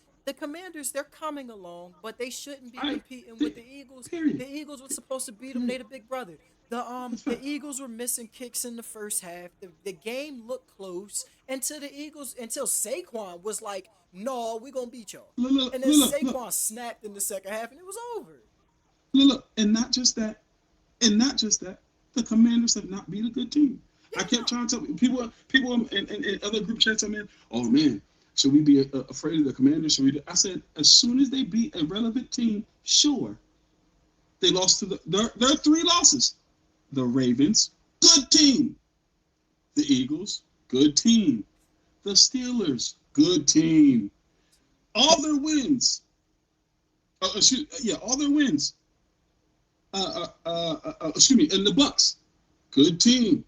they're coming along, but they shouldn't be I competing with they, the Eagles. period. The Eagles were supposed to beat them. They Period. the big brother. The That's the fine. Eagles were missing kicks in the first half. The game looked close until Saquon was like, "No, we gonna beat y'all," Look, look, and then look, look, Saquon snapped in the second half, and it was over. look. And not just that. The Commanders have not been a good team. Yeah, I kept no, trying to tell people in other group chats. I mean, oh man, should we be afraid of the Commanders? Should we? I said, as soon as they beat a relevant team, sure. They lost to their three losses. The Ravens, good team. The Eagles, good team. The Steelers, good team. All their wins, all their wins. Excuse me, and the Bucks, good team.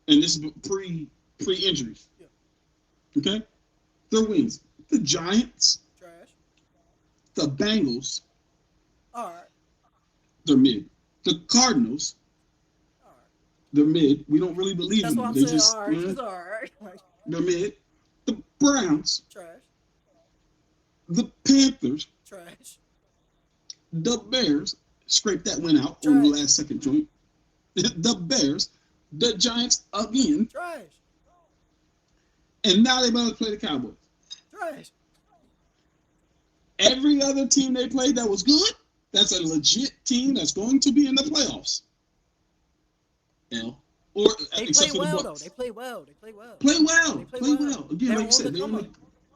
And this is pre injuries. yeah, Okay, their wins. The Giants, trash. the Bengals, All right, they're mid. The Cardinals, all right. they're mid. We don't really believe That's in what them. I'm They saying. just All right, just all right. Like, they're mid. The Browns, trash, the Panthers, trash, the Bears. Scrape that one out on the trash, last second joint. The Bears, the Giants again, trash, and now they're about to play the Cowboys. trash. Every other team they played that was good, that's a legit team that's going to be in the playoffs. L. Or They play except for the well though. They Bucks. play well. They play well. Play They well. play Play well. well. Again, They're like you on the said, come up.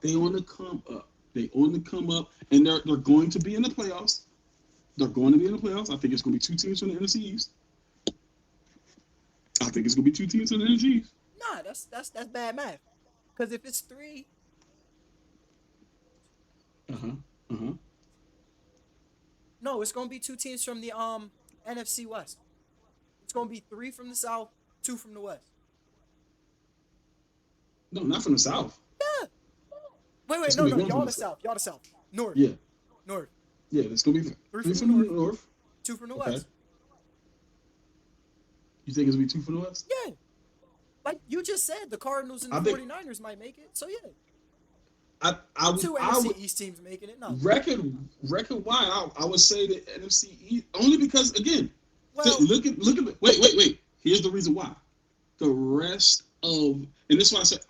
they on the come up. They on the come up, and they're going to be in the playoffs. They're going to be in the playoffs. I think it's going to be two teams from the NFC East. I think it's going to be two teams from the NFC East. Nah, that's bad math. Because if it's three, Uh huh. Uh huh. no, it's gonna be two teams from the NFC West. It's gonna be three from the South, two from the West. No, not from the South. Yeah. Wait, It's no, gonna be no. one from Y'all the the South. South. Y'all the South. North. Yeah, North. yeah. It's gonna be Three three from the from the North, North. two from the Okay. West. You think it's gonna be two from the West? Yeah. Like you just said, the Cardinals and the I think 49ers might make it. So yeah. I would Two I NFC would East teams making it. No. record wide. I would say the NFC East only because again, Well, look at wait. Here's the reason why. The rest of and this is why I said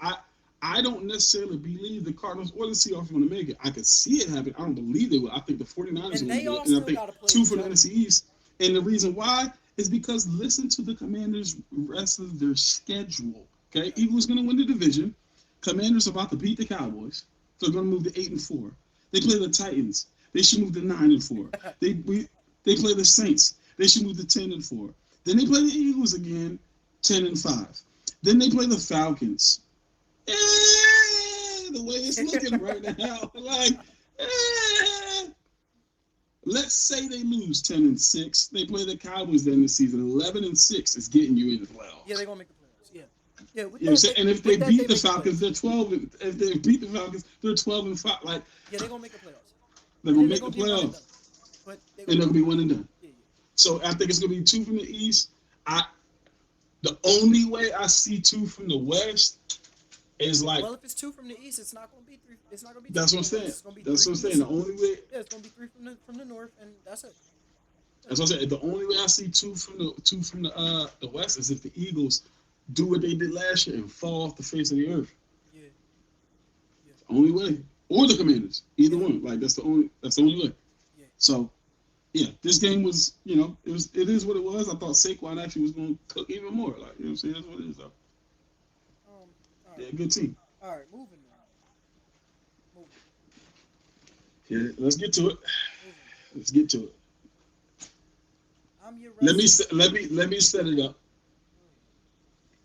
I don't necessarily believe the Cardinals or the Seahawks are going to make it. I could see it happen. I don't believe they will. I think the 49ers are and going to they get all it. And I still think got to play two each from the other. NFC East. And the reason why is because listen to the Commanders' rest of their schedule. Okay, Okay. Eagles going to win the division. Commanders about to beat the Cowboys. So they're going to move to 8-4. They play the Titans. They should move to 9-4. They play the Saints. They should move to 10-4. Then they play the Eagles again, 10-5. Then they play the Falcons. The way it's looking right now, like, eh. Let's say they lose 10-6. They play the Cowboys then this season. 11-6 is getting you in the Yeah, playoffs. they're gonna make the playoffs. Yeah. Yeah. With You know what I'm that, saying? And if they with that, they beat the make the Falcons, playoffs. they're 12. If they beat the Falcons, they're 12-5. Like Yeah, they're gonna make the playoffs. they're And gonna then they're make the gonna be one and done. playoffs, But they're and gonna they're make gonna the be playoffs. one and done. Yeah, So I think it's gonna be two from the East. I the only way I see two from the West is yeah. like Well, if it's two from the East, it's not gonna be three. It's not gonna be two that's from what I'm the West. saying. It's gonna be That's three what I'm from the saying. The South. only way Yeah, it's gonna be three from the North, and that's it. Yeah. that's what I'm saying. The only way I see two from the West is if the Eagles do what they did last year and fall off the face of the earth. Yeah. Yeah. Only way. Or the Commanders. Either Yeah. one. Like that's the only way. Yeah. So yeah, this game was, it is what it was. I thought Saquon actually was gonna cook even more. Like, you know what I'm saying? That's what it is though. Um. All Yeah, right. good team. All right. Moving on. Moving. Yeah, let's get to it. Moving on. Let's get to it. I'm your Let me resident. let me set it up.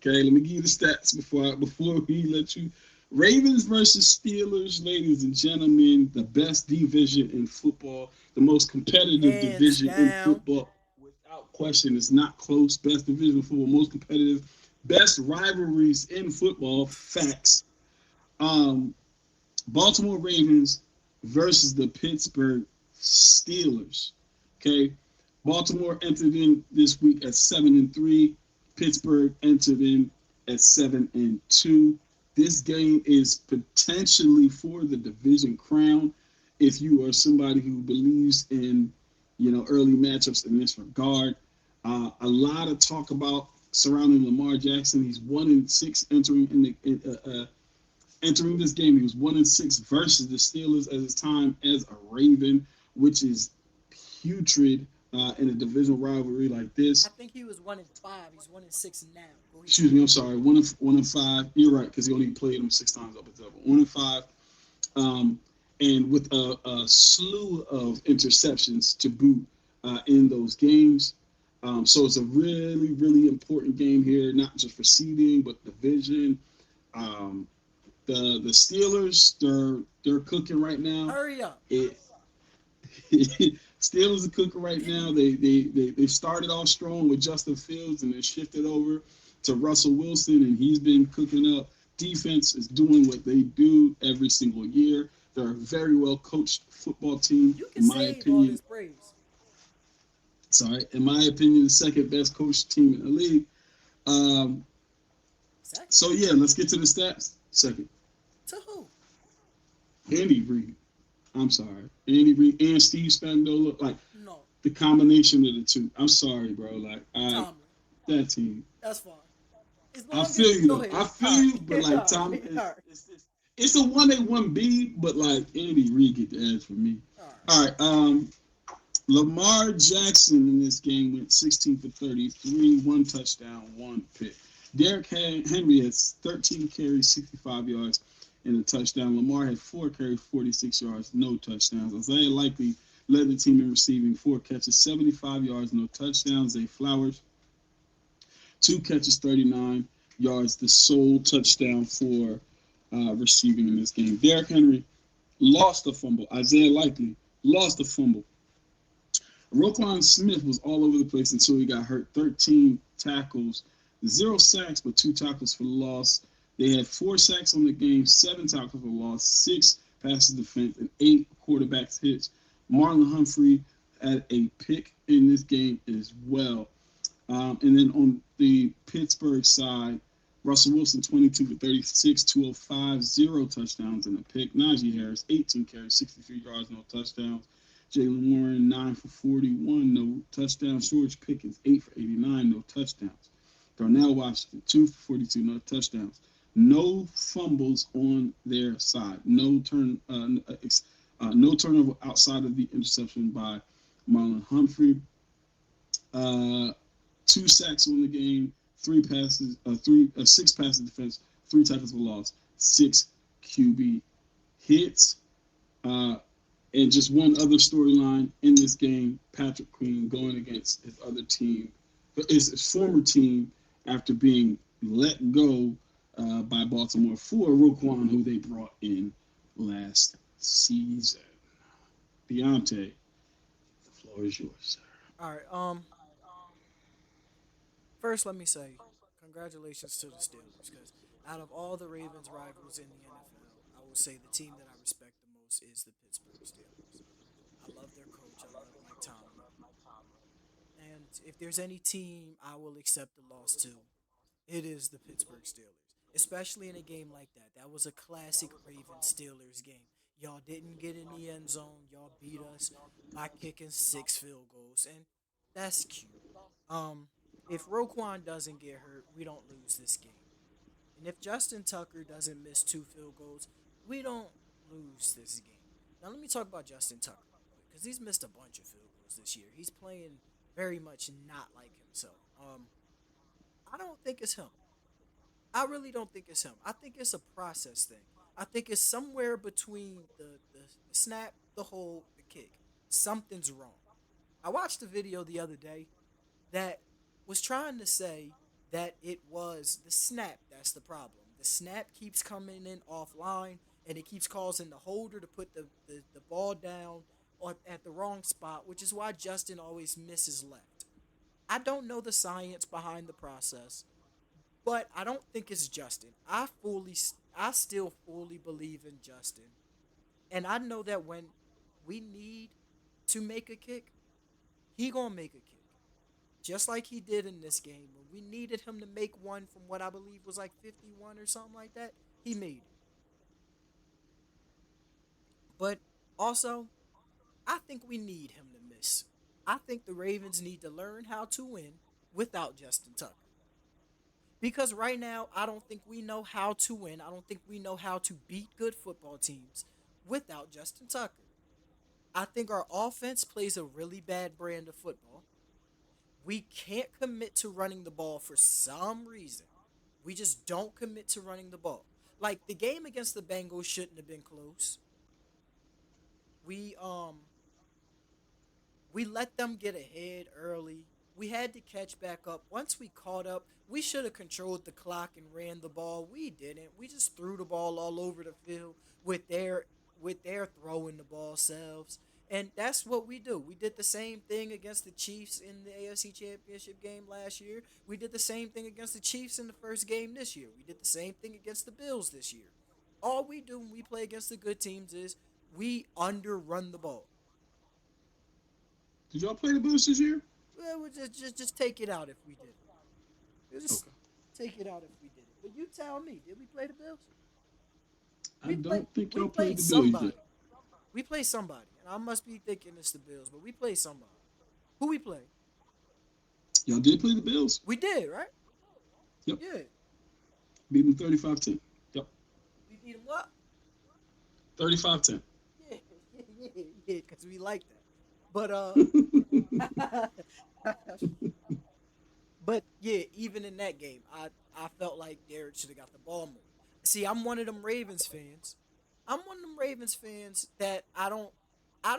Okay, let me give you the stats before we let you. Ravens versus Steelers, ladies and gentlemen, the best division in football, the most competitive Hands division in down. football, without question. It's not close. Best division of football, most competitive, best rivalries in football. Facts. Um, Baltimore Ravens versus the Pittsburgh Steelers. Okay, Baltimore entered in this week at 7-3. Pittsburgh entered in at 7-2. This game is potentially for the division crown. If you are somebody who believes in, early matchups in this regard, a lot of talk about surrounding Lamar Jackson. He's 1-6 entering this game. He was 1-6 versus the Steelers at his time as a Raven, which is putrid in a divisional rivalry like I this. think he was 1-5. He's 1-6 now. Go ahead. Excuse me, I'm sorry, 1-5. You're right, because he only played him 6 times up until 1-5, and with a slew of interceptions to boot in those games. So it's a really, really important game here, not just for seeding, but division. Um, the Steelers, they're cooking right now. Hurry up. It, Steelers are cooking right now. They started off strong with Justin Fields and then shifted over to Russell Wilson, and he's been cooking up. Defense is doing what they do every single year. They're a very well coached football team, You can in my save all opinion. this praise. Sorry, in my opinion, the second best coached team in the league. Um, Second. so yeah, let's get to the stats. Second, To who? Andy Reid. I'm sorry, Andy Reid and Steve Spagnuolo. Like No. the combination of the two. I'm sorry, bro. Like Tomlin. that team. That's fine. As I long as feel you go though. ahead. I All feel right. you, but like All Tom, right. All right. it's a 1A, 1B, but like Andy Reid get the edge for me. All right. All right. Lamar Jackson in this game went 16 for 33, one touchdown, one pick. Derrick Henry has 13 carries, 65 yards, and a touchdown. Lamar had 4 carries, 46 yards, no touchdowns. Isaiah Likely led the team in receiving, 4 catches, 75 yards, no touchdowns. Zay Flowers, 2 catches, 39 yards, the sole touchdown for receiving in this game. Derrick Henry lost a fumble. Isaiah Likely lost a fumble. Roquan Smith was all over the place until he got hurt. 13 tackles, zero sacks, but two tackles for the loss. They had four sacks on the game, seven tackles for the loss, six passes defense, and eight quarterbacks hits. Marlon Humphrey had a pick in this game as well. And then on the Pittsburgh side, Russell Wilson 22 for 36, 205, zero touchdowns and a pick. Najee Harris 18 carries, 63 yards, no touchdowns. Jalen Warren 9 for 41, no touchdowns. George Pickens 8 for 89, no touchdowns. Darnell Washington 2 for 42, no touchdowns. No fumbles on their side. No turnover outside of the interception by Marlon Humphrey. Uh, two sacks on the game, six passes defense, three tackles for loss, six QB hits, uh, and just one other storyline in this game: Patrick Queen going against his other team, his former team, after being let go by Baltimore for Roquan, who they brought in last season. Deontay, the floor is yours, sir. All right. First, let me say congratulations to the Steelers because out of all the Ravens rivals in the NFL, I will say the team that I respect the most is the Pittsburgh Steelers. I love their coach. I love Mike Tomlin. And if there's any team I will accept the loss to, it is the Pittsburgh Steelers, especially in a game like that. That was a classic Ravens Steelers game. Y'all didn't get in the end zone. Y'all beat us by kicking six field goals, and that's cute. Um, if Roquan doesn't get hurt, we don't lose this game. And if Justin Tucker doesn't miss two field goals, we don't lose this game. Now let me talk about Justin Tucker real quick because he's missed a bunch of field goals this year. He's playing very much not like himself. I don't think it's him. I really don't think it's him. I think it's a process thing. I think it's somewhere between the snap, the hold, the kick. Something's wrong. I watched a video the other day that was trying to say that it was the snap that's the problem. The snap keeps coming in offline and it keeps causing the holder to put the ball down or at the wrong spot, which is why Justin always misses left. I don't know the science behind the process, but I don't think it's Justin. I still fully believe in Justin. And I know that when we need to make a kick, he going to make a kick. Just like he did in this game. When we needed him to make one from what I believe was like 51 or something like that, he made it. But also, I think we need him to miss. I think the Ravens need to learn how to win without Justin Tucker. Because right now, I don't think we know how to win. I don't think we know how to beat good football teams without Justin Tucker. I think our offense plays a really bad brand of football. We can't commit to running the ball for some reason. We just don't commit to running the ball. Like the game against the Bengals shouldn't have been close. We we let them get ahead early. We had to catch back up. Once we caught up, we should have controlled the clock and ran the ball. We didn't. We just threw the ball all over the field with their throwing the ball selves. And that's what we do. We did the same thing against the Chiefs in the AFC Championship game last year. We did the same thing against the Chiefs in the first game this year. We did the same thing against the Bills this year. All we do when we play against the good teams is we underrun the ball. Did y'all play the Bills this year? Well, we'll just take it out if we did it. We'll just Okay. take it out if we did it. But you tell me, did we play the Bills? I don't think We y'all played played the Bills yet. somebody. We played somebody. And I must be thinking it's the Bills, but we played somebody. Who we play? Y'all did play the Bills. We did, right? Yep. Yeah. Beat them 35-10. Yep. We beat them up. 35-10. Yeah, yeah, because we like that. But but yeah, even in that game, I felt like Derek should have got the ball more. See, I'm one of them Ravens fans. I'm one of them Ravens fans that I don't I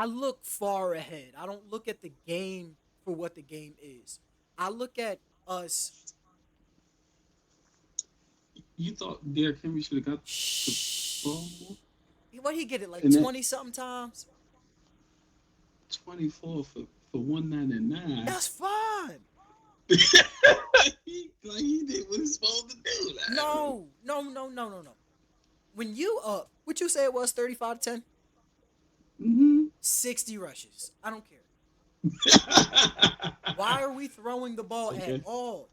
look far ahead. I don't look at the game for what the game is. I look at us. You thought Derrick Henry should have got the ball Shh. more? What he get it like and that 20 something times? 24 for 199. That's fine. He did what he's supposed to do. No, no, no, no, no, no. When you up, what you say it was 35 to 10? Mm-hmm. 60 rushes. I don't care. Why are we throwing the ball at Okay. all?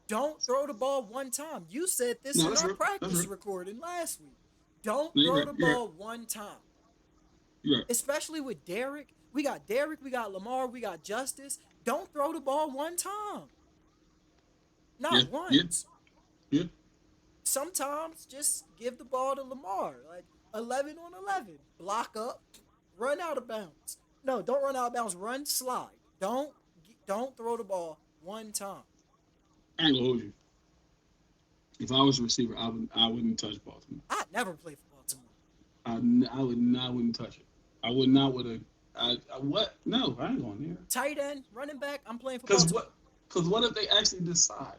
Don't throw the ball one time. You said this No, in that's our real. That's practice real. recording last week. Don't No, you're throw right. the You're right. ball one time. You're right. Especially with Derek. Derek, we got Lamar, we got Justice. Don't throw the ball one time. Yeah. Not Yeah. once. Yeah. Sometimes just give the ball to Lamar. Like 11 on 11. Block up, run out of bounds. No, don't run out of bounds. Run slide. Don't throw the ball one time. I ain't gonna hold you. If I was a receiver, I wouldn't touch Baltimore. I never play for Baltimore. I would not wouldn't touch it. I would not with a I what? No, I ain't going there. Tight end, running back, I'm playing for Cause Baltimore. what? Cause what if they actually decide?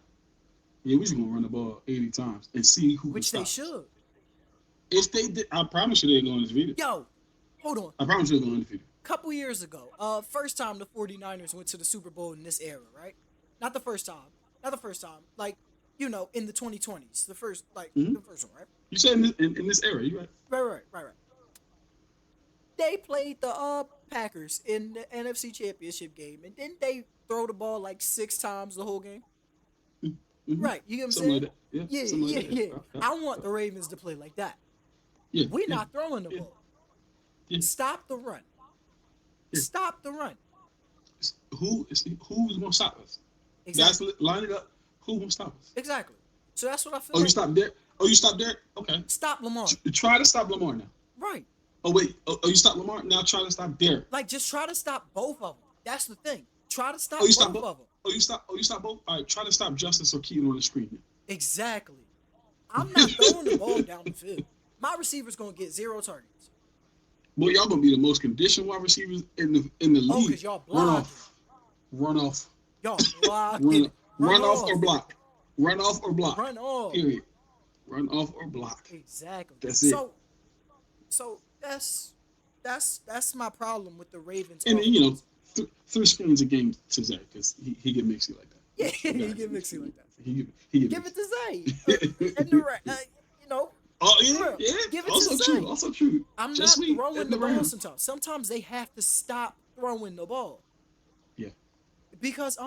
Yeah, we just gonna run the ball 80 times and see who can Which they stop us. should. If they did, I promise you they're going to defeat it. Yo, hold on. I promise you they're going to defeat it. Couple years ago, first time the 49ers went to the Super Bowl in this era, right? Not the first time. Not the first time. Like, in the 2020s. The first, like, Mm-hmm. the first one, right? You said in this era, you right? Right. They played the Packers in the NFC Championship game, and didn't they throw the ball like 6 times the whole game? Mm-hmm. Right. You get what I'm Something like saying? that. Yeah, Yeah, something yeah, like that. yeah. Yeah, yeah, I want the Ravens to play like that. yeah, We're yeah, not throwing the yeah, ball. yeah, Stop the run. yeah. Stop the run. Who's going to stop us? That's Exactly. line it up. Who going to stop us? Exactly. So that's what I feel Oh, you like. stop there. Oh, you stop there. Okay. Stop Lamar. Try to stop Lamar now. Right. Oh wait. Oh, you stop Lamar now. Try to stop there. Like, just try to stop both of them. That's the thing. Try to Oh, stop you stop both both. of them. Oh, you stop. Oh, you stop both. All right. Try to stop Justice or Keaton on the screen. Exactly. I'm not throwing the ball down the field. My receiver's going to get 0 targets. Boy, y'all gonna be the most conditioned wide receivers in the Oh, league. because y'all Run blocking. off. Run off. Y'all Run blocking. run off or block. Run off or block. Run off. Period. Run off or block. Exactly. That's it. So that's my problem with the Ravens And then, you know, offense. 3 screens a game to Zay because he get mixy like that. Yeah, The guy he get mixy like that. He get Give it mixy. to Zay. And the Oh yeah, bro, yeah. give it Also to true. Zay. Also true. I'm Just not sweet throwing in the the ball round. sometimes. Sometimes they have to stop throwing the ball. Yeah. Because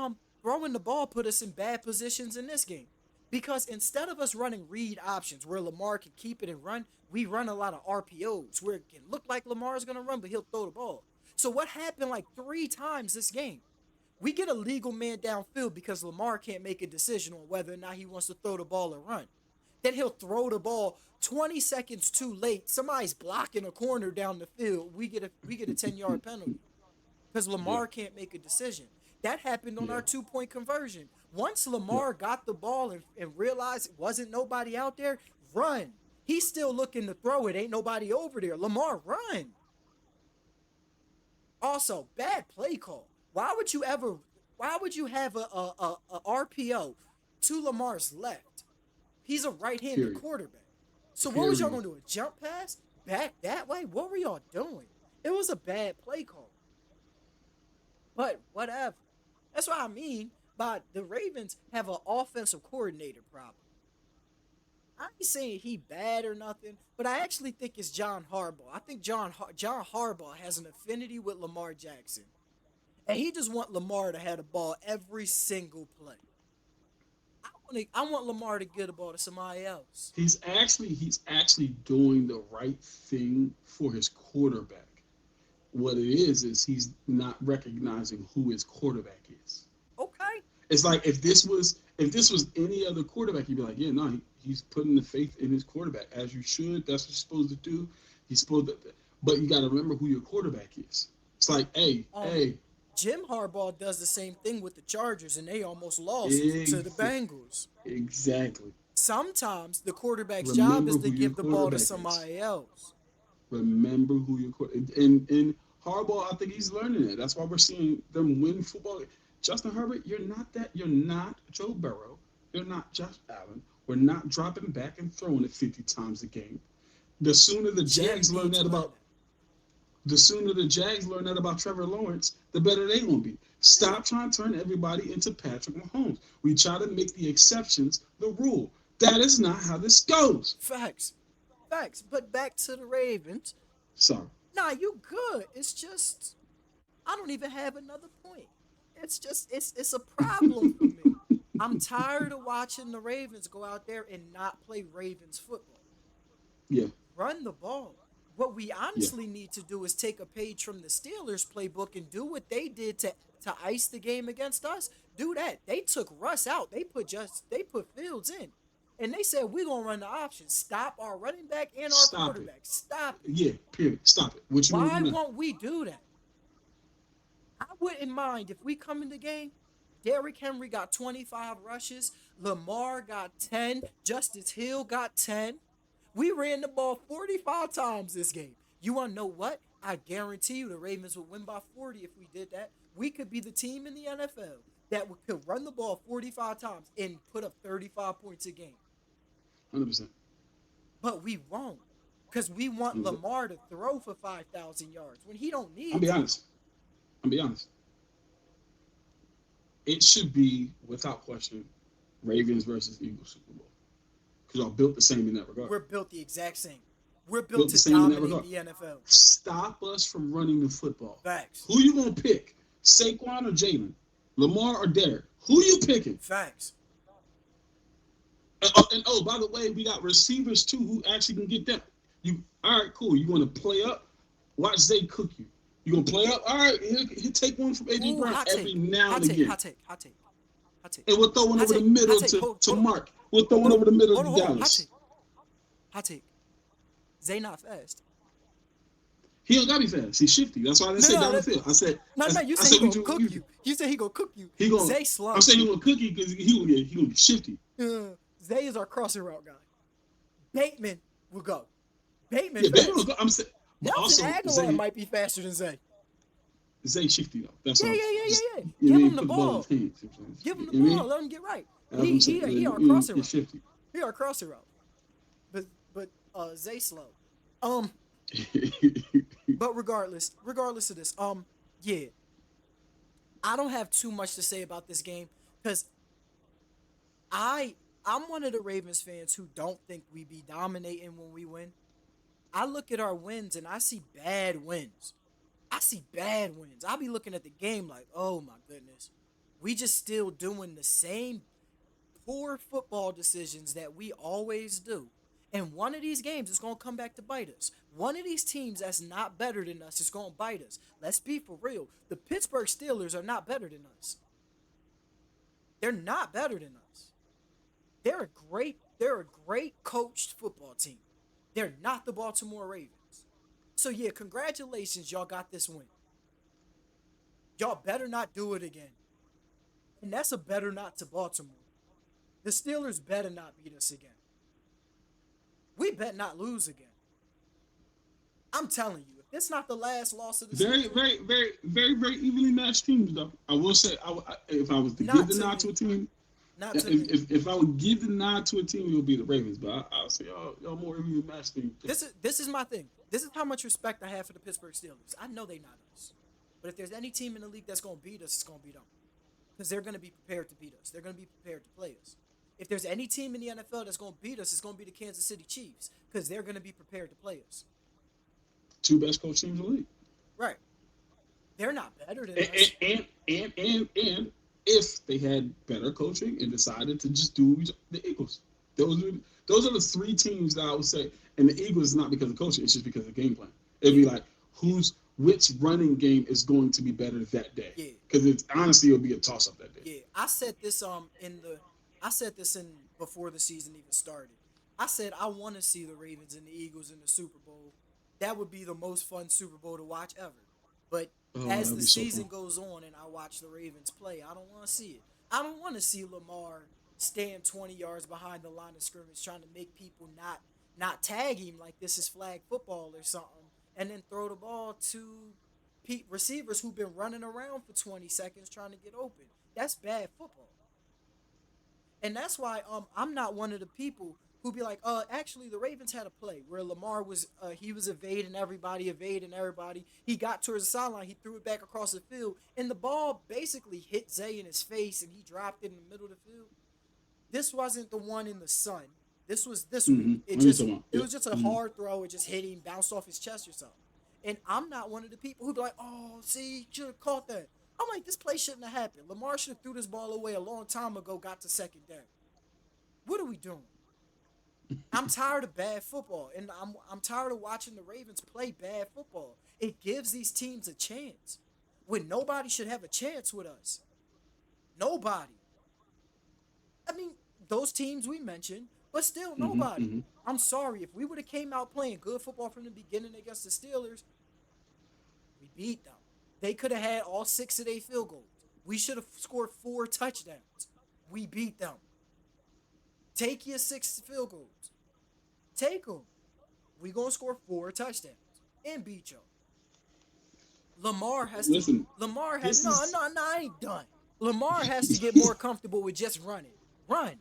throwing the ball put us in bad positions in this game. Because instead of us running read options where Lamar can keep it and run, we run a lot of RPOs where it can look like Lamar's gonna run, but he'll throw the ball. So what happened like 3 times this game? We get a legal man downfield because Lamar can't make a decision on whether or not he wants to throw the ball or run. Then he'll throw the ball 20 seconds too late. Somebody's blocking a corner down the field. We get a 10-yard penalty because Yeah. Lamar can't make a decision. That happened on Yeah. our 2-point conversion. Once Yeah. Lamar got the ball and realized it wasn't nobody out there, run. He's still looking to throw it. Ain't nobody over there. Lamar, run. Also, bad play call. Why would you have a RPO to Lamar's left? He's a right-handed Period. quarterback. So what was y'all Period. gonna do? A jump pass? Back that way? What were y'all doing? It was a bad play call. But whatever. That's what I mean by the Ravens have an offensive coordinator problem. I ain't saying he bad or nothing, but I actually think it's John Harbaugh. I think John Harbaugh has an affinity with Lamar Jackson, and he just want Lamar to have the ball every single play. I want Lamar to get the ball to somebody else. He's actually doing the right thing for his quarterback. What it is he's not recognizing who his quarterback is. Okay, It's like if this was any other quarterback, you'd be like, yeah, no, he's putting the faith in his quarterback as you should. That's what you're supposed to do. He's supposed to, but you got to remember who your quarterback is. It's like, um, hey, Jim Harbaugh does the same thing with the Chargers, and they almost lost to the ex- Bengals. exactly. Sometimes the quarterback's job Remember is who to your give the ball to quarterback is. somebody else. Remember who your and Harbaugh, I think he's learning it. That's why we're seeing them win football. Justin Herbert, you're not that. You're not Joe Burrow. You're not Josh Allen. We're not dropping back and throwing it 50 times a game. The sooner the Jim Jags learn needs that to learn about that. the sooner the Jags learn that about Trevor Lawrence, the better they gonna be. Yeah, Stop trying to turn everybody into Patrick Mahomes. We try to make the exceptions the rule. That is not how this goes. facts, facts. But back to the Ravens. Sorry. Nah, you good. It's just I don't even have another point. It's just it's a problem for me. I'm tired of watching the Ravens go out there and not play Ravens football. Yeah, Run the ball. What we yeah. honestly need to do is take a page from the Steelers playbook and do what they did to ice the game against us. Do that. They took Russ out. They put Fields in. And they said we're gonna run the option. Stop our running back and our Stop it. quarterback. Stop it. Yeah, period. Stop it. What you gonna Why do now? won't we do that? I wouldn't mind if we come in the game. Derrick Henry got 25 rushes. Lamar got 10. Justice Hill got 10. We ran the ball 45 times this game. You want to know what? I guarantee you the Ravens would win by 40 if we did that. We could be the team in the NFL that could run the ball 45 times and put up 35 points a game. 100%. But we won't because we want 100%. Lamar to throw for 5,000 yards when he don't I'll need be to. honest. I'll be honest. It should be, without question, Ravens versus Eagles Super Bowl. Because y'all built the same in that regard. We're built the exact same. We're built Built the to same in that dominate regard. the NFL. Stop us from running the football. Facts. Who you gonna pick? Saquon or Jalen? Lamar or Derek? Who you picking? Facts. And oh, by the way, we got receivers too who actually can get that. You all right? Cool. You want to play up? Watch Zay cook you. You gonna play up? All right. He'll take one from AJ Ooh, Brown hot every take. now Hot and take. again, Hot take. Hot take. Hot take. and we'll throw one Hot over the take. Hot middle take. to Hold on. Mark. We'll throw one Hold on. over the middle Hold to on. Hold on. Hot Dallas. take. Hot take. Zay not fast. He don't gotta be fast. He's shifty. That's why I didn't No, say no, down the field. no, no. You I said he said we gonna do. cook you. You said he gonna cook you. He gonna. Zay I'm slow. saying he gonna cookie because he gonna be shifty. Zay is our crossing route guy. Bateman will go. Bateman Yeah, baby. fast. I'm saying, but Nelson also Aguilar might be faster than Zay. Zay shifty though. That's Yeah, all. yeah, yeah, Just yeah, yeah. you Give mean him the put the ball in his ball. hands. Give him the You know what I ball. mean? Let him get right. That's what I'm saying. He our You crossing get route. shifty. He our crossing route. But Zay slow. Um, but regardless of this, yeah, I don't have too much to say about this game because I I'm one of the Ravens fans who don't think we be dominating when we win. I look at our wins and I see bad wins. I see bad wins. I'll be looking at the game like, oh my goodness, we just still doing the same poor football decisions that we always do. And one of these games is going to come back to bite us. One of these teams that's not better than us is going to bite us. Let's be for real. The Pittsburgh Steelers are not better than us. They're not better than us. They're a great coached football team. They're not the Baltimore Ravens. So yeah, congratulations, y'all got this win. Y'all better not do it again. And that's a better not to Baltimore. The Steelers better not beat us again. We bet not lose again. I'm telling you, if it's not the last loss of the Very, season, very, very, very, very evenly matched teams, though. I will say, if I was to give not the to nod to me. a team, Not to me. if I would give the nod to a team, it would be the Ravens. But I'll say y'all more evenly matched than you think. This is my thing. This is how much respect I have for the Pittsburgh Steelers. I know they not us. But if there's any team in the league that's gonna beat us, it's gonna be them. Because they're gonna be prepared to beat us. They're gonna be prepared to play us. If there's any team in the NFL that's gonna beat us, it's gonna be the Kansas City Chiefs. Because they're gonna be prepared to play us. Two best coach teams in the league. Right. They're not better than And us. and if they had better coaching and decided to just do the Eagles, those are those are the three teams that I would say. And the Eagles is not because of coaching; it's just because of game plan. It'd be Yeah. like which running game is going to be better that day? Yeah. Because it's honestly it'll be a toss up that day. Yeah, I said this in before the season even started. I said I want to see the Ravens and the Eagles in the Super Bowl. That would be the most fun Super Bowl to watch ever. But Oh, as that'd the be so season fun. goes on and I watch the Ravens play, I don't want to see it. I don't want to see Lamar stand 20 yards behind the line of scrimmage trying to make people not tag him like this is flag football or something and then throw the ball to receivers who've been running around for 20 seconds trying to get open. That's bad football. And that's why I'm not one of the people who'd be like, actually, the Ravens had a play where Lamar was, he was evading everybody. He got towards the sideline, he threw it back across the field, and the ball basically hit Zay in his face, and he dropped it in the middle of the field. This wasn't the one in the sun. This was this one. What are you talking about? It Yep. was just a hard throw. It just hit him, bounced off his chest or something. And I'm not one of the people who'd be like, "Oh, see, should have caught that." I'm like, this play shouldn't have happened. Lamar should have threw this ball away a long time ago. Got to second down. What are we doing? I'm tired of bad football, and I'm tired of watching the Ravens play bad football. It gives these teams a chance when nobody should have a chance with us. Nobody. I mean, those teams we mentioned, but still nobody. Mm-hmm. I'm sorry, if we would have came out playing good football from the beginning against the Steelers, we beat them. They could have had all 6 of their field goals. We should have scored 4 touchdowns. We beat them. Take your 6 field goals. Take them. We gonna score 4 touchdowns and beat y'all. Lamar has to. Listen, Lamar has this no, is no, no. I ain't done. Lamar has to get more comfortable with just running. Run.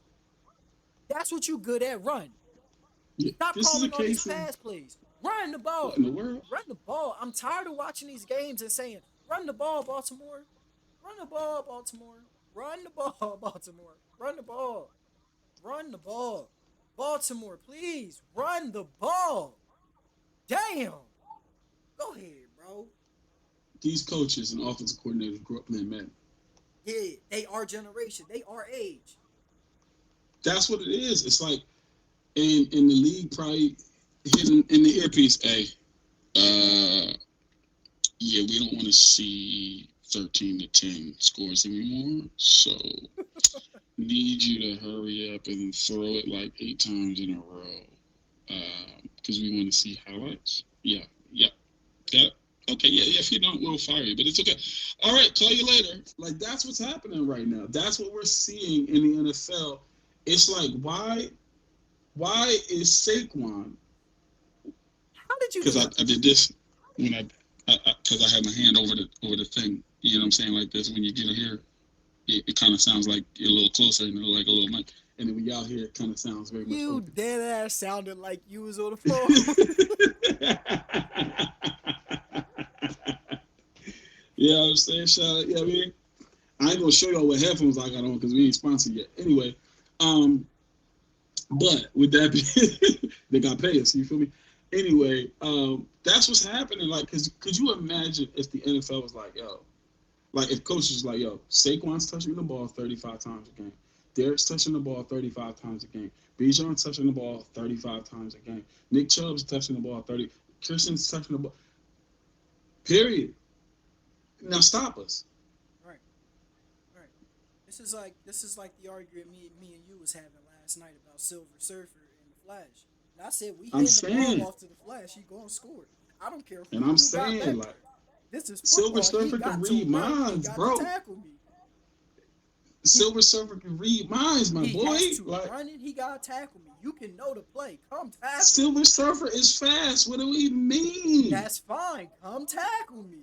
That's what you good at. Run. Stop this is a calling all these case of pass plays. Run the ball. what in the world? Run the ball. I'm tired of watching these games and saying, "Run the ball, Baltimore. Run the ball, Baltimore. Run the ball, Baltimore. Run the ball. Run the ball. Baltimore, please. Run the ball. Damn. Go ahead, bro. These coaches and offensive coordinators grew up playing Madden. Yeah, they are generation. They are age. That's what it is. It's like, in the league probably hitting in the earpiece. Hey, yeah, we don't want to see 13-10 scores anymore. So need you to hurry up and throw it like 8 times in a row, because we want to see highlights. Yeah, yeah, yeah. Okay, yeah. If you don't, we'll fire you. But it's okay. All right, call you later. Like, that's what's happening right now. That's what we're seeing in the NFL. It's like, why is Saquon? How did you do Because that? I did this when because I had my hand over the thing. You know what I'm saying? Like this, when you get here, it kind of sounds like you're a little closer, like a little mic. And then when y'all here, it kind of sounds very much You open. dead ass sounded like you was on the phone. Yeah, I'm saying, shout. Yeah, I mean, I ain't gonna show y'all what headphones I got on because we ain't sponsored yet. Anyway, but with that being, they got to pay us. You feel me? Anyway, that's what's happening. Like, could you imagine if the NFL was like, yo, like if coaches was like, yo, Saquon's touching the ball 35 times a game, Derek's touching the ball 35 times a game, Bijan's touching the ball 35 times a game, Nick Chubb's touching the ball 30, Christian's touching the ball. Period. Now stop us. Right, right. This is like the argument me and you was having last night about Silver Surfer and the Flash. And I said we I'm hand the ball saying, off to the Flash, he gonna score. I don't care and who I'm you got saying, back like, there. This is Silver football. He Surfer can got to read run. He minds, got to bro. tackle me. He Silver Surfer can read minds, my he boy. has to Like, run it. He got to tackle me. You can know the play. Come tackle me. Silver Surfer is fast. What do we mean? That's fine. Come tackle me.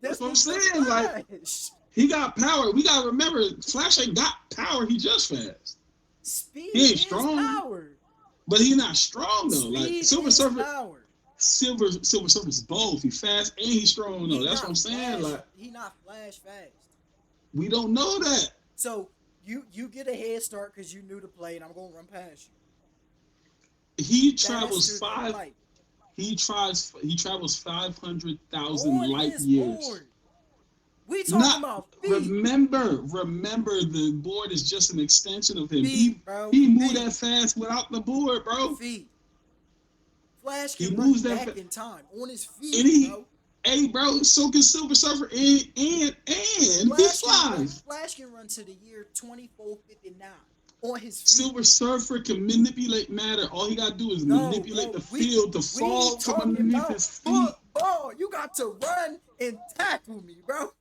That's This what I'm is the saying. Like, Flash. he got power. We gotta remember, Flash ain't got power. He just fast. He Speed ain't is strong, power. but he not strong though. Like Speed Silver is Surfer, power. Silver Surfer's both. He fast and he's strong though. He That's what I'm not saying. flash. Like, He not flash fast. we don't know that. So you get a head start because you knew the play, and I'm gonna run past you He travels faster than five. light He travels 500,000 on light his years. board. We talking Not about feet, remember the board is just an extension of him. feet, bro, He moved feet, that fast without the board, bro. feet. Flash He can run moves that back fast. in time on his And feet, bro. hey, bro, so can Silver Surfer and he flies. Flash can run to the year 2459 on his feet. Silver Surfer can manipulate matter. All he gotta do is No, manipulate bro, the we field to we fall from talking underneath about his feet. football. You got to run and tackle me, bro.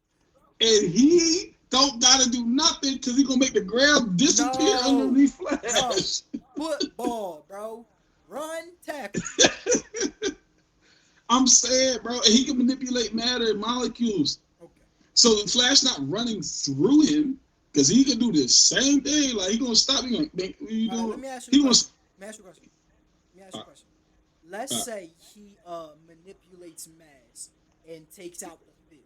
And he don't gotta do nothing because he gonna make the ground disappear No, underneath no, Flash. football, bro. Run, tackle. I'm saying, bro, and he can manipulate matter and molecules. Okay, So the Flash not running through him. Because he can do the same thing. Like, he going to stop. He going to make you All right, let do. me ask you a He going to. question. Let me ask you a question. Let me ask you a question. Let's Uh, say he manipulates mass and takes out the field.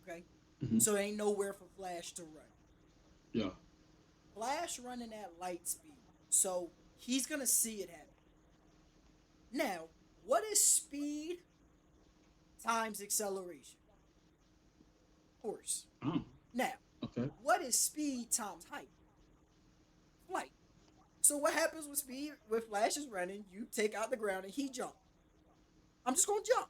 Okay? mm-hmm. So there ain't nowhere for Flash to run. Yeah. Flash running at light speed. So he's gonna see it happen. Now, what is speed times acceleration? Force. Oh, Now, okay. what is speed times height? Flight. So what happens with speed? When Flash is running, you take out the ground and he jump. I'm just gonna jump.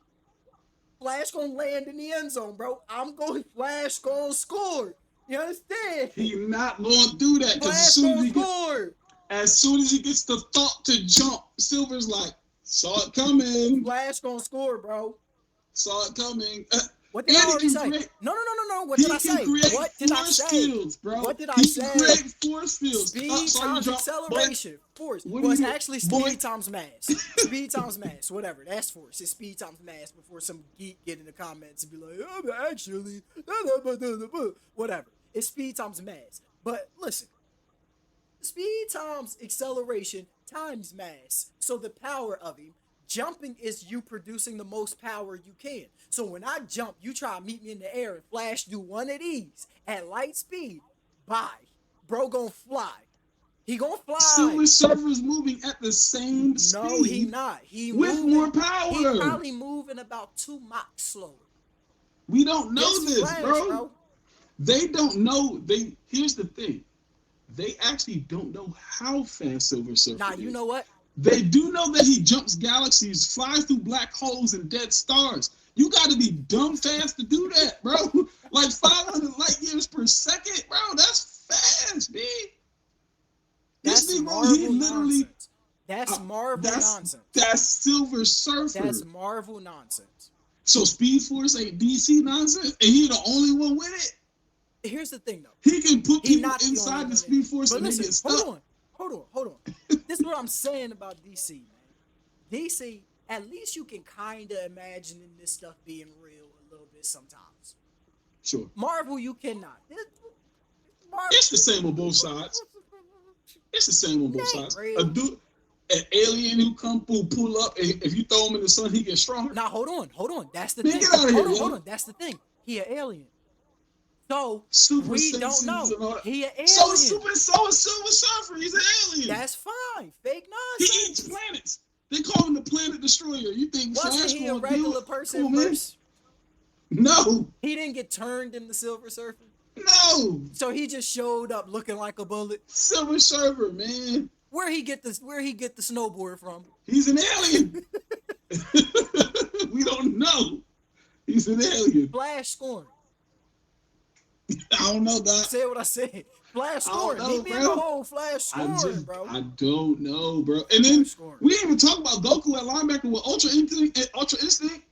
Flash gonna land in the end zone, bro. I'm going Flash gonna score. You understand? He not going to do that because Flash gonna score. as soon as he gets the thought to jump, Silver's like, saw it coming, Flash gonna score, bro. saw it coming. What did I And he already can say? create. No, no, no, no, no. What did He I can say? create What did I force say? fields, bro. What did I He can say? create force fields. Speed Saw you times drop, boy. acceleration. Force. What do Well, you it's do, actually boy? speed times mass. Speed times mass. Whatever. That's force. It's speed times mass before some geek get in the comments and be like, oh, but actually, whatever. It's speed times mass. But listen, speed times acceleration times mass. So the power of him. Jumping is you producing the most power you can. So when I jump, you try to meet me in the air and Flash do one of these at light speed. Bye. Bro gonna fly. He gonna fly. Silver Surfer's moving at the same No, he speed not. He with more moving. He power. probably moving about 2 Mach slower. We don't know This this, Flash, bro. bro. They don't know. Here's the thing. They actually don't know how fast Silver Nah, Surfer you is. know what? They do know that he jumps galaxies, flies through black holes and dead stars. You got to be dumb fast to do that, bro. Like 500 light years per second, bro. That's fast, man. This That's Negro, he Marvel literally, nonsense. That's Marvel that's nonsense. that's Silver That's Surfer. Marvel nonsense. So Speed Force ain't DC nonsense, and he the only one with it. Here's the thing, though. He can put He people not the only inside the one in Speed it. Force But and they listen, get hold stuck. on, hold on, hold on. This is what I'm saying about DC, man. DC, at least you can kind of imagine this stuff being real a little bit sometimes. Sure. Marvel, you cannot. Marvel, It's the same on both sides. It's the same on both it ain't sides. A real. dude, an alien who come pull up, and if you throw him in the sun, he gets stronger. Now, hold on, hold on. That's the Man, thing. get out of here, Hold on, hold yo. on. That's the thing. He an alien. So, Super we don't senses know. and all that. He an So is alien. Silver Surfer. He's an alien. That's fine. Fake He eats nonsense. planets. They call him the Planet Destroyer. You think Wasn't Flash he a gonna do regular it? Come person on, man. first? No, He didn't get turned into Silver Surfer. no. So he just showed up looking like a bullet. Silver Surfer, man. Where he get the snowboard from? He's an alien. We don't know. He's an alien. Flash scoring. I don't know, I Doc. said what I said. Flash I don't scoring. know, Meet me in the bro. hole. Flash scoring, bro. I don't know, bro. And Flash then scoring. we didn't even talk about Goku at linebacker with Ultra Instinct. Ultra Instinct.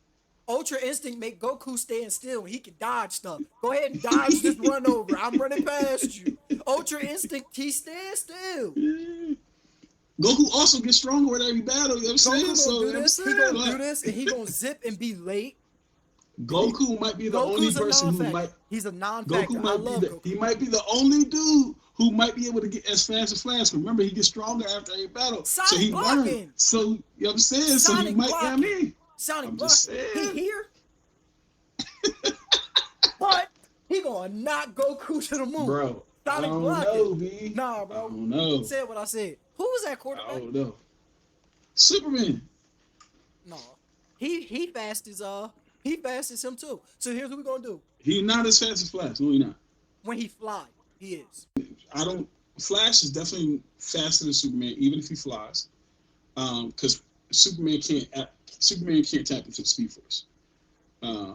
Ultra Instinct make Goku stand still. He can dodge stuff. Go ahead and dodge this run over. I'm running past you. Ultra Instinct, he stands still. Yeah. Goku also gets stronger with every battle. You know what I'm saying? Goku gonna So do you know what I'm this. He saying? gonna do Like, this, and he gonna zip and be late. Goku might be the only Goku's a person who non-factor. might. He's a Goku non-factor. I might be love the. He Goku. might be the only dude who might be able to get as fast as Flash. Remember, he gets stronger after every battle, so Sonic he learned. blocking. So you know what I'm saying? So he Sonic might. Yeah, blocking. me. Sonic I'm just blocking. He saying. here, but he gonna knock Goku to the moon. Bro, I Sonic don't blocking. know, B. Nah, I bro. don't know. Said what I said. Who was that I quarterback? don't know. Superman. No. He fast as he fast as him too. So here's what we're gonna do. He's not as fast as Flash. No, he's not. When he fly, he is. I don't. Flash is definitely faster than Superman, even if he flies. Because Superman can't. Superman can't tap into the Speed Force. Uh,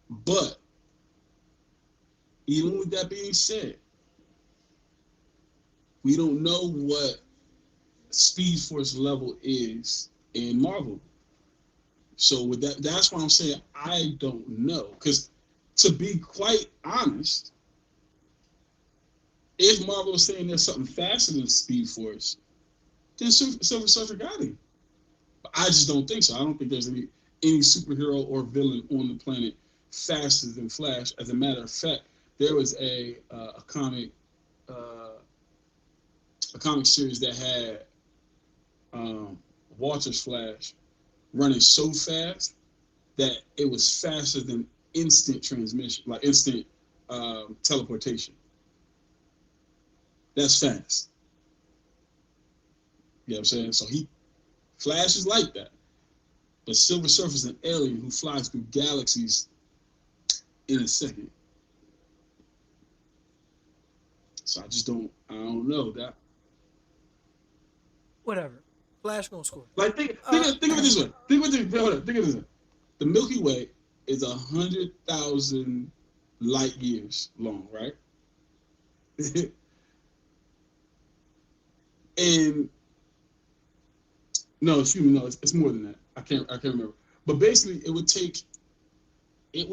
but even with that being said, we don't know what Speed Force level is in Marvel. So with that, that's why I'm saying I don't know. Because to be quite honest, if Marvel is saying there's something faster than Speed Force, then Silver Surfer got him. But I just don't think so. I don't think there's any superhero or villain on the planet faster than Flash. As a matter of fact, there was uh, a comic series that had um, Walter's Flash running so fast that it was faster than instant transmission, like instant teleportation. That's fast. You know what I'm saying? So he Flash is like that. But Silver Surfer is an alien who flies through galaxies in a second. So I don't know that. Whatever. Flash gonna score. Like Uh, think of it this way. Think of it this way. The Milky Way is 100,000 light years long, right? And no, excuse me, no, it's more than that. I can't remember. But basically, it would take a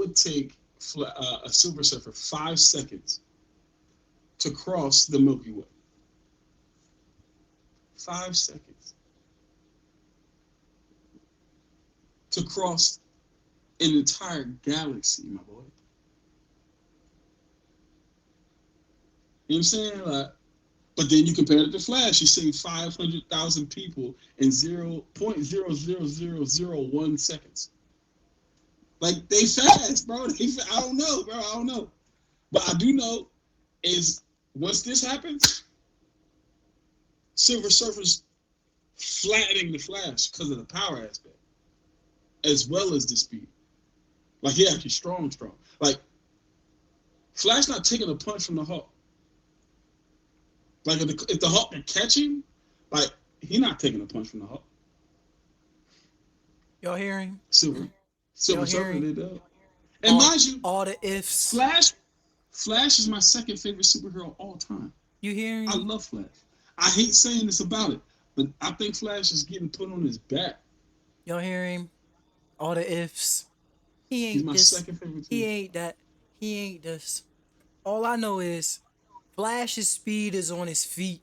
Silver Surfer 5 seconds to cross the Milky Way. 5 seconds to cross an entire galaxy, my boy. You know what I'm saying? Like, but then you compare it to Flash, you save 500,000 people in 0.00001 seconds. Like they fast, bro. I don't know, bro. I don't know. But I do know is once this happens, Silver Surfer's flattening the Flash because of the power aspect, as well as the speed. Like he actually strong. Like Flash not taking a punch from the Hulk. Like if the Hulk can catch him, like he not taking a punch from the Hulk. y'all hearing? Silver, Y'all Silver Surfer hearing? did that. And All mind you, all the ifs. Flash, Flash is my second favorite superhero of all time. You I hearing? love Flash. I hate saying this about it, but I think Flash is getting put on his back. Y'all hearing? All the ifs. He He's ain't my this. second favorite He too. ain't that. He ain't this. All I know is Flash's speed is on his feet.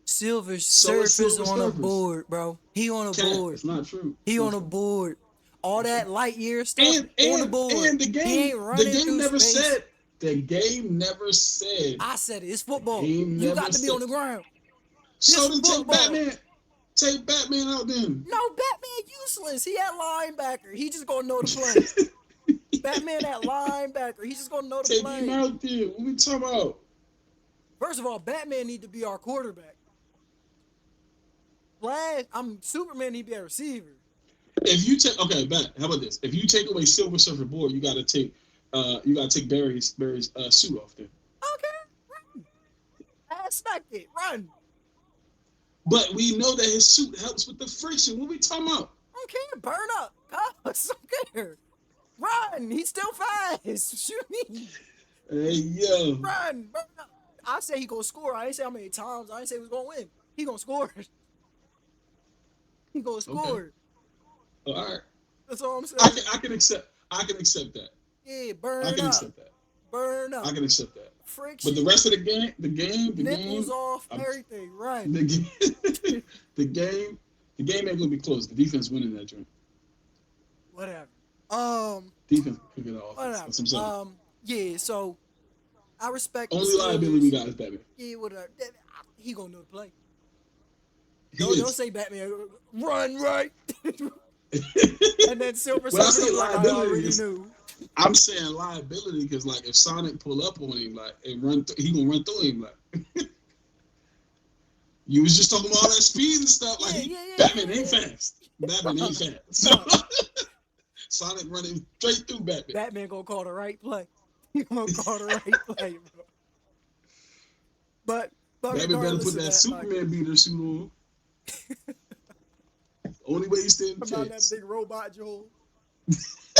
Silver So is Surfer's Silver on a Surfers. board, bro. He on a Cat, board. it's not true. It's He not on a true. board. All Not true. that light year stuff And on the and board. and He ain't the running game through never space. said the game never said I said it. It's the football. game You never got to be on said. the ground. So This then football. Take Batman out then. No, Batman useless. He at linebacker. He just gonna know the play. Batman at linebacker. He just gonna know the Take him play. out there. What we talking about? First of all, Batman need to be our quarterback. Flash, I'm Superman need to be a receiver. If you take okay, bet. How about this? If you take away Silver Surfer board, you gotta take Barry's suit off there. Okay, run. Smack it. Run. But we know that his suit helps with the friction. What we talking about? Okay, burn up. Cuz, okay. Run. He's still fast. Shoot me. Hey yo. Run. Burn up. I say he gonna score. I ain't say how many times. I ain't say he was gonna win. He gonna score. He gonna Okay. score. All right. That's all I'm saying. I can accept that. Yeah, I burn can up. accept that. Burn I up. can accept that. But the Friction. rest of the Nipples game, off. I'm, Everything. Run. the game, the game, the game ain't gonna be close. The defense winning that joint. Whatever. Um, Defense picking the offense. whatever. That's what I'm saying. Yeah, so I respect the Only liability we Steelers. got is Batman. Yeah, whatever. He gonna know the play. He Don't is. say Batman run right, and then Silver When I Surfer say gonna be like, I liability, already is knew. I'm saying liability because like if Sonic pull up on him like and he gonna run through him like you was just talking about all that speed and stuff like Yeah, yeah, yeah, Batman yeah, ain't yeah. fast. Batman ain't fast. So Bruh, Sonic running straight through Batman. Batman gonna call the right play. He gonna call the right play, bro. But Batman better regardless put of that that, like Superman beater suit on. Only way you stand a I'm not that chance. big robot Joel.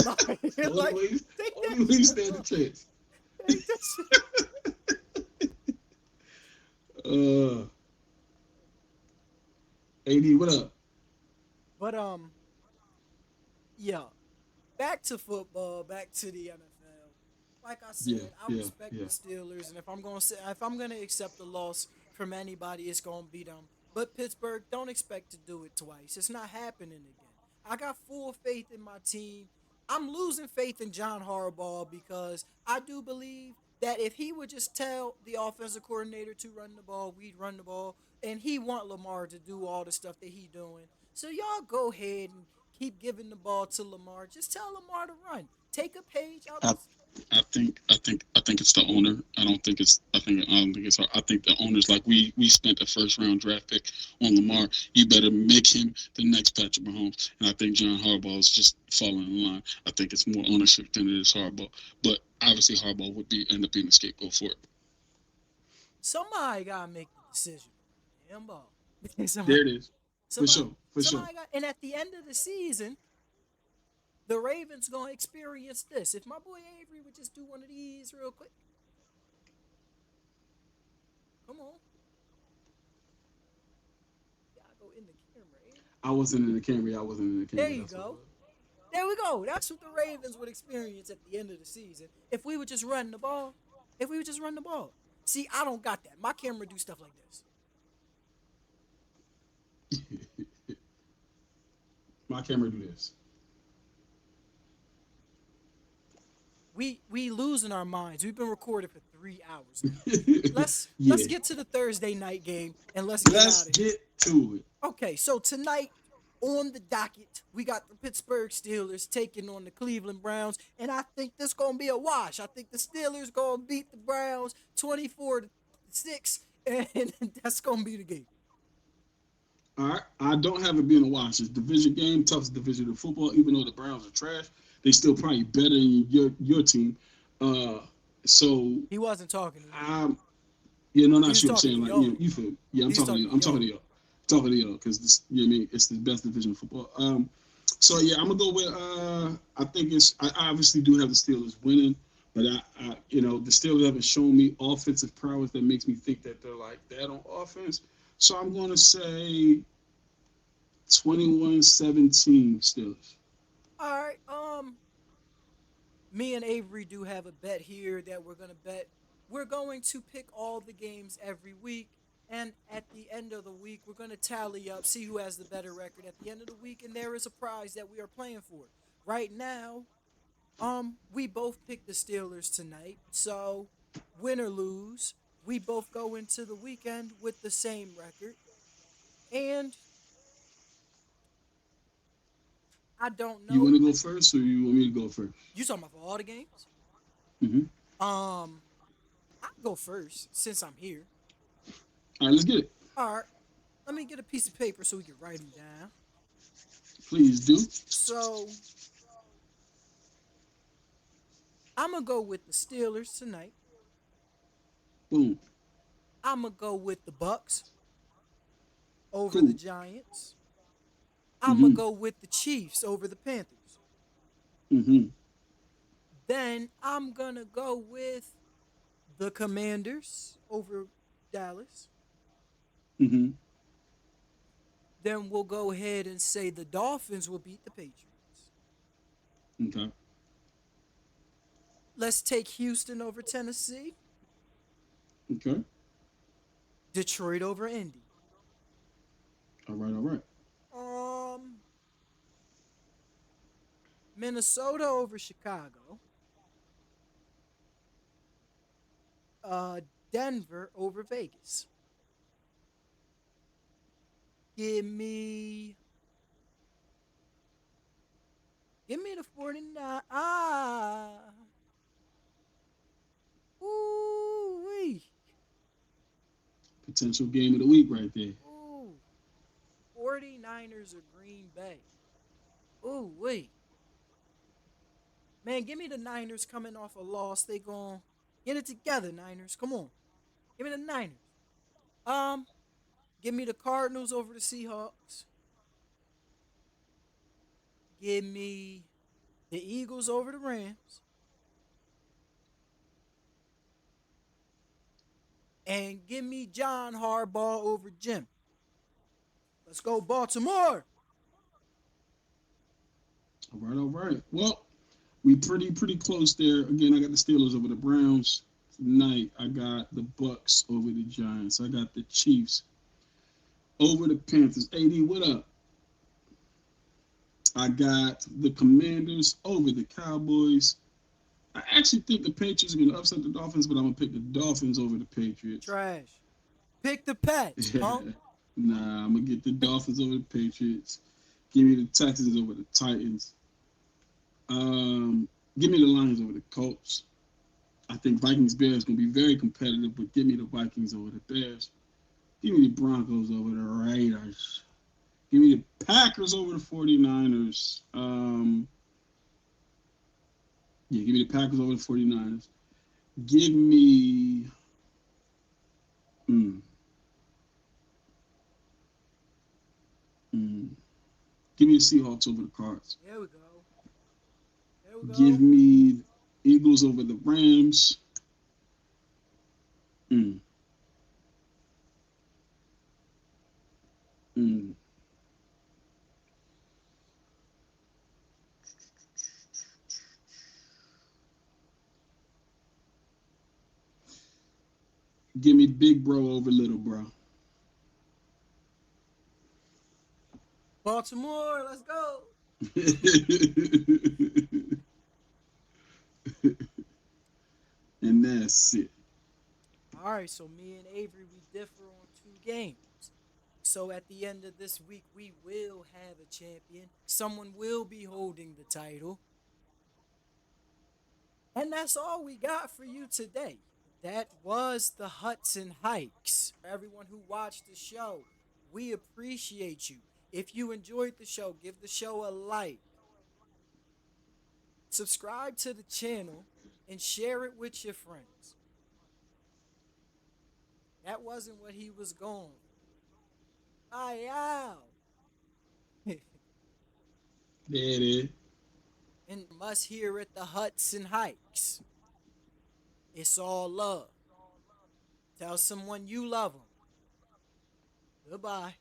Only Like way, take that only way you shit stand a off. chance. Take that shit. Uh, AD, what up? But yeah. Back to football. Back to the NFL. Like I Yeah, said, I yeah, respect yeah. the Steelers, and if I'm gonna accept a loss from anybody, it's gonna be them. But Pittsburgh, don't expect to do it twice. It's not happening again. I got full faith in my team. I'm losing faith in John Harbaugh because I do believe that if he would just tell the offensive coordinator to run the ball, we'd run the ball, and he want Lamar to do all the stuff that he doing. So y'all go ahead and keep giving the ball to Lamar. Just tell Lamar to run. Take a page out I this. I think it's the owner. I don't think it's. I think the owner's like we spent a first round draft pick on Lamar. You better make him the next Patrick Mahomes. And I think John Harbaugh is just falling in line. I think it's more ownership than it is Harbaugh. But obviously Harbaugh would be end up being the scapegoat for it. Somebody gotta make the decision on the damn ball. somebody, There it is, for somebody, sure, for sure. somebody got. And at the end of the season, the Ravens gonna experience this. If my boy Avery would just do one of these real quick, come on, gotta go in the camera, Avery. I wasn't in the camera. I wasn't in the There camera. you That's what it go. was. There we go. That's what the Ravens would experience at the end of the season if we would just run the ball. If we would just run the ball. See, I don't got that. My camera do stuff like this. My camera do this. We losing our minds. We've been recording for 3 hours now. Let's Yeah. get to the Thursday night game and let's get Let's out of here. get to it. Okay, so tonight on the docket, we got the Pittsburgh Steelers taking on the Cleveland Browns, and I think this gonna be a wash. I think the Steelers gonna beat the Browns 24-6, and that's gonna be the game. All right. I don't have it being a watch. It's a division game, toughest division of football. Even though the Browns are trash, they still probably better than your team. Uh, so He wasn't talking to me. I'm yeah, no, He not was you. I'm talking to saying like y'all. you feel yeah. I'm He was talking to talking you. to I'm talking to y'all. y'all. Talking to y'all because this you know what I mean. It's the best division of football. So yeah, I'm gonna go with. I think it's. I obviously do have the Steelers winning, but you know, the Steelers haven't shown me offensive prowess that makes me think that they're like that on offense. So I'm gonna say 21-17 Steelers. All right. Me and Avery do have a bet here that we're gonna bet. We're going to pick all the games every week, and at the end of the week, we're gonna tally up, see who has the better record at the end of the week, and there is a prize that we are playing for. Right now, we both picked the Steelers tonight, so win or lose, we both go into the weekend with the same record, and I don't You want know. to go first, or you want me to go first? You talking about for all the games? Mm-hmm. Um, I'll go first since I'm here. All right, let's get it. All right, let me get a piece of paper so we can write them down. Please do. So I'm gonna go with the Steelers tonight. Boom. I'm gonna go with the Bucks over the Cool. Giants. I'm gonna Mm-hmm. go with the Chiefs over the Panthers. Mm-hmm. Then I'm gonna go with the Commanders over Dallas. Mm-hmm. Then we'll go ahead and say the Dolphins will beat the Patriots. Okay. Let's take Houston over Tennessee. Okay. Detroit over Indy. All right. All right. Um, Minnesota over Chicago. Uh, Denver over Vegas. Give me give me the 49. Ooh wee. Potential game of the week right there. Ooh. 49ers or Green Bay. Ooh wee. Man, give me the Niners coming off a loss. They gon' get it together, Niners. Come on. Give me the Niners. Um, give me the Cardinals over the Seahawks. Give me the Eagles over the Rams. And give me John Harbaugh over Jim. Let's go, Baltimore. All right. All right. Well, we pretty close there. Again, I got the Steelers over the Browns. Tonight, I got the Bucks over the Giants. I got the Chiefs over the Panthers. AD, what up? I got the Commanders over the Cowboys. I actually think the Patriots are going to upset the Dolphins, but I'm going to pick the Dolphins over the Patriots. Trash. Pick the Pats, punk. Nah, I'm going to get the Dolphins over the Patriots. Give me the Texans over the Titans. Give me the Lions over the Colts. I think Vikings Bears going to be very competitive, but give me the Vikings over the Bears. Give me the Broncos over the Raiders. Give me the Packers over the 49ers. Yeah, give me the Packers over the 49ers. Give me. Mm, mm, give me the Seahawks over the Cards. There we go. There we Give go. me Eagles over the Rams. Mm, mm. Give me Big Bro over Little Bro. Baltimore, let's go. And that's it. All right, so me and Avery, we differ on two games. So at the end of this week, we will have a champion. Someone will be holding the title. And that's all we got for you today. That was the Hudson Hikes. For everyone who watched the show, we appreciate you. If you enjoyed the show, give the show a like, subscribe to the channel, and share it with your friends. That wasn't what he was going for. Aye, ow. There it is. And us here at the Hudson Hikes, it's all love. Tell someone you love them. Goodbye.